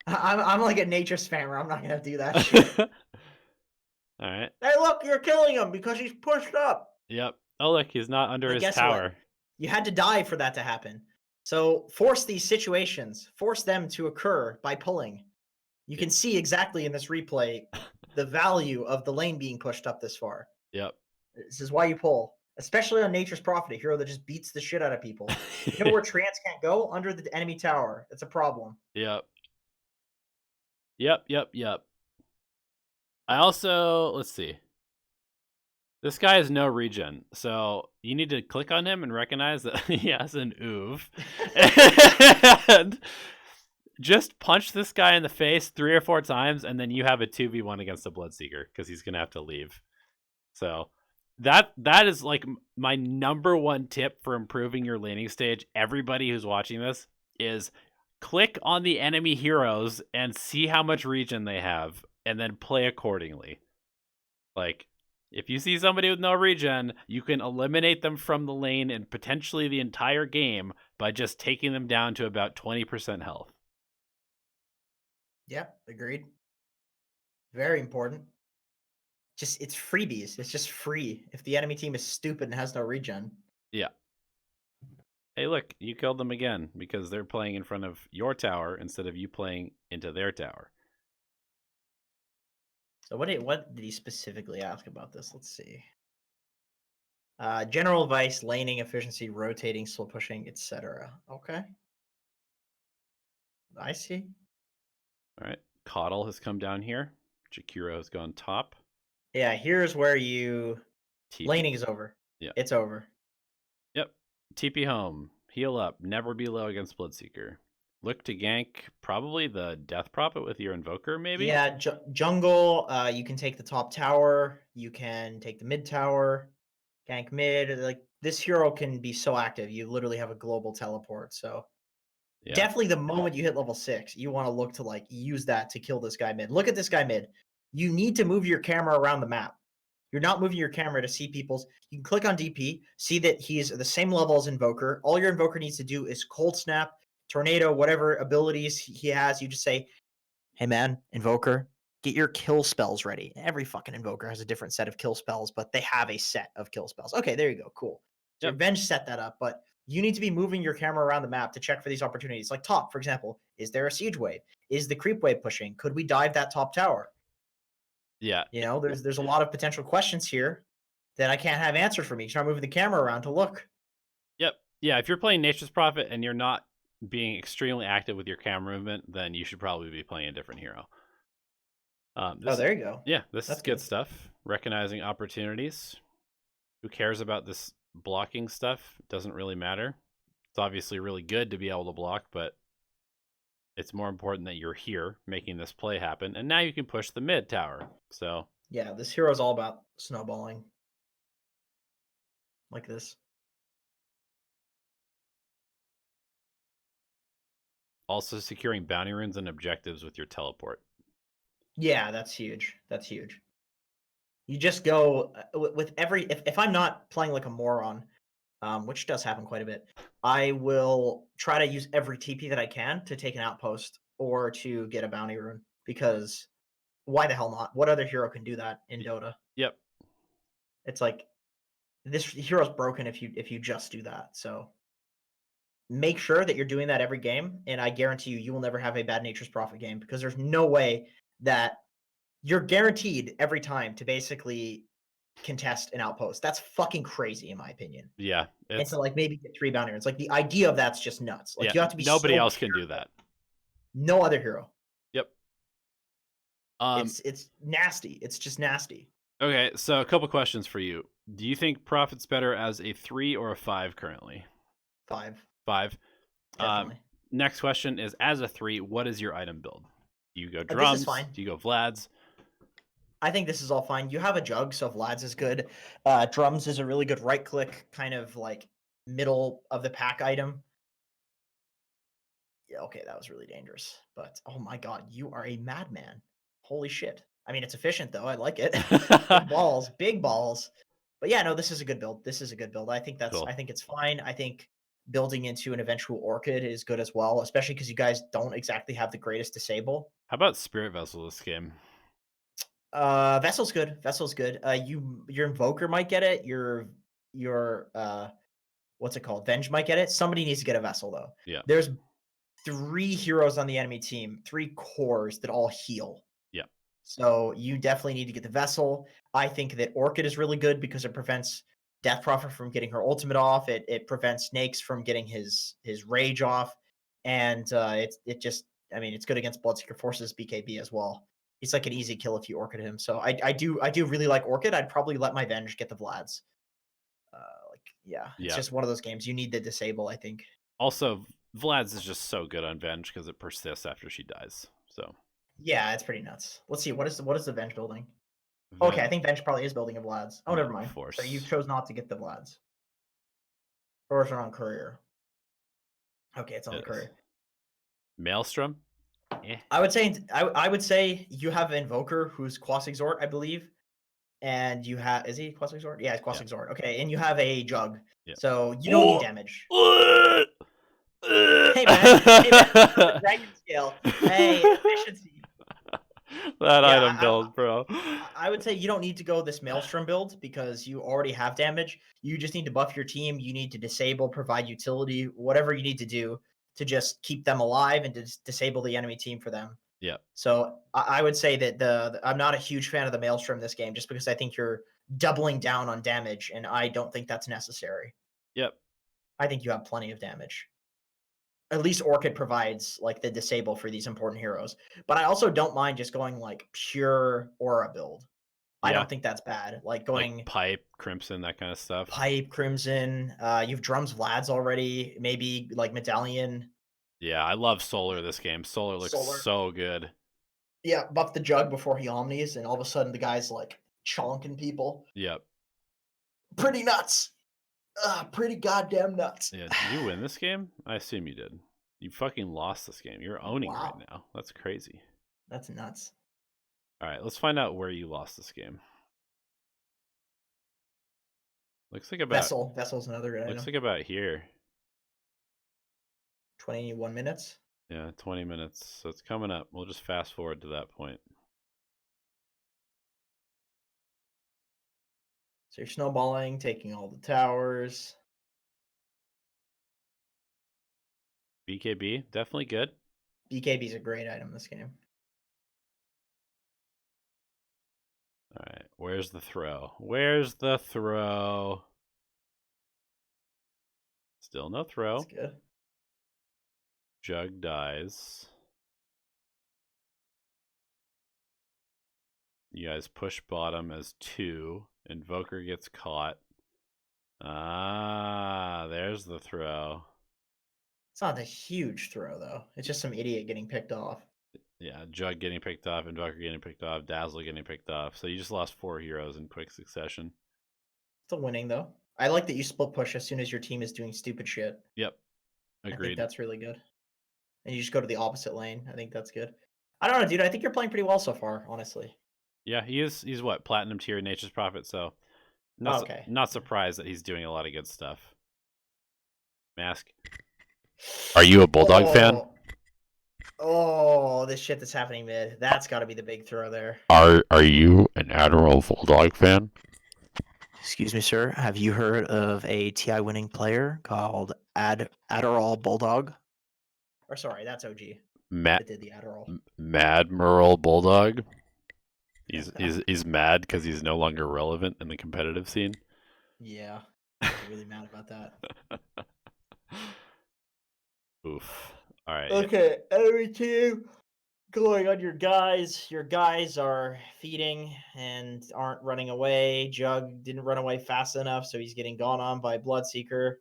I'm like a nature spammer. I'm not going to do that shit. All right. Hey, look, you're killing him because he's pushed up. Yep. Oh, look, he's not under his tower. What? You had to die for that to happen. So force these situations. Force them to occur by pulling. You can see exactly in this replay the value of the lane being pushed up this far. Yep. This is why you pull. Especially on Nature's Prophet, a hero that just beats the shit out of people. You know where treants can't go? Under the enemy tower. It's a problem. Yep. I also, let's see. This guy has no regen, so you need to click on him and recognize that he has an oof. And just punch this guy in the face 3 or 4 times, and then you have a 2v1 against a Bloodseeker, because he's going to have to leave. So that is like my number 1 tip for improving your laning stage. Everybody who's watching this is click on the enemy heroes and see how much regen they have, and then play accordingly. Like, if you see somebody with no regen, you can eliminate them from the lane and potentially the entire game by just taking them down to about 20% health. Yep, agreed. Very important. Just, it's freebies. It's just free. If the enemy team is stupid and has no regen. Yeah. Hey, look, you killed them again because they're playing in front of your tower instead of you playing into their tower. So what did he specifically ask about this? Let's see. General advice, laning, efficiency, rotating, slow pushing, etc. Okay. I see. All right. Coddle has come down here. Jakiro has gone top. Yeah, here's where you... TP. Laning is over. Yeah. It's over. Yep. TP home. Heal up. Never be low against Bloodseeker. Look to gank probably the Death Prophet with your Invoker, maybe? Yeah, jungle, you can take the top tower. You can take the mid tower. Gank mid. Like, this hero can be so active. You literally have a global teleport, so... Yeah. Definitely the moment you hit level 6, you want to look to like use that to kill this guy mid. Look at this guy mid. You need to move your camera around the map. You're not moving your camera to see people's. You can click on DP, see that he's the same level as Invoker. All your Invoker needs to do is Cold Snap, Tornado, whatever abilities he has. You just say, hey man, Invoker, get your kill spells ready. Every fucking Invoker has a different set of kill spells, but they have a set of kill spells. Okay, there you go. Cool. So Revenge set that up, but you need to be moving your camera around the map to check for these opportunities. Like top, for example, is there a siege wave? Is the creep wave pushing? Could we dive that top tower? Yeah. You know, there's a lot of potential questions here that I can't have answered for me. Start moving the camera around to look. Yep. Yeah, if you're playing Nature's Prophet and you're not being extremely active with your camera movement, then you should probably be playing a different hero. There you go. Yeah, this is good stuff. Recognizing opportunities. Who cares about this blocking stuff? Doesn't really matter. It's obviously really good to be able to block, but it's more important that you're here making this play happen. And now you can push the mid tower. So yeah, this hero is all about snowballing. Like this. Also securing bounty runes and objectives with your teleport. Yeah, that's huge. That's huge. You just go with every if I'm not playing like a moron, which does happen quite a bit, I will try to use every TP that I can to take an outpost or to get a bounty rune, because why the hell not? What other hero can do that in Dota? Yep. It's like this hero's broken if you just do that. So make sure that you're doing that every game, and I guarantee you will never have a bad Nature's Prophet game, because there's no way that you're guaranteed every time to basically contest an outpost. That's fucking crazy in my opinion. Yeah. And to like maybe get 3 bounty runes. Like the idea of that's just nuts. Like you have to be nobody so else can do that. No other hero. Yep. It's nasty. It's just nasty. Okay, so a couple questions for you. Do you think Prophet's better as a 3 or a 5 currently? 5. 5. Definitely. Next question is, as a 3, what is your item build? Do you go This drums? is fine. Do you go Vlad's? I think this is all fine. You have a jug, so Vlad's is good. Drums is a really good right click, kind of like middle of the pack item. Yeah, okay, that was really dangerous. But oh my god, you are a madman. Holy shit. I mean, it's efficient though. I like it. Big balls, big balls. But yeah, no, this is a good build. This is a good build. I think that's Cool. I think it's fine. I think building into an eventual Orchid is good as well, especially because you guys don't exactly have the greatest disable. How about Spirit Vessel this game? Vessel's good. Vessel's good. Your Invoker might get it. Your what's it called? Venge might get it. Somebody needs to get a Vessel though. Yeah. There's 3 heroes on the enemy team, 3 cores that all heal. Yeah. So you definitely need to get the Vessel. I think that Orchid is really good because it prevents Death Prophet from getting her ultimate off. It prevents Snakes from getting his rage off, and it just, I mean, it's good against Bloodseeker Forces BKB as well. He's like an easy kill if you Orchid him. So I do really like Orchid. I'd probably let my Venge get the Vlads. It's just one of those games you need to disable, I think. Also, Vlad's is just so good on Venge because it persists after she dies. So yeah, it's pretty nuts. Let's see, what is the Venge building? Okay, I think Venge probably is building a Vlad's. Oh, never mind. Force. So you chose not to get the Vlad's. Or is it on Courier? Okay, it's on the Courier. Maelstrom? I would say you have Invoker who's Quas Exhort, I believe. And you have, is he Quas Exhort? Yeah, it's Quas Exhort. Okay, and you have a Jug. Yep. So you don't need damage. Hey man, Dragon Scale. Hey, efficiency. That item build, bro. I would say you don't need to go this Maelstrom build because you already have damage. You just need to buff your team. You need to disable, provide utility, whatever you need to do to just keep them alive and to disable the enemy team for them. Yeah. So I would say that I'm not a huge fan of the Maelstrom this game, just because I think you're doubling down on damage, and I don't think that's necessary. Yep. I think you have plenty of damage. At least Orchid provides like the disable for these important heroes. But I also don't mind just going like pure aura build. I don't think that's bad. Like going like Pipe, Crimson, that kind of stuff. Pipe, Crimson. You've Drums Vlad's already. Maybe like Medallion. Yeah, I love Solar this game. Solar looks so good. Yeah, buff the Jug before he omnis, and all of a sudden the guy's like chonking people. Yep. Pretty nuts. Pretty goddamn nuts. Yeah, did you win this game? I assume you did. You fucking lost this game. You're owning right now. That's crazy. That's nuts. All right, let's find out where you lost this game. Looks like about Vessel. Vessel's another good item. Looks like about here. 21 minutes. Yeah, 20 minutes. So it's coming up. We'll just fast forward to that point. So you're snowballing, taking all the towers. BKB, definitely good. BKB's a great item this game. All right, where's the throw? Where's the throw? Still no throw. That's good. Jug dies. You guys push bottom as 2. Invoker gets caught. Ah, there's the throw. It's not a huge throw, though. It's just some idiot getting picked off. Yeah, Jug getting picked off, Invoker getting picked off, Dazzle getting picked off. So you just lost 4 heroes in quick succession. Still winning, though. I like that you split push as soon as your team is doing stupid shit. Yep. Agreed. I think that's really good. and you just go to the opposite lane. I think that's good. I don't know, dude. I think you're playing pretty well so far, honestly. Yeah, he's what, platinum tier Nature's Prophet, so Okay. not surprised that he's doing a lot of good stuff. Mask. Are you a Bulldog fan? Oh, this shit that's happening mid. That's got to be the big throw there. Are you an Admiral Bulldog fan? Excuse me, sir. Have you heard of a TI winning player called Adderall Bulldog? Or sorry, that's OG. That did the Adderall. Mad Merle Bulldog. He's mad because he's no longer relevant in the competitive scene. Yeah, I'm really mad about that. Oof. All right. Okay, enemy team going on your guys. Your guys are feeding and aren't running away. Jug didn't run away fast enough, so he's getting gone on by Bloodseeker.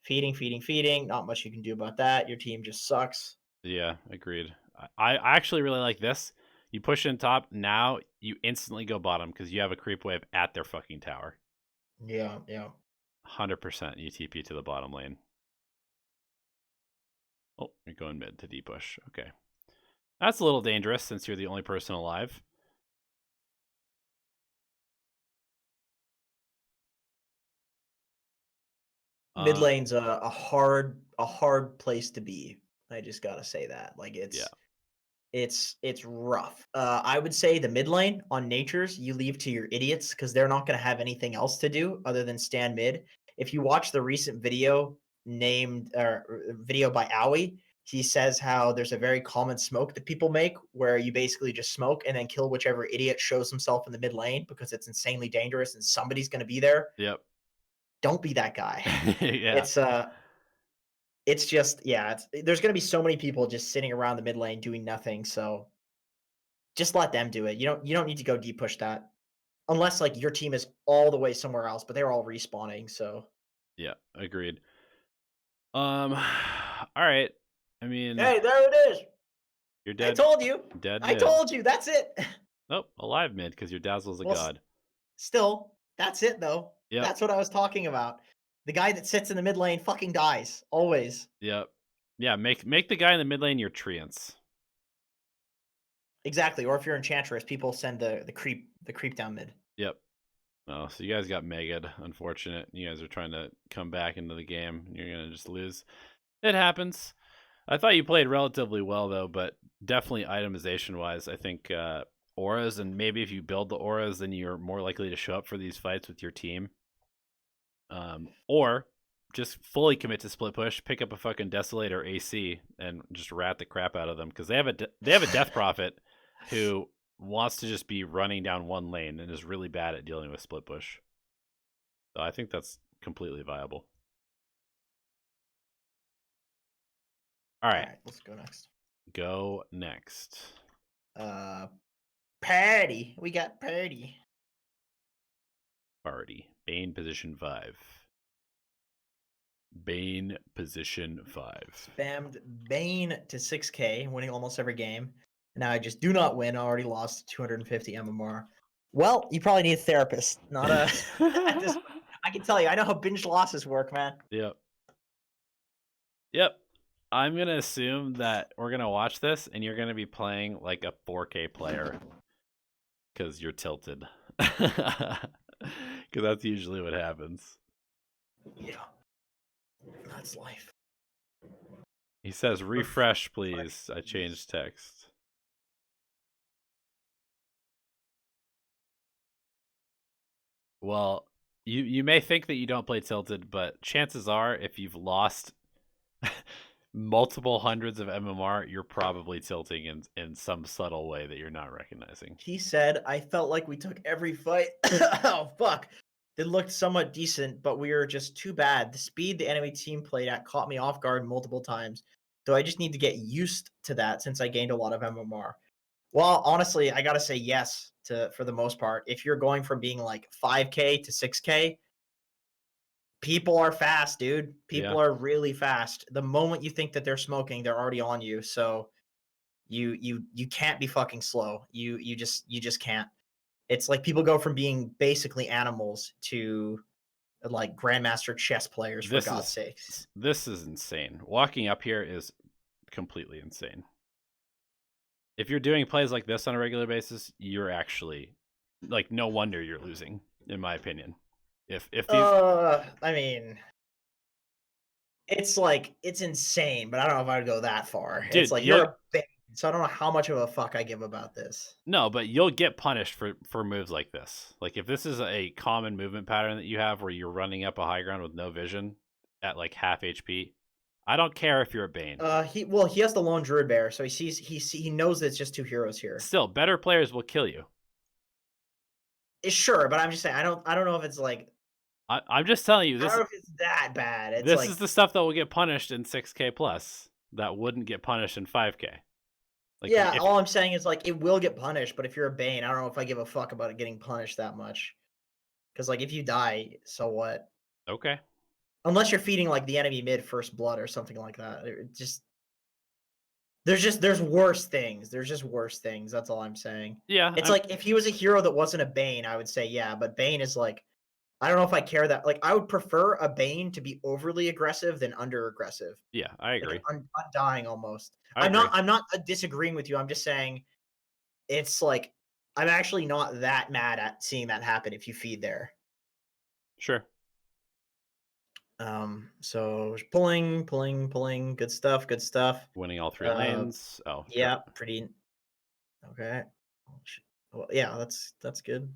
Feeding, feeding, feeding. Not much you can do about that. Your team just sucks. Yeah, agreed. I actually really like this. You push in top, now you instantly go bottom because you have a creep wave at their fucking tower. Yeah, yeah. 100% you TP to the bottom lane. Oh, you're going mid to deep push. Okay. That's a little dangerous since you're the only person alive. Mid lane's a hard place to be. I just gotta say that. Like it's rough. I would say the mid lane on Nature's you leave to your idiots because they're not gonna have anything else to do other than stand mid. If you watch the recent video video by Owie, he says how there's a very common smoke that people make where you basically just smoke and then kill whichever idiot shows himself in the mid lane because it's insanely dangerous and somebody's gonna be there. Yep. Don't be that guy. Yeah. It's just there's gonna be so many people just sitting around the mid lane doing nothing. So just let them do it. You don't need to go deep push that unless like your team is all the way somewhere else, but they're all respawning. So yeah, agreed. All right. I mean, hey, there it is. You're dead. I told you. Dead. I told you. That's it. Nope, alive mid because your Dazzle's a god. Still, that's it though. Yep. That's what I was talking about. The guy that sits in the mid lane fucking dies always. Yep. Yeah, make the guy in the mid lane your treants. Exactly. Or if you're Enchantress, people send the creep down mid. Yep. Oh, so you guys got mega'd. Unfortunate. You guys are trying to come back into the game. You're gonna just lose. It happens. I thought you played relatively well though, but definitely itemization wise, I think auras, and maybe if you build the auras, then you're more likely to show up for these fights with your team. Or just fully commit to split push, pick up a fucking Desolator AC, and just rat the crap out of them because they have a Death Prophet who wants to just be running down one lane and is really bad at dealing with split push. So I think that's completely viable. All right, let's go next. Go next. Party. We got party. Party. Bane position 5. Bane position 5. Spammed Bane to 6k, winning almost every game. Now I just do not win. I already lost 250 MMR. Well, you probably need a therapist, not a. I can tell you, I know how binge losses work, man. Yep. Yep. I'm going to assume that we're going to watch this and you're going to be playing like a 4K player because you're tilted. Because that's usually what happens. Yeah. That's life. He says, refresh, please. I changed text. Well, you may think that you don't play tilted, but chances are if you've lost multiple hundreds of MMR, you're probably tilting in some subtle way that you're not recognizing. He said, I felt like we took every fight. Oh, fuck. It looked somewhat decent, but we were just too bad. The speed the enemy team played at caught me off guard multiple times. So I just need to get used to that since I gained a lot of MMR. Well, honestly, I got to say yes for the most part. If you're going from being like 5K to 6K, people are fast, dude. People are really fast. The moment you think that they're smoking, they're already on you. So you can't be fucking slow. You just can't. It's like people go from being basically animals to like grandmaster chess players, for God's sakes. This is insane. Walking up here is completely insane. If you're doing plays like this on a regular basis, you're actually like, no wonder you're losing, in my opinion. If these, I mean, it's like it's insane, but I don't know if I would go that far. dude, It's like you're a Bane, so I don't know how much of a fuck I give about this. no, but you'll get punished for moves like this. Like if this is a common movement pattern that you have where you're running up a high ground with no vision at like half HP, I don't care if you're a Bane. He has the lone druid bear, so he knows that it's just 2 heroes here. Still, better players will kill you. Sure, but I'm just saying I don't know if it's like I'm just telling you I this. don't know if it's that bad. It's This like is the stuff that will get punished in 6K plus that wouldn't get punished in 5K. Like yeah, all I'm saying is like it will get punished, but if you're a Bane, I don't know if I give a fuck about it getting punished that much. Because like if you die, so what? Okay. Unless you're feeding like the enemy mid first blood or something like that. There's worse things. There's just worse things. That's all I'm saying. Yeah. It's like if he was a hero that wasn't a Bane, I would say yeah, but Bane is like I don't know if I care that like I would prefer a Bane to be overly aggressive than under aggressive. Yeah, I agree. Like undying almost. I agree. I'm not disagreeing with you. I'm just saying it's like I'm actually not that mad at seeing that happen if you feed there. Sure. So pulling, good stuff. Winning all 3 lanes. Oh, yeah, sure. pretty okay. Well, yeah, that's good.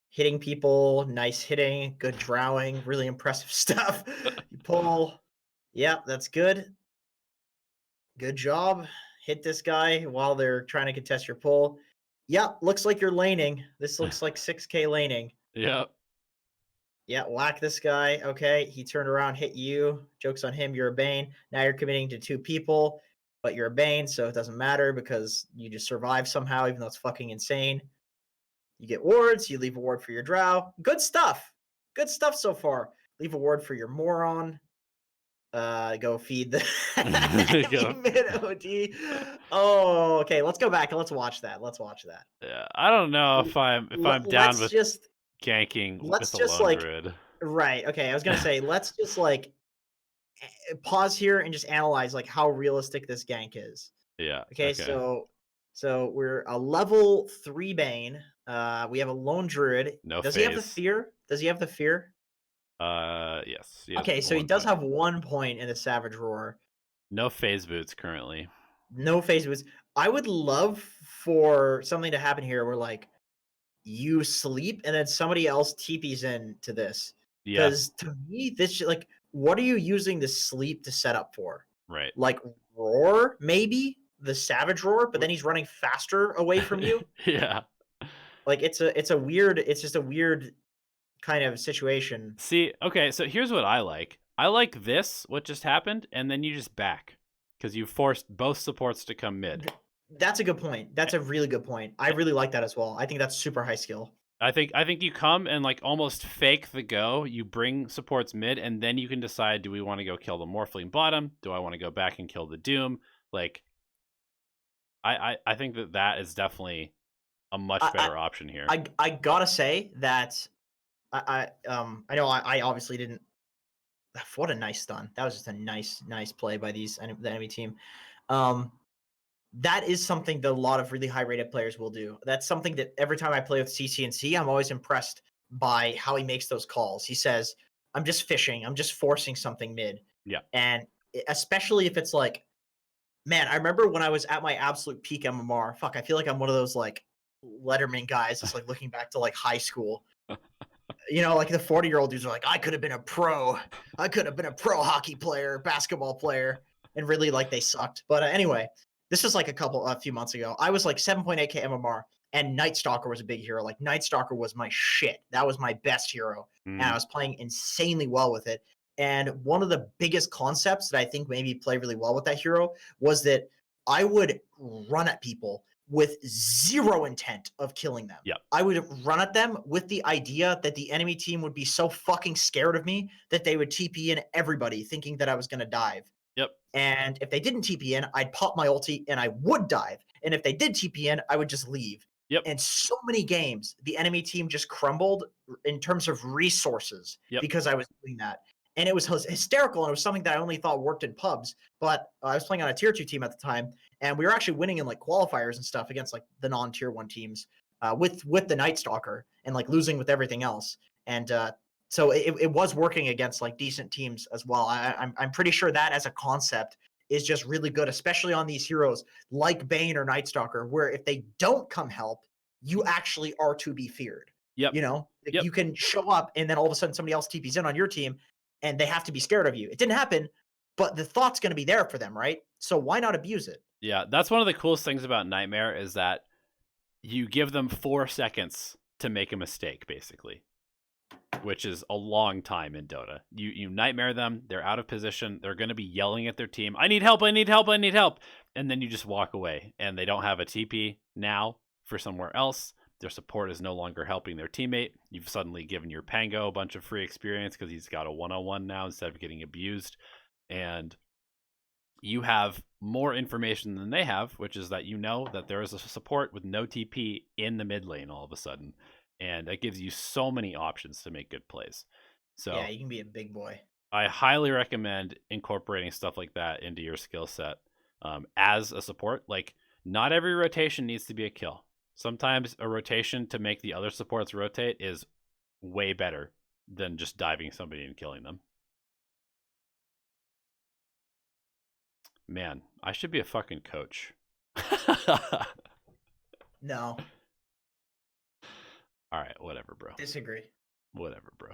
Hitting people, nice hitting, good drawing, really impressive stuff. You pull, yeah, that's good. Good job. Hit this guy while they're trying to contest your pull. Yeah, looks like you're laning. This looks like 6K laning. Yep. Yeah, whack this guy. Okay, he turned around, hit you. Joke's on him, you're a Bane. Now you're committing to 2 people, but you're a Bane, so it doesn't matter because you just survive somehow, even though it's fucking insane. You get wards, you leave a ward for your drow. Good stuff. Good stuff so far. Leave a ward for your moron. Go feed the mid OD. Oh, okay. Let's go back and let's watch that. Yeah, I don't know if I'm down with just ganking let's with a just lone like druid. right. Okay, I was gonna say let's just like pause here and just analyze like how realistic this gank is. Yeah. Okay. So we're a level 3 Bane. We have a lone druid. No Does he have the phase. fear? Does he have the fear? Yes. Okay, so he does have 1 point in the Savage Roar. No phase boots currently. No phase boots. I would love for something to happen here where like you sleep and then somebody else TPs in to this. Yeah. Because to me, this like what are you using the sleep to set up for? Right. Like roar, maybe the Savage Roar, but then he's running faster away from you. Yeah. Like it's just a weird kind of situation. See, okay, so here's what I like. I like this, what just happened, and then you just back because you forced both supports to come mid. That's a good point. That's a really good point. I really like that as well. I think that's super high skill. I think you come and like almost fake the go. You bring supports mid, and then you can decide: do we want to go kill the Morphling bottom? Do I want to go back and kill the Doom? Like, I think that is definitely a much better option here. I gotta say that I know I obviously didn't. What a nice stun! That was just a nice play by the enemy team. That is something that a lot of really high rated players will do. That's something that every time I play with CCNC, I'm always impressed by how he makes those calls. He says, "I'm just fishing. I'm just forcing something mid." Yeah, and especially if it's like, man, I remember when I was at my absolute peak MMR. Fuck, I feel like I'm one of those like Letterman guys, just like looking back to like high school. You know, like the 40-year-old dudes are like, I could have been a pro. I could have been a pro hockey player, basketball player, and really like they sucked. But anyway, this was like a few months ago. I was like 7.8k MMR, and Night Stalker was a big hero. Like Night Stalker was my shit. That was my best hero, and I was playing insanely well with it. And one of the biggest concepts that I think maybe play really well with that hero was that I would run at people with zero intent of killing them. Yep. I would run at them with the idea that the enemy team would be so fucking scared of me that they would TP in everybody thinking that I was going to dive. Yep. And if they didn't TP in, I'd pop my ulti and I would dive. And if they did TP in, I would just leave. Yep. And so many games, the enemy team just crumbled in terms of resources because I was doing that. and it was hysterical, and it was something that I only thought worked in pubs. But I was playing on a tier 2 team at the time, and we were actually winning in like qualifiers and stuff against like the non-tier 1 teams with the Night Stalker, and like losing with everything else. And so it was working against like decent teams as well. I'm pretty sure that as a concept is just really good, especially on these heroes like Bane or Night Stalker, where if they don't come help, you actually are to be feared. Yep. You know, Yep. you can show up and then all of a sudden somebody else TPs in on your team and they have to be scared of you. It didn't happen, but the thought's going to be there for them, right? So why not abuse it? Yeah, that's one of the coolest things about Nightmare is that you give them 4 seconds to make a mistake, basically, which is a long time in Dota. You Nightmare them, they're out of position, they're going to be yelling at their team, I need help, I need help, I need help, and then you just walk away, and they don't have a TP now for somewhere else. Their support is no longer helping their teammate. You've suddenly given your Pango a bunch of free experience because he's got a 1-on-1 now instead of getting abused, and you have more information than they have, which is that you know that there is a support with no TP in the mid lane all of a sudden. And that gives you so many options to make good plays. So yeah, you can be a big boy. I highly recommend incorporating stuff like that into your skill set as a support. Like, not every rotation needs to be a kill. Sometimes a rotation to make the other supports rotate is way better than just diving somebody and killing them. Man, I should be a fucking coach. No. All right, whatever, bro. Disagree. Whatever, bro.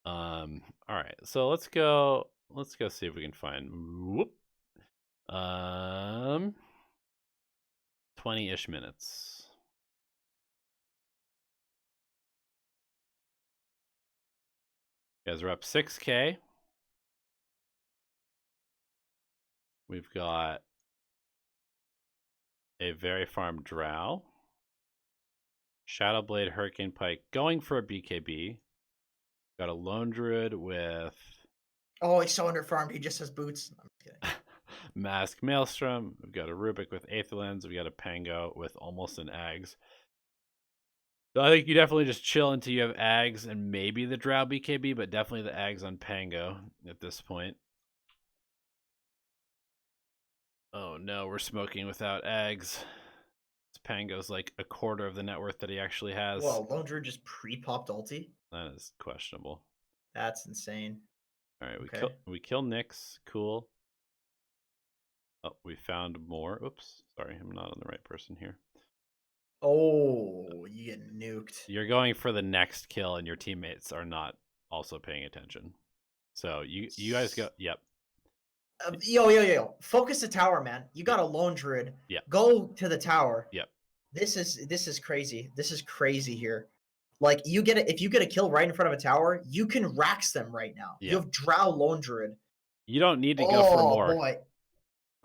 All right, so let's go see if we can find 20-ish minutes. You guys are up 6K. We've got a very farmed Drow. Shadowblade, Hurricane Pike going for a BKB. Got a Lone Druid with... Oh, he's so underfarmed. He just has boots. I'm just kidding. Mask Maelstrom. We've got a Rubik with Aetherlands. We got a Pango with almost an Ags. So I think you definitely just chill until you have Ags and maybe the Drow BKB, but definitely the Ags on Pango at this point. Oh no, we're smoking without Ags. Pango's like a quarter of the net worth that he actually has. Whoa, Lone Druid just pre-popped ulti? That is questionable. That's insane. All right, we kill Nyx. Cool. Oh, we found more. Oops, sorry, I'm not on the right person here. Oh, you get nuked. You're going for the next kill, and your teammates are not also paying attention. So you guys go. Yep. Yo. Focus the tower, man. You got a Lone Druid. Yeah. Go to the tower. Yep. This is crazy. This is crazy here. Like, if you get a kill right in front of a tower, you can Rax them right now. Yeah. You have Drow Lone Druid. You don't need to go for more. Oh boy.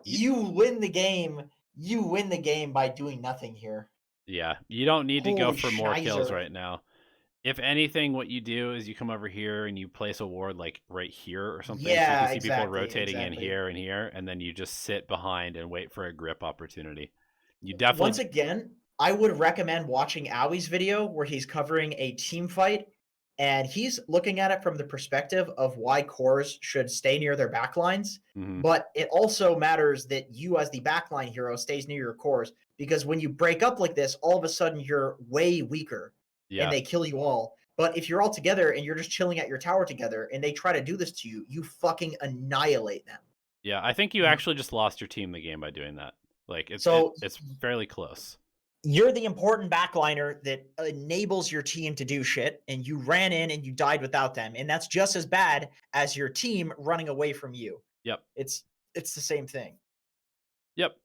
You win the game. You win the game by doing nothing here. Yeah. You don't need to go for more kills Shizer. right now. If anything, what you do is you come over here and you place a ward like right here or something. Yeah, so you can see people rotating in exactly. here and here, and then you just sit behind and wait for a grip opportunity. You definitely... Once again, I would recommend watching Owie's video where he's covering a team fight, and he's looking at it from the perspective of why cores should stay near their backlines. Mm-hmm. But it also matters that you, as the backline hero, stays near your cores, because when you break up like this, all of a sudden you're way weaker. Yeah. And they kill you all. But if you're all together and you're just chilling at your tower together and they try to do this to you, you fucking annihilate them. Yeah, I think you actually just lost your team the game by doing that. Like, it's fairly close. You're the important backliner that enables your team to do shit, and you ran in and you died without them. And that's just as bad as your team running away from you. Yep. It's the same thing. Yep.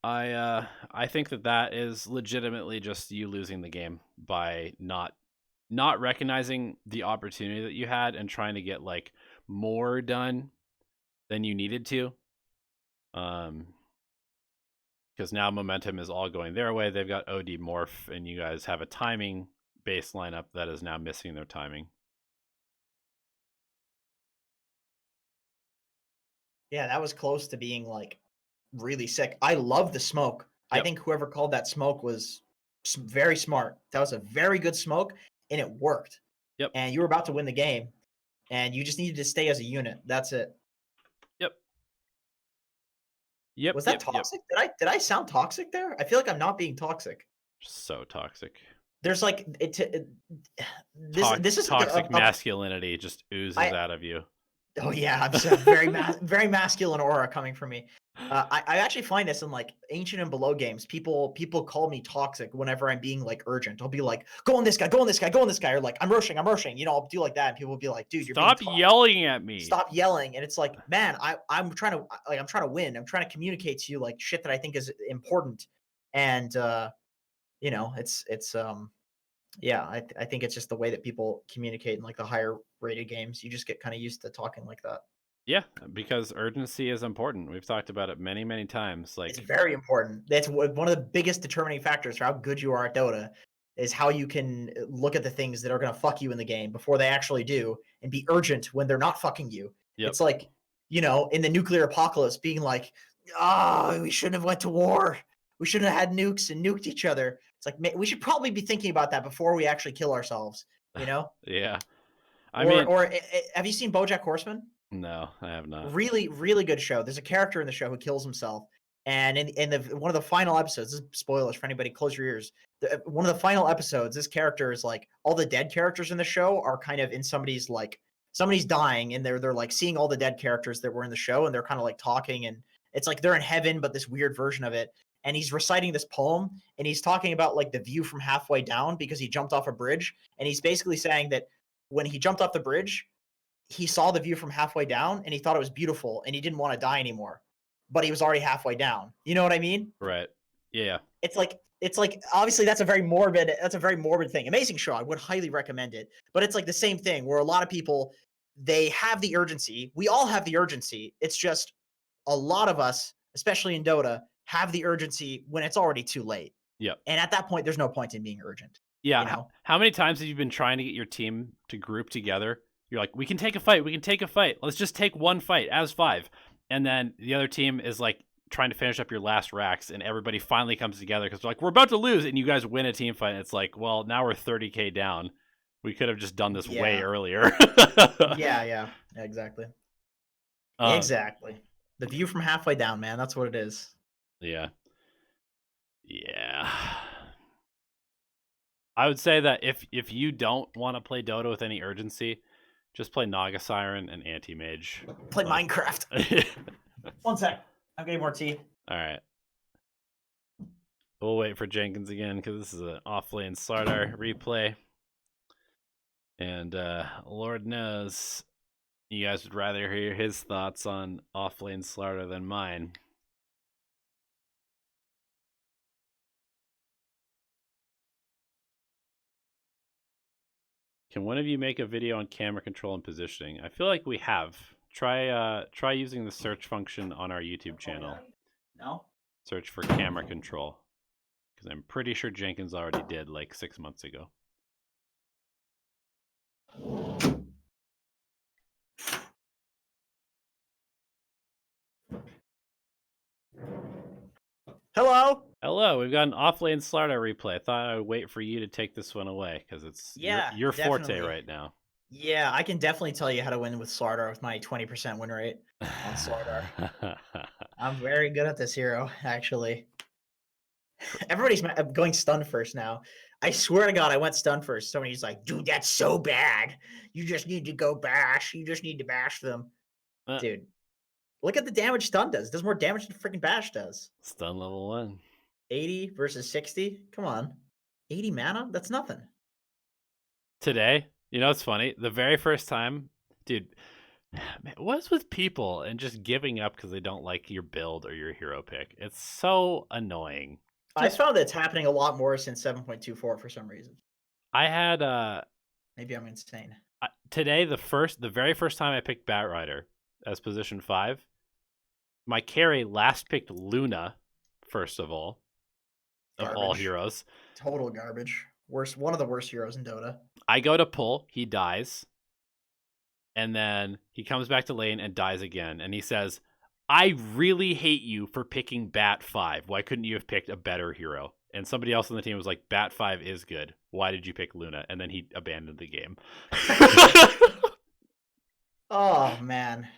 I think that is legitimately just you losing the game by not recognizing the opportunity that you had and trying to get like more done than you needed to. Because now momentum is all going their way. They've got OD Morph, and you guys have a timing base lineup that is now missing their timing. Yeah, that was close to being like really sick. I love the smoke. Yep. I think whoever called that smoke was very smart. That was a very good smoke. and it worked. Yep. And you were about to win the game, and you just needed to stay as a unit. That's it. Yep. Yep. Was that toxic? Did I sound toxic there? I feel like I'm not being toxic. So toxic. There's like this is toxic masculinity just oozes out of you. Oh yeah, I'm so very masculine aura coming from me. I actually find this in like ancient and below games. People call me toxic whenever I'm being like urgent. I'll be like, go on this guy, go on this guy, go on this guy, or like I'm rushing. You know, I'll do like that, and people will be like, dude, you're stop yelling at me. Stop yelling. And it's like, man, I'm trying to win. I'm trying to communicate to you like shit that I think is important. And you know, it's yeah, I think it's just the way that people communicate in like the higher rated games. You just get kind of used to talking like that. Yeah, because urgency is important. We've talked about it many, many times. Like, it's very important. That's one of the biggest determining factors for how good you are at Dota, is how you can look at the things that are going to fuck you in the game before they actually do, and be urgent when they're not fucking you. Yep. It's like, you know, in the nuclear apocalypse, being like, we shouldn't have went to war. We shouldn't have had nukes and nuked each other. It's like, we should probably be thinking about that before we actually kill ourselves, you know? Yeah. Or have you seen BoJack Horseman? No, I have not. Really, really good show. There's a character in the show who kills himself. And in one of the final episodes, this is spoilers for anybody, close your ears. One of the final episodes, this character is like, all the dead characters in the show are kind of in somebody's dying, and they're like seeing all the dead characters that were in the show, and they're kind of like talking, and it's like they're in heaven, but this weird version of it. And he's reciting this poem, and he's talking about like the view from halfway down because he jumped off a bridge. And he's basically saying that when he jumped off the bridge, he saw the view from halfway down and he thought it was beautiful, and he didn't want to die anymore, but he was already halfway down. You know what I mean? Right. Yeah. It's like obviously that's a very morbid thing. Amazing show. I would highly recommend it. But it's like the same thing where a lot of people, they have the urgency. We all have the urgency. It's just a lot of us, especially in Dota, have the urgency when it's already too late. Yep. And at that point, there's no point in being urgent. Yeah. You know? How many times have you been trying to get your team to group together? You're like, we can take a fight. We can take a fight. Let's just take one fight as 5. And then the other team is like trying to finish up your last racks, and everybody finally comes together because they're like, we're about to lose. And you guys win a team fight. And it's like, well, now we're 30K down. We could have just done this way earlier. Yeah, exactly. Exactly. The view from halfway down, man. That's what it is. Yeah. Yeah. I would say that if you don't want to play Dota with any urgency, just play Naga Siren and Anti-Mage. Play Minecraft. 1 sec. I'm getting more tea. All right. We'll wait for Jenkins again because this is an off-lane Slardar replay. And Lord knows you guys would rather hear his thoughts on off-lane Slardar than mine. Can one of you make a video on camera control and positioning? I feel like we have. Try using the search function on our YouTube channel. No? Search for camera control. Because I'm pretty sure Jenkins already did like 6 months ago. Hello? Hello, we've got an off-lane Slardar replay. I thought I would wait for you to take this one away because it's your forte right now. Yeah, I can definitely tell you how to win with Slardar with my 20% win rate on Slardar. I'm very good at this hero, actually. Everybody's going stun first now. I swear to God, I went stun first. Somebody's like, dude, that's so bad. You just need to go bash. You just need to bash them. Dude, look at the damage stun does. It does more damage than freaking bash does. Stun level 1. 80 versus 60? Come on. 80 mana? That's nothing. Today, you know, it's funny. The very first time, dude, what's with people and just giving up because they don't like your build or your hero pick? It's so annoying. I found that it's happening a lot more since 7.24 for some reason. I had maybe I'm insane. Today, the very first time I picked Batrider as position 5, my carry last picked Luna, first of all. Of all heroes. Total garbage. One of the worst heroes in Dota. I go to pull, he dies. And then he comes back to lane and dies again. And he says, I really hate you for picking Bat 5. Why couldn't you have picked a better hero? And somebody else on the team was like, Bat 5 is good. why did you pick Luna? And then he abandoned the game. Oh, man.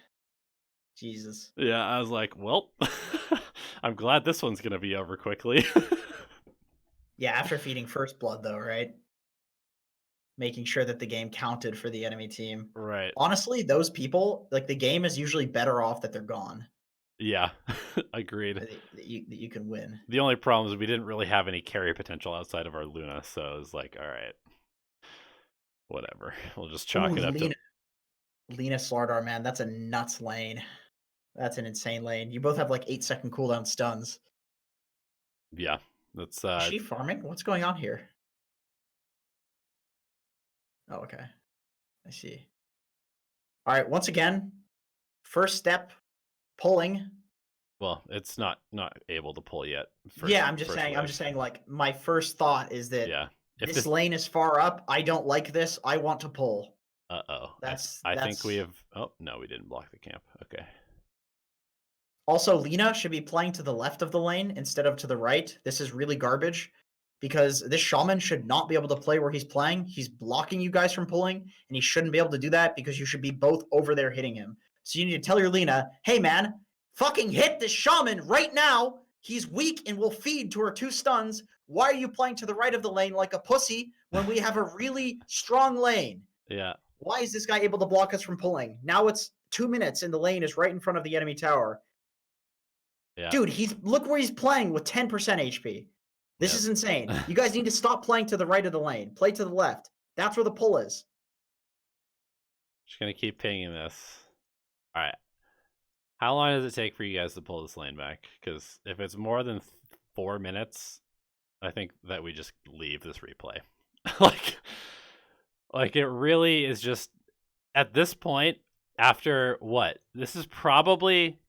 Jesus. Yeah, I was like, well, I'm glad this one's going to be over quickly. Yeah, after feeding First Blood, though, right? Making sure that the game counted for the enemy team. Right. Honestly, those people, like, the game is usually better off that they're gone. Yeah, agreed. That you can win. The only problem is we didn't really have any carry potential outside of our Luna, so it was like, all right, whatever. We'll just chalk it up to... Lena Slardar, man, that's a nuts lane. That's an insane lane. You both have like 8-second cooldown stuns. Yeah, that's... Is she farming? What's going on here? Oh, okay. I see. All right, once again, first step, pulling. Well, it's not able to pull yet. I'm just saying, like, my first thought is that if this lane is far up, I don't like this. I want to pull. I think we have... Oh, no, we didn't block the camp. Okay. Also, Lena should be playing to the left of the lane instead of to the right. This is really garbage because this shaman should not be able to play where he's playing. He's blocking you guys from pulling, and he shouldn't be able to do that because you should be both over there hitting him. So you need to tell your Lena, hey, man, fucking hit this shaman right now. He's weak and will feed to her 2 stuns. Why are you playing to the right of the lane like a pussy when we have a really strong lane? Yeah. Why is this guy able to block us from pulling? Now it's 2 minutes and the lane is right in front of the enemy tower. Yeah. Dude, look where he's playing with 10% HP. This is insane. You guys need to stop playing to the right of the lane. Play to the left. That's where the pull is. Just going to keep pinging this. All right. How long does it take for you guys to pull this lane back? Because if it's more than 4 minutes, I think that we just leave this replay. like it really is just, at this point, after what? This is probably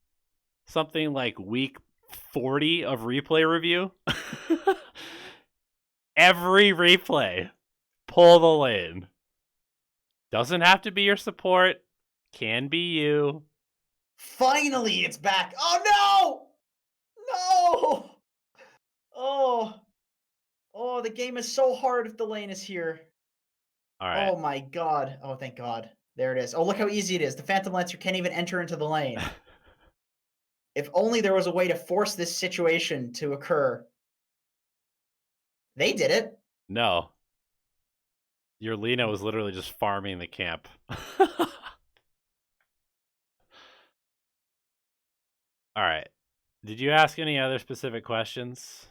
something like week 40 of replay review. Every replay, pull the lane. Doesn't have to be your support. Can be you. Finally, it's back. Oh, no! No! Oh, the game is so hard if the lane is here. All right. Oh, my God. Oh, thank God. There it is. Oh, look how easy it is. The Phantom Lancer can't even enter into the lane. If only there was a way to force this situation to occur. They did it. No. Your Lena was literally just farming the camp. All right. Did you ask any other specific questions?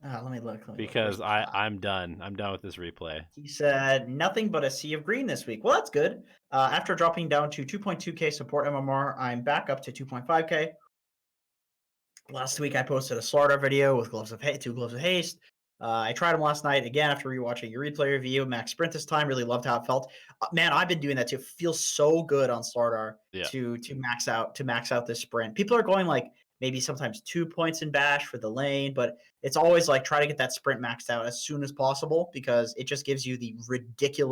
Let me look. Because I'm done. I'm done with this replay. He said nothing but a sea of green this week. Well, that's good. After dropping down to 2.2k support MMR, I'm back up to 2.5k. Last week, I posted a Slardar video with 2 gloves of haste. I tried them last night again after rewatching your replay review. Max sprint this time. Really loved how it felt. Man, I've been doing that too. It feels so good on Slardar to max out this sprint. People are going like maybe sometimes 2 points in bash for the lane, but it's always like try to get that sprint maxed out as soon as possible because it just gives you the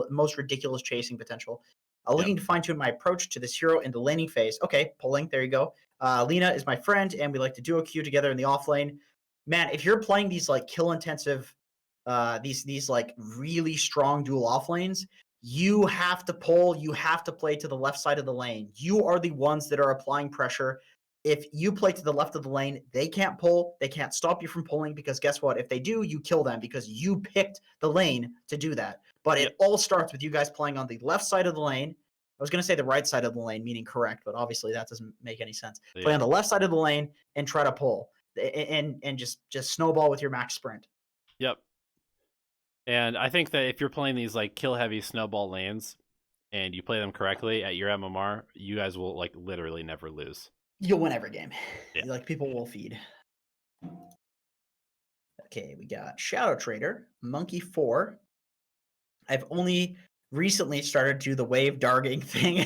most ridiculous chasing potential. Looking to fine tune my approach to this hero in the laning phase. Okay, pulling. There you go. Lena is my friend, and we like to duo queue together in the off lane. Man, if you're playing these like kill intensive, these like really strong dual off lanes, you have to pull. You have to play to the left side of the lane. You are the ones that are applying pressure. If you play to the left of the lane, they can't pull. They can't stop you from pulling because guess what? If they do, you kill them because you picked the lane to do that. But it all starts with you guys playing on the left side of the lane. I was going to say the right side of the lane, meaning correct, but obviously that doesn't make any sense. Play on the left side of the lane and try to pull and just snowball with your max sprint. Yep. And I think that if you're playing these like kill heavy snowball lanes and you play them correctly at your MMR, you guys will like literally never lose. You'll win every game. Yeah. Like people will feed. Okay, we got Shadow Trader, Monkey 4. I've only recently started to do the wave darging thing.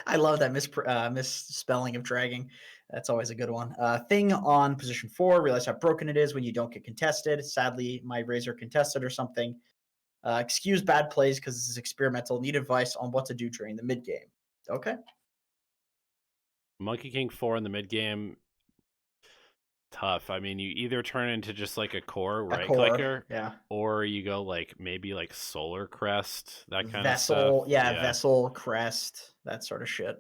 I love that misspelling of dragging. That's always a good one. Thing on position 4. Realize how broken it is when you don't get contested. Sadly, my Razor contested or something. Excuse bad plays because this is experimental. Need advice on what to do during the mid game. Okay. Monkey King 4 in the mid game. tough. I mean, you either turn into just like a core A right core, clicker, yeah. or you go like maybe like Solar Crest, that kind of stuff. Vessel, yeah, Vessel, Crest, that sort of shit.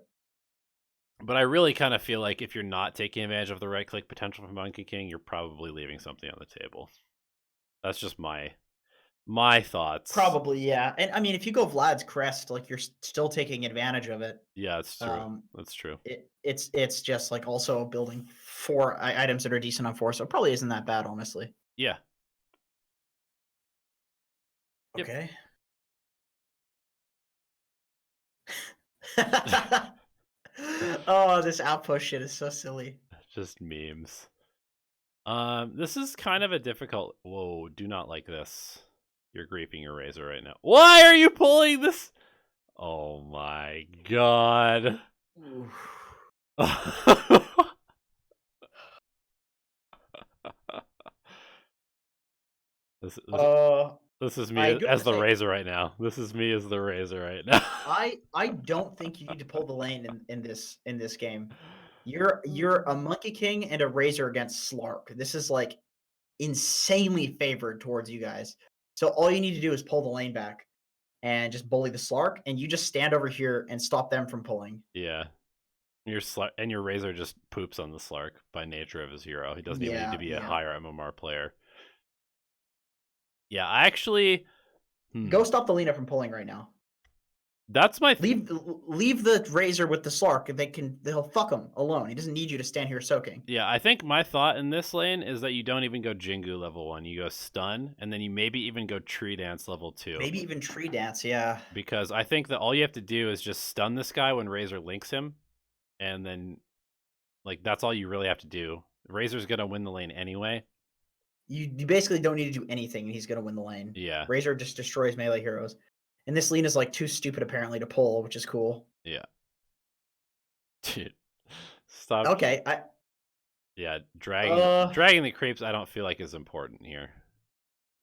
But I really kind of feel like if you're not taking advantage of the right click potential from Monkey King, you're probably leaving something on the table. That's just my thoughts. Probably, yeah. And I mean, if you go Vlad's Crest, like you're still taking advantage of it. Yeah, that's true. That's true. It's just like also building 4 items that are decent on 4, so it probably isn't that bad, honestly. Yeah. Okay. Oh, this outpost shit is so silly. Just memes. This is kind of a difficult. Whoa, do not like this. You're griefing your razor right now. Why are you pulling this? Oh my god. This is me as the razor right now. This is me as the razor right now. I don't think you need to pull the lane in this game. You're a Monkey King and a razor against Slark. This is like insanely favored towards you guys. So all you need to do is pull the lane back and just bully the Slark, and you just stand over here and stop them from pulling. Yeah. Your razor just poops on the Slark by nature of his hero. He doesn't even need to be a higher MMR player. Yeah, I actually go stop the Lina from pulling right now. That's my leave the razor with the Slark. They'll fuck him alone. He doesn't need you to stand here soaking. Yeah, I think my thought in this lane is that you don't even go Jingu level 1. You go stun, and then you maybe even go Tree Dance level 2. Maybe even Tree Dance, yeah. Because I think that all you have to do is just stun this guy when Razor links him, and then like that's all you really have to do. Razor's gonna win the lane anyway. You basically don't need to do anything, and he's gonna win the lane. Yeah. Razor just destroys melee heroes. And this Lina's like too stupid apparently to pull, which is cool. Yeah. Dude. Stop. Okay, Yeah, dragging the creeps I don't feel like is important here.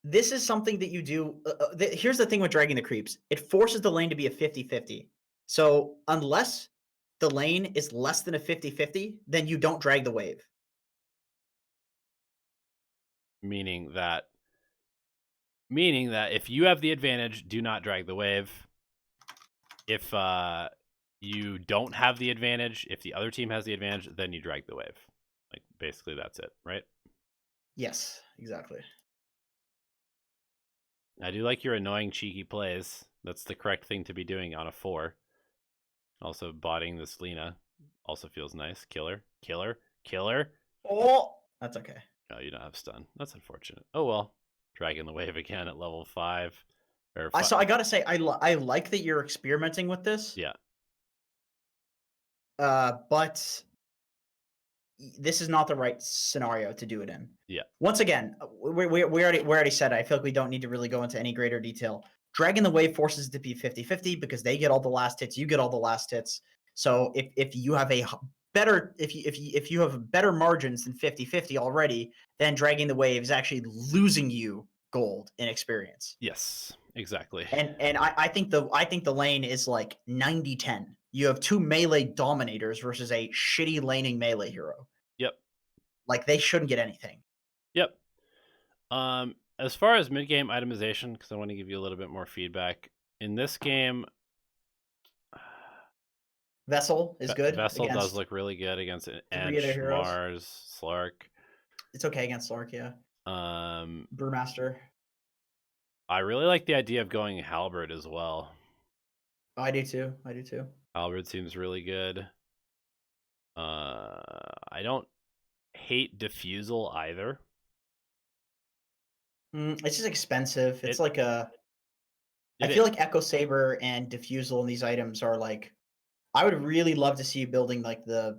This is something that you do. Here's the thing with dragging the creeps. It forces the lane to be a 50-50. So unless the lane is less than a 50-50, then you don't drag the wave. Meaning that if you have the advantage, do not drag the wave. If you don't have the advantage, if the other team has the advantage, then you drag the wave. Like basically that's it, right? Yes, exactly. I do like your annoying cheeky plays. That's the correct thing to be doing on a 4. Also botting this Lina also feels nice. Killer. Oh, that's okay. No, you don't have stun. That's unfortunate. Oh well. Dragging the wave again at level 5. So I gotta say, I like that you're experimenting with this. Yeah. But this is not the right scenario to do it in. Yeah. Once again, we already said it. I feel like we don't need to really go into any greater detail. Dragging the wave forces it to be 50-50 because they get all the last hits, you get all the last hits. So if you have a better if you have better margins than 50-50 already, then dragging the wave is actually losing you gold in experience. Yes, exactly. And I think the lane is like 90-10. You have 2 melee dominators versus a shitty laning melee hero. Yep. Like they shouldn't get anything. Yep. As far as mid-game itemization, because I want to give you a little bit more feedback. In this game, Vessel is good. Vessel does look really good against Edge, Mars, Slark. It's okay against Slark, yeah. Brewmaster. I really like the idea of going Halberd as well. Oh, I do too. Halberd seems really good. I don't hate Diffusal either. It's just expensive. It's like I feel like Echo Saber and Diffusal and these items are like, I would really love to see you building like the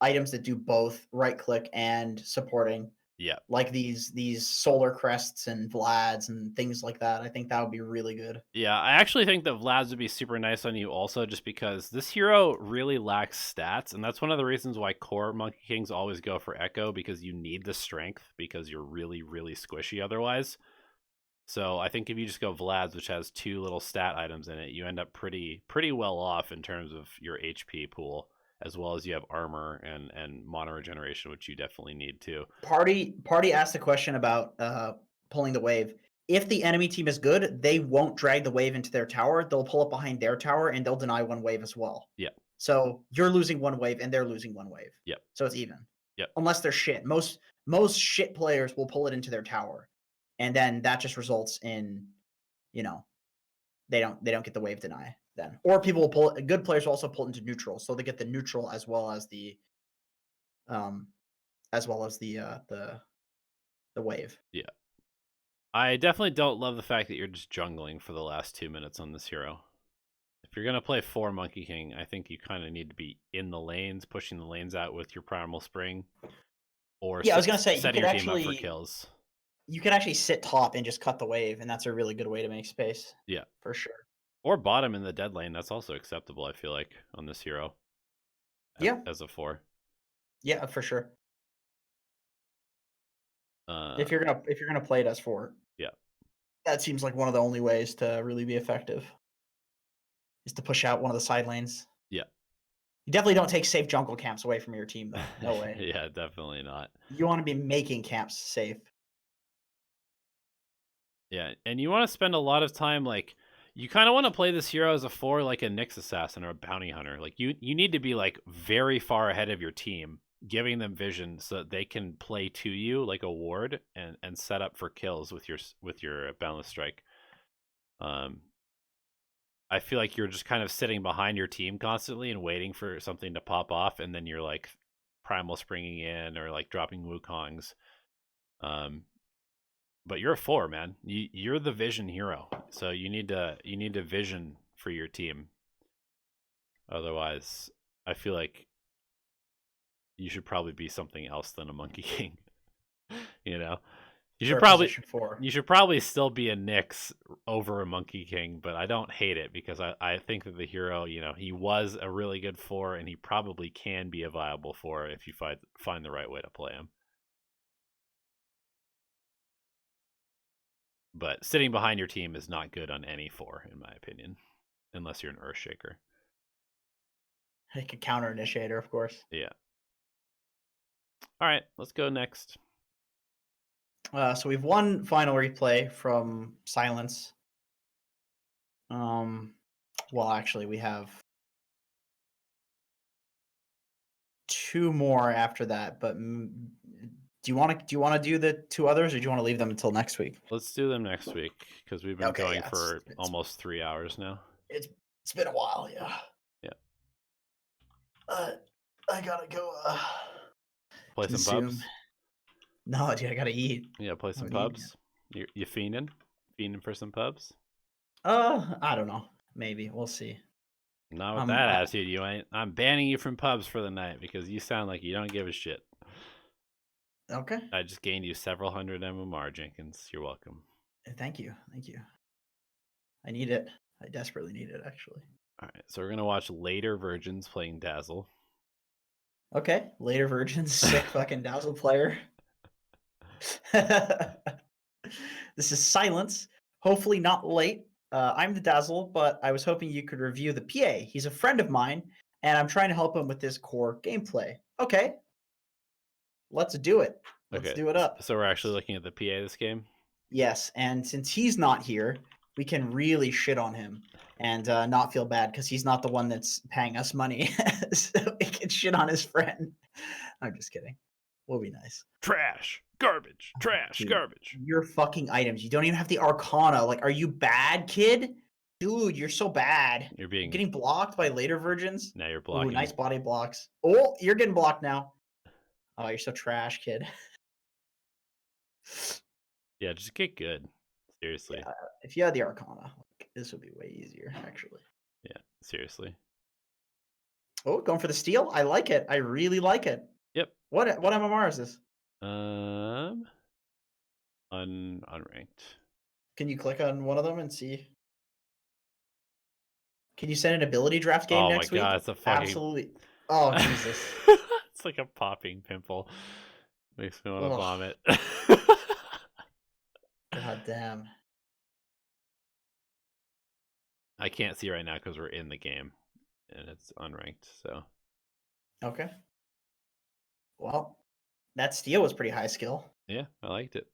items that do both right click and supporting. Yeah. Like these Solar Crests and Vlads and things like that. I think that would be really good. Yeah, I actually think that Vlads would be super nice on you also, just because this hero really lacks stats, and that's one of the reasons why core Monkey Kings always go for Echo, because you need the strength, because you're really, really squishy otherwise. So I think if you just go Vlads, which has 2 little stat items in it, you end up pretty well off in terms of your HP pool. as well as you have armor and mana regeneration, which you definitely need too. Party asked the question about pulling the wave. If the enemy team is good, they won't drag the wave into their tower. They'll pull up behind their tower and they'll deny one wave as well. Yeah. So you're losing one wave and they're losing one wave. Yep. So it's even. Yep. Unless they're shit. Most shit players will pull it into their tower, and then that just results in, you know, they don't get the wave deny then. Or people will pull. Good players will also pull it into neutral, so they get the neutral as well as the the wave. Yeah. I definitely don't love the fact that you're just jungling for the last 2 minutes on this hero. If you're going to play 4 Monkey King, I think you kind of need to be in the lanes, pushing the lanes out with your Primal Spring. Or yeah, I was going to say, setting your team up for kills. You could actually sit top and just cut the wave, and that's a really good way to make space. Yeah. For sure. Or bottom in the dead lane. That's also acceptable, I feel like, on this hero. As a 4. Yeah, for sure. If you're gonna play it as 4, yeah, that seems like one of the only ways to really be effective. Is to push out one of the side lanes. Yeah. You definitely don't take safe jungle camps away from your team, though. No way. Yeah, definitely not. You want to be making camps safe. Yeah, and you want to spend a lot of time, like, you kind of want to play this hero as a 4, like a Nyx assassin or a bounty hunter. Like, you need to be like very far ahead of your team, giving them vision so that they can play to you like a ward and set up for kills with your boundless strike. I feel like you're just kind of sitting behind your team constantly and waiting for something to pop off, and then you're like primal springing in or like dropping Wukongs. But you're a 4, man. You're the vision hero, so you need to vision for your team. Otherwise, I feel like you should probably be something else than a Monkey King. You know, you should probably still be a Nyx over a Monkey King, but I don't hate it because I think that the hero, you know, he was a really good 4, and he probably can be a viable 4 if you find the right way to play him. But sitting behind your team is not good on any 4, in my opinion, unless you're an Earthshaker. Like a counter initiator, of course. Yeah. All right, let's go next. So we've one final replay from Silence. Well, actually, we have 2 more after that. But do you want to do the 2 others, or do you want to leave them until next week? Let's do them next week because we've been going for almost 3 hours now. It's been a while, yeah. Yeah. I gotta go. Play consume. Some pubs. No, dude, I gotta eat. Yeah, play some pubs. You fiending for some pubs? I don't know. Maybe we'll see. Not with that attitude, you ain't. I'm banning you from pubs for the night because you sound like you don't give a shit. Okay. I just gained you several hundred MMR, Jenkins. You're welcome. Thank you. I need it. I desperately need it, actually. All right, so we're gonna watch Later Virgins playing Dazzle. Okay, Later Virgins, sick fucking Dazzle player. This is Silence. Hopefully not late. I'm the Dazzle, but I was hoping you could review the PA. He's a friend of mine, and I'm trying to help him with his core gameplay. Okay. Let's do it. Let's do it up. So we're actually looking at the PA this game? Yes, and since he's not here, we can really shit on him and not feel bad because he's not the one that's paying us money. So we can shit on his friend. I'm just kidding. We'll be nice. Trash. Garbage. Trash. Dude, garbage. Your fucking items. You don't even have the Arcana. Like, are you bad, kid? Dude, you're so bad. You're getting blocked by Later Virgins. Now you're blocking. Ooh, nice body blocks. Oh, you're getting blocked now. Oh, you're so trash, kid. Yeah, just get good. Seriously. Yeah, if you had the Arcana, this would be way easier, actually. Yeah, seriously. Oh, going for the steal? I like it. I really like it. Yep. What MMR is this? Unranked. Can you click on one of them and see? Can you send an ability draft game next week? Oh my god, it's a fucking... Absolutely. Oh, Jesus. It's like a popping pimple. Makes me want to vomit. God damn. I can't see right now because we're in the game and it's unranked, so Okay. Well, that steal was pretty high skill. Yeah, I liked it.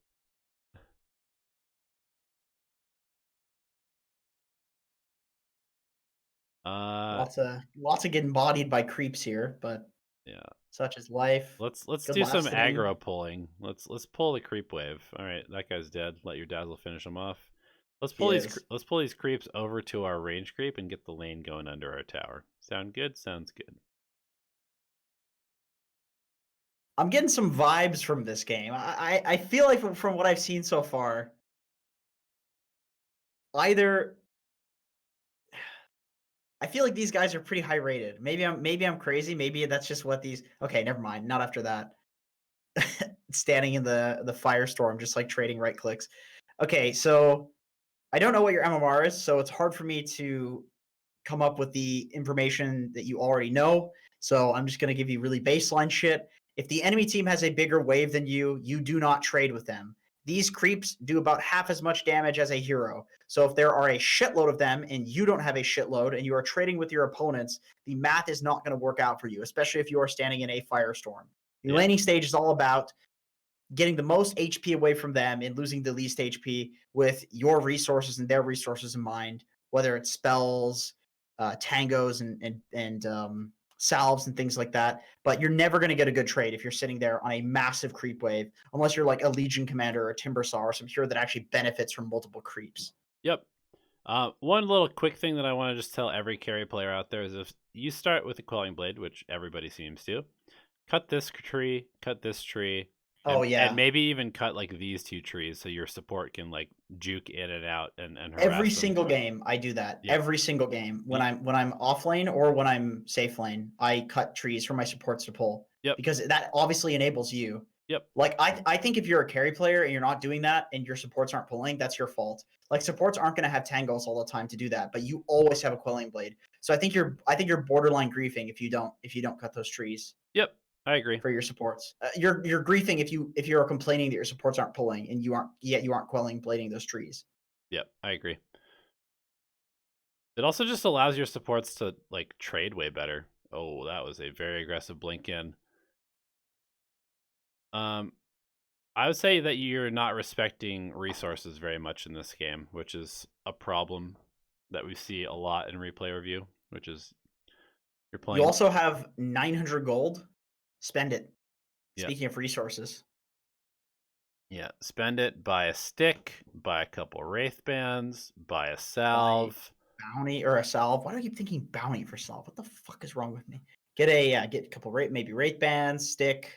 Lots of getting bodied by creeps here, but yeah. such is life. Let's Good do some last hitting. aggro pulling. Let's pull the creep wave. All right, that guy's dead. Let your dazzle finish him off. Let's pull He these. is. Let's pull these creeps over to our range creep and get the lane going under our tower. Sound good? Sounds good. I'm getting some vibes from this game. I feel like from what I've seen so far, either I feel like these guys are pretty high rated. Maybe I'm crazy. Maybe that's just what these. Okay, never mind. Not after that. Standing in the firestorm, just like trading right clicks. Okay, so I don't know what your MMR is, so it's hard for me to come up with the information that you already know. So I'm just going to give you really baseline shit. If the enemy team has a bigger wave than you, you do not trade with them. These creeps do about half as much damage as a hero. So if there are a shitload of them and you don't have a shitload and you are trading with your opponents, the math is not going to work out for you, especially if you are standing in a firestorm. The laning stage is all about getting the most HP away from them and losing the least HP with your resources and their resources in mind, whether it's spells, tangos, and salves and things like that. But you're never going to get a good trade if you're sitting there on a massive creep wave, unless you're like a Legion Commander or a Timbersaw or some hero that actually benefits from multiple creeps. Yep. One little quick thing that I want to just tell every carry player out there is if you start with a Quelling Blade, which everybody seems to, cut this tree, Oh yeah, and maybe even cut like these two trees so your support can like juke in and out and harass every them. single game I do that. Yep. Every single game when I'm off lane or when I'm safe lane, I cut trees for my supports to pull. Yep. Because that obviously enables you. Yep. Like I think if you're a carry player and you're not doing that and your supports aren't pulling, that's your fault. Like supports aren't going to have tangles all the time to do that, but you always have a Quelling Blade. So I think you're borderline griefing if you don't cut those trees. Yep. I agree. For your supports, you're griefing if you're complaining that your supports aren't pulling and you aren't Quelling blading those trees. Yep, I agree. It also just allows your supports to like trade way better. Oh, that was a very aggressive blink in. I would say that you're not respecting resources very much in this game, which is a problem that we see a lot in replay review, which is you're playing. You also have 900 gold. Spend it. Yep. Speaking of resources. Yeah, spend it, buy a stick, buy a couple Wraith Bands, buy a salve. Bounty or a salve. Why do I keep thinking bounty for salve? What the fuck is wrong with me? Get a couple maybe Wraith Bands, stick.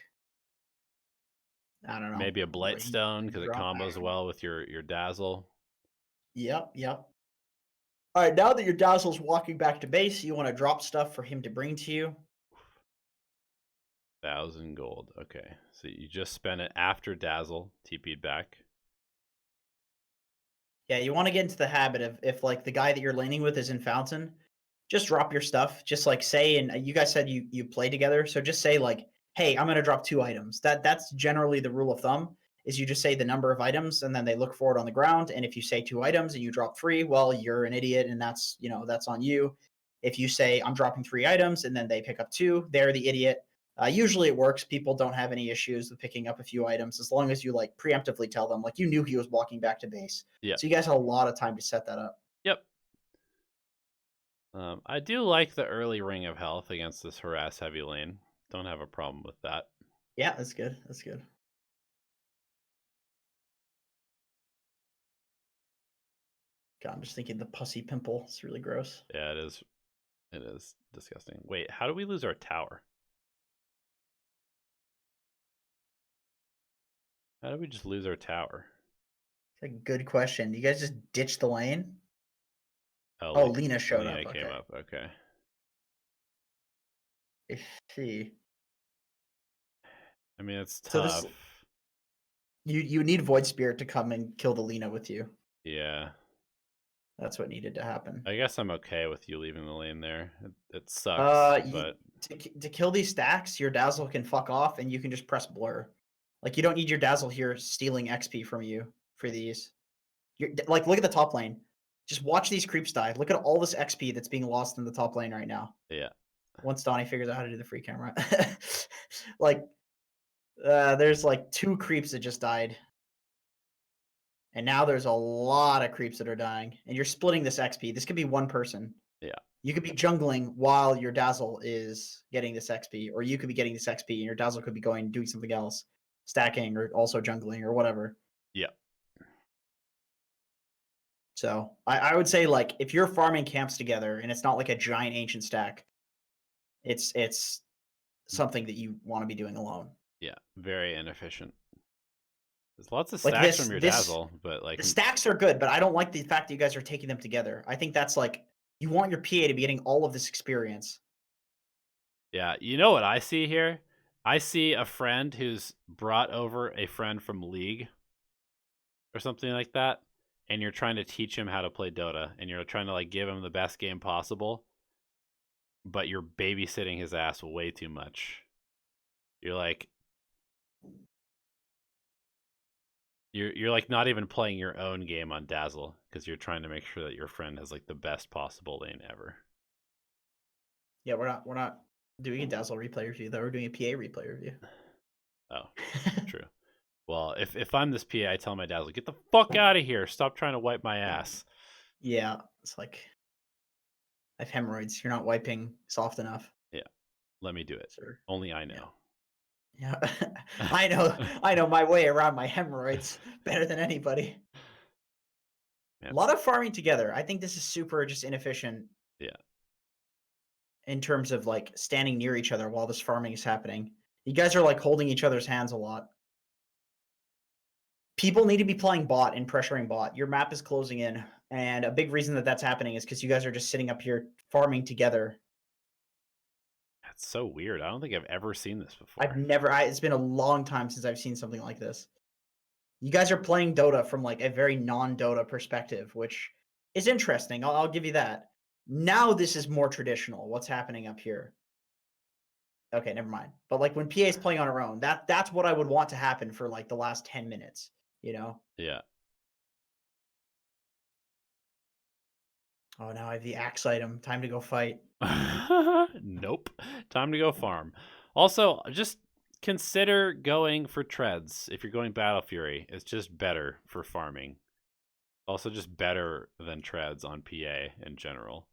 I don't know. Maybe a Blightstone because it combos well with your dazzle. Yep. All right, now that your dazzle's walking back to base, you want to drop stuff for him to bring to you. 1,000 gold. Okay, so you just spent it after dazzle TP'd back. Yeah, you want to get into the habit of if like the guy that you're laning with is in fountain, just drop your stuff. Just like say, and you guys said you play together, so just say like, hey, I'm gonna drop 2 items. That's generally the rule of thumb. Is you just say the number of items and then they look for it on the ground. And if you say 2 items and you drop 3, well, you're an idiot and that's that's on you. If you say I'm dropping 3 items and then they pick up 2, they're the idiot. Usually it works. People don't have any issues with picking up a few items as long as you like preemptively tell them like you knew he was walking back to base. Yeah. So you guys had a lot of time to set that up. Yep. I do like the early ring of health against this harass heavy lane. Don't have a problem with that. Yeah, that's good. That's good. God, I'm just thinking the pussy pimple. It's really gross. Yeah, it is. It is disgusting. Wait, how do we lose our tower? How did we just lose our tower? It's a good question. You guys just ditched the lane? Oh, Lena showed Lena up. came up. Okay. I see. I mean, it's So tough. you need Void Spirit to come and kill the Lena with you. Yeah. That's what needed to happen. I guess I'm okay with you leaving the lane there. It sucks, but to kill these stacks, your dazzle can fuck off, and you can just press blur. Like you don't need your dazzle here stealing XP from you for these. Like look at the top lane. Just watch these creeps die. Look at all this XP that's being lost in the top lane right now. Yeah, once Donnie figures out how to do the free camera. Like, there's like 2 creeps that just died. And now there's a lot of creeps that are dying. And you're splitting this XP. This could be one person. Yeah. You could be jungling while your Dazzle is getting this XP, or you could be getting this XP and your Dazzle could be going doing something else, stacking or also jungling or whatever. Yeah. So I would say, like, if you're farming camps together and it's not like a giant ancient stack, it's something that you want to be doing alone. Yeah. Very inefficient. There's lots of Like stacks from your Dazzle, but like the stacks are good, but I don't like the fact that you guys are taking them together. I think that's like, you want your PA to be getting all of this experience. yeah, you know what I see here? I see a friend who's brought over a friend from League or something like that, and you're trying to teach him how to play Dota, and you're trying to like give him the best game possible, but you're babysitting his ass way too much. You're like you're like not even playing your own game on Dazzle because you're trying to make sure that your friend has like the best possible lane ever. Yeah, we're not doing a Dazzle replay review though. We're doing a PA replay review. Oh, true. Well, if I'm this PA, I tell my Dazzle, get the fuck out of here. Stop trying to wipe my ass. Yeah, it's like, I have hemorrhoids. You're not wiping soft enough. Yeah, let me do it. Sir. Only I know. Yeah, I know my way around my hemorrhoids better than anybody. Man, A lot of farming together. I think this is super just inefficient. Yeah. In terms of like standing near each other while this farming is happening. You guys are like holding each other's hands a lot. People need to be playing bot and pressuring bot. Your map is closing in, and a big reason that that's happening is because you guys are just sitting up here farming together. That's so weird. I don't think I've ever seen this before. It's been a long time since I've seen something like this. You guys are playing Dota from like a very non-Dota perspective, which is interesting. I'll give you that. Now this is more traditional. What's happening up here? Okay, never mind. But like when PA is playing on her own, that's what I would want to happen for like the last 10 minutes, you know? Yeah. Oh, now I have the axe item. Time to go fight. Nope. Time to go farm. Also, just consider going for treads. If you're going Battle Fury, it's just better for farming. Also just better than treads on PA in general.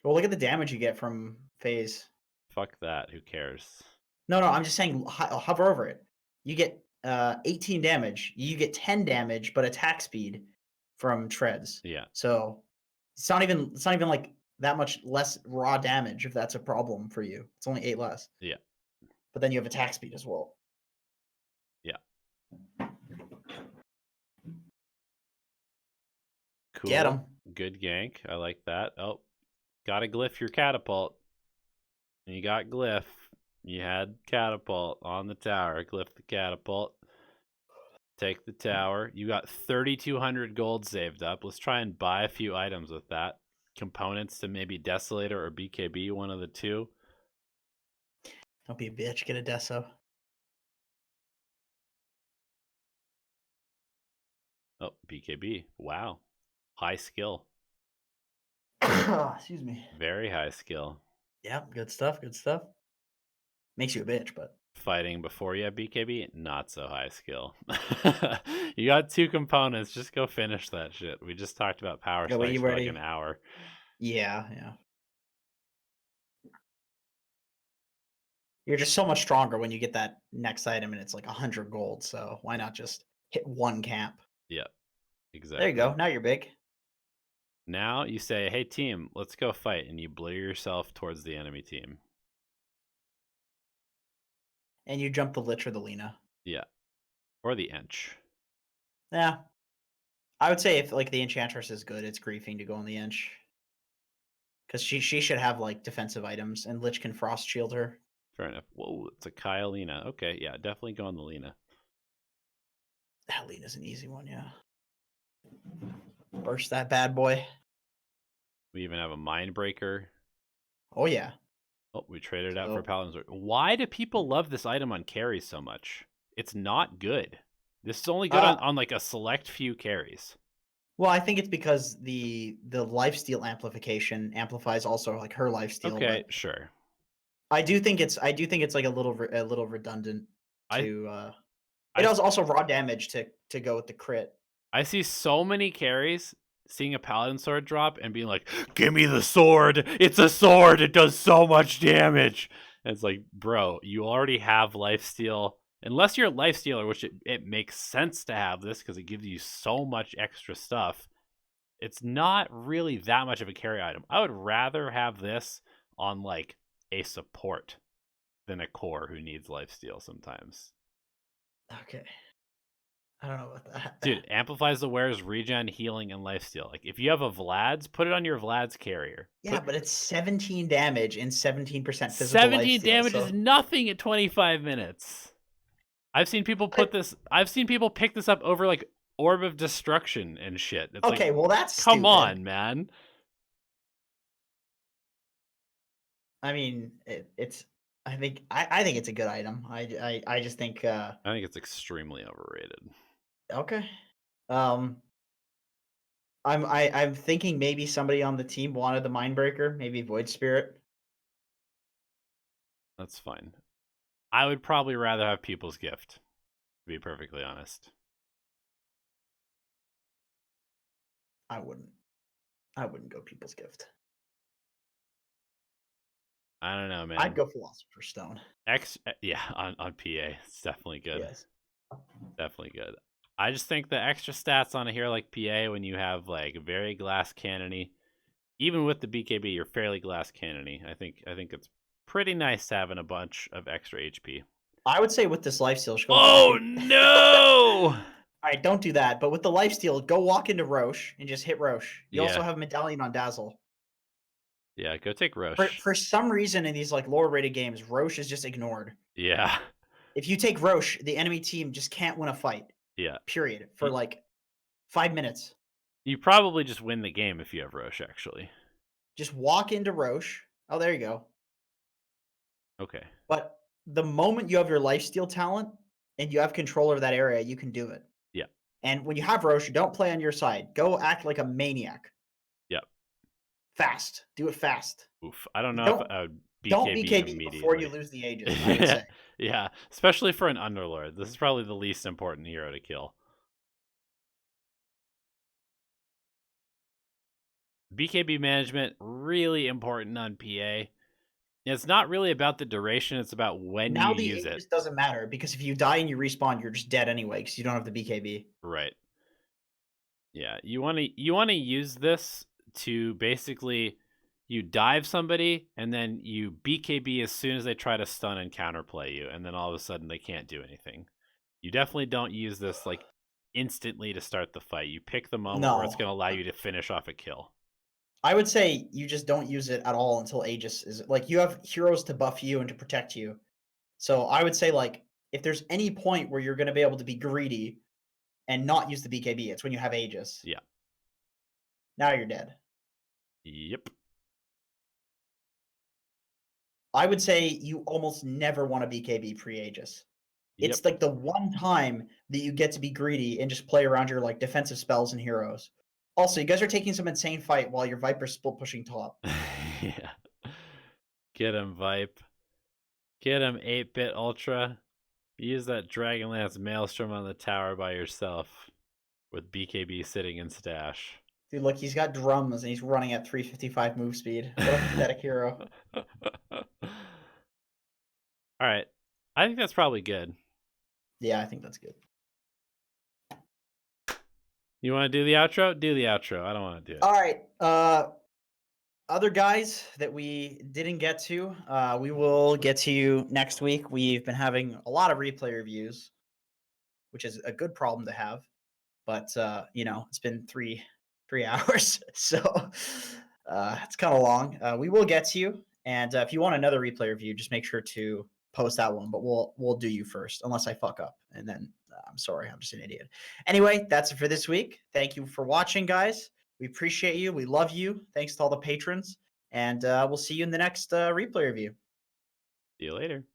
Well, look at the damage you get from phase. Fuck that. Who cares? No, I'm just saying hover over it. You get 18 damage. You get 10 damage, but attack speed from treads. Yeah. So it's not even like that much less raw damage if that's a problem for you. It's only 8 less. Yeah. But then you have attack speed as well. Yeah. Cool. Get him. Good gank. I like that. Oh, gotta glyph your catapult. And you got glyph. You had catapult on the tower. Glyph the catapult. Take the tower. You got 3,200 gold saved up. Let's try and buy a few items with that. Components to maybe Desolator or BKB, one of the two. Don't be a bitch. Get a Deso. Oh, BKB. Wow. High skill. Excuse me. Very high skill. Yeah, good stuff. Good stuff. Makes you a bitch, but fighting before you have BKB, not so high skill. You got 2 components. Just go finish that shit. We just talked about power spikes for like an hour. Yeah. You're just so much stronger when you get that next item and it's like 100 gold. So why not just hit one camp? Yep, exactly. There you go. Now you're big. Now you say, hey team, let's go fight, and you blur yourself towards the enemy team. And you jump the Lich or the Lina. Yeah. Or the Ench. Yeah. I would say if like the Enchantress is good, it's griefing to go on the Ench. Because she should have like defensive items, and Lich can frost shield her. Fair enough. Whoa, it's a Kyle Lina. Okay, yeah, definitely go on the Lina. That Lina's an easy one, yeah. Burst that bad boy. We even have a Mindbreaker. Oh, yeah. Oh, we traded out for Paladin's. Why do people love this item on carries so much? It's not good. This is only good on like a select few carries. Well, I think it's because the lifesteal amplification amplifies also like her lifesteal. Okay, sure. I do think it's like a little redundant I to. It I has also raw damage to go with the crit. I see so many carries seeing a paladin sword drop and being like, "Give me the sword! It's a sword! It does so much damage!" And it's like, bro, you already have lifesteal. Unless you're a lifestealer, which it makes sense to have this because it gives you so much extra stuff. It's not really that much of a carry item. I would rather have this on like a support than a core who needs lifesteal sometimes. Okay. I don't know about that. Dude, amplifies the wearer's regen, healing, and lifesteal. Like, if you have a Vlad's, put it on your Vlad's carrier. Yeah, but it's 17 damage and 17% physical 17 lifesteal. damage is nothing at 25 minutes. I've seen people pick this up over like Orb of Destruction and shit. It's okay, like, well that's come stupid. on, man. I mean, I think it's a good item. I just think. I think it's extremely overrated. Okay. I'm thinking maybe somebody on the team wanted the Mindbreaker, maybe Void Spirit. That's fine. I would probably rather have People's Gift, to be perfectly honest. I wouldn't go People's Gift. I don't know, man. I'd go Philosopher's Stone. Yeah, on PA, it's definitely good. Yes. Definitely good. I just think the extra stats on a hero like PA, when you have like very glass cannony, even with the BKB, you're fairly glass cannony. I think it's pretty nice having a bunch of extra HP. I would say with this lifesteal, just go. Oh no! All right, don't do that. But with the lifesteal, go walk into Roche and just hit Roche. You also have Medallion on Dazzle. Yeah, go take Roche. For some reason in these like lower rated games, Roche is just ignored. Yeah. If you take Roche, the enemy team just can't win a fight. Yeah. Period. For like 5 minutes. You probably just win the game if you have Roche, actually. Just walk into Roche. Oh, there you go. Okay. But the moment you have your lifesteal talent and you have control over that area, you can do it. Yeah. And when you have Roche, don't play on your side. Go act like a maniac. Yep. Fast. Do it fast. Oof. I don't know if I would BKB don't BKB immediately. before you lose the Aegis, I would say. Yeah, especially for an Underlord. This is probably the least important hero to kill. BKB management, really important on PA. It's not really about the duration, it's about when you use it. Now the Aegis doesn't matter, because if you die and you respawn, you're just dead anyway, because you don't have the BKB. Right. Yeah, you want to use this to basically, you dive somebody, and then you BKB as soon as they try to stun and counterplay you, and then all of a sudden they can't do anything. You definitely don't use this like instantly to start the fight. You pick the moment where it's going to allow you to finish off a kill. I would say you just don't use it at all until Aegis is like, you have heroes to buff you and to protect you. So I would say, like, if there's any point where you're going to be able to be greedy and not use the BKB, it's when you have Aegis. Yeah. Now you're dead. Yep. I would say you almost never want to BKB pre-Aegis. Yep. It's like the one time that you get to be greedy and just play around your like defensive spells and heroes. Also, you guys are taking some insane fight while your Viper's split pushing top. Yeah. Get him, Vipe. Get him, 8-bit Ultra. Use that Dragonlance Maelstrom on the tower by yourself with BKB sitting in stash. Dude, look, he's got drums and he's running at 355 move speed. What a pathetic hero. Alright. I think that's probably good. Yeah, I think that's good. You want to do the outro? Do the outro. I don't want to do it. All right. Other guys that we didn't get to, we will get to you next week. We've been having a lot of replay reviews, which is a good problem to have. But you know, it's been three hours, so it's kind of long. We will get to you, and if you want another replay review, just make sure to post that one. But we'll do you first, unless I fuck up, and then I'm sorry, I'm just an idiot. Anyway, that's it for this week. Thank you for watching, guys. We appreciate you. We love you. Thanks to all the patrons, and we'll see you in the next replay review. See you later.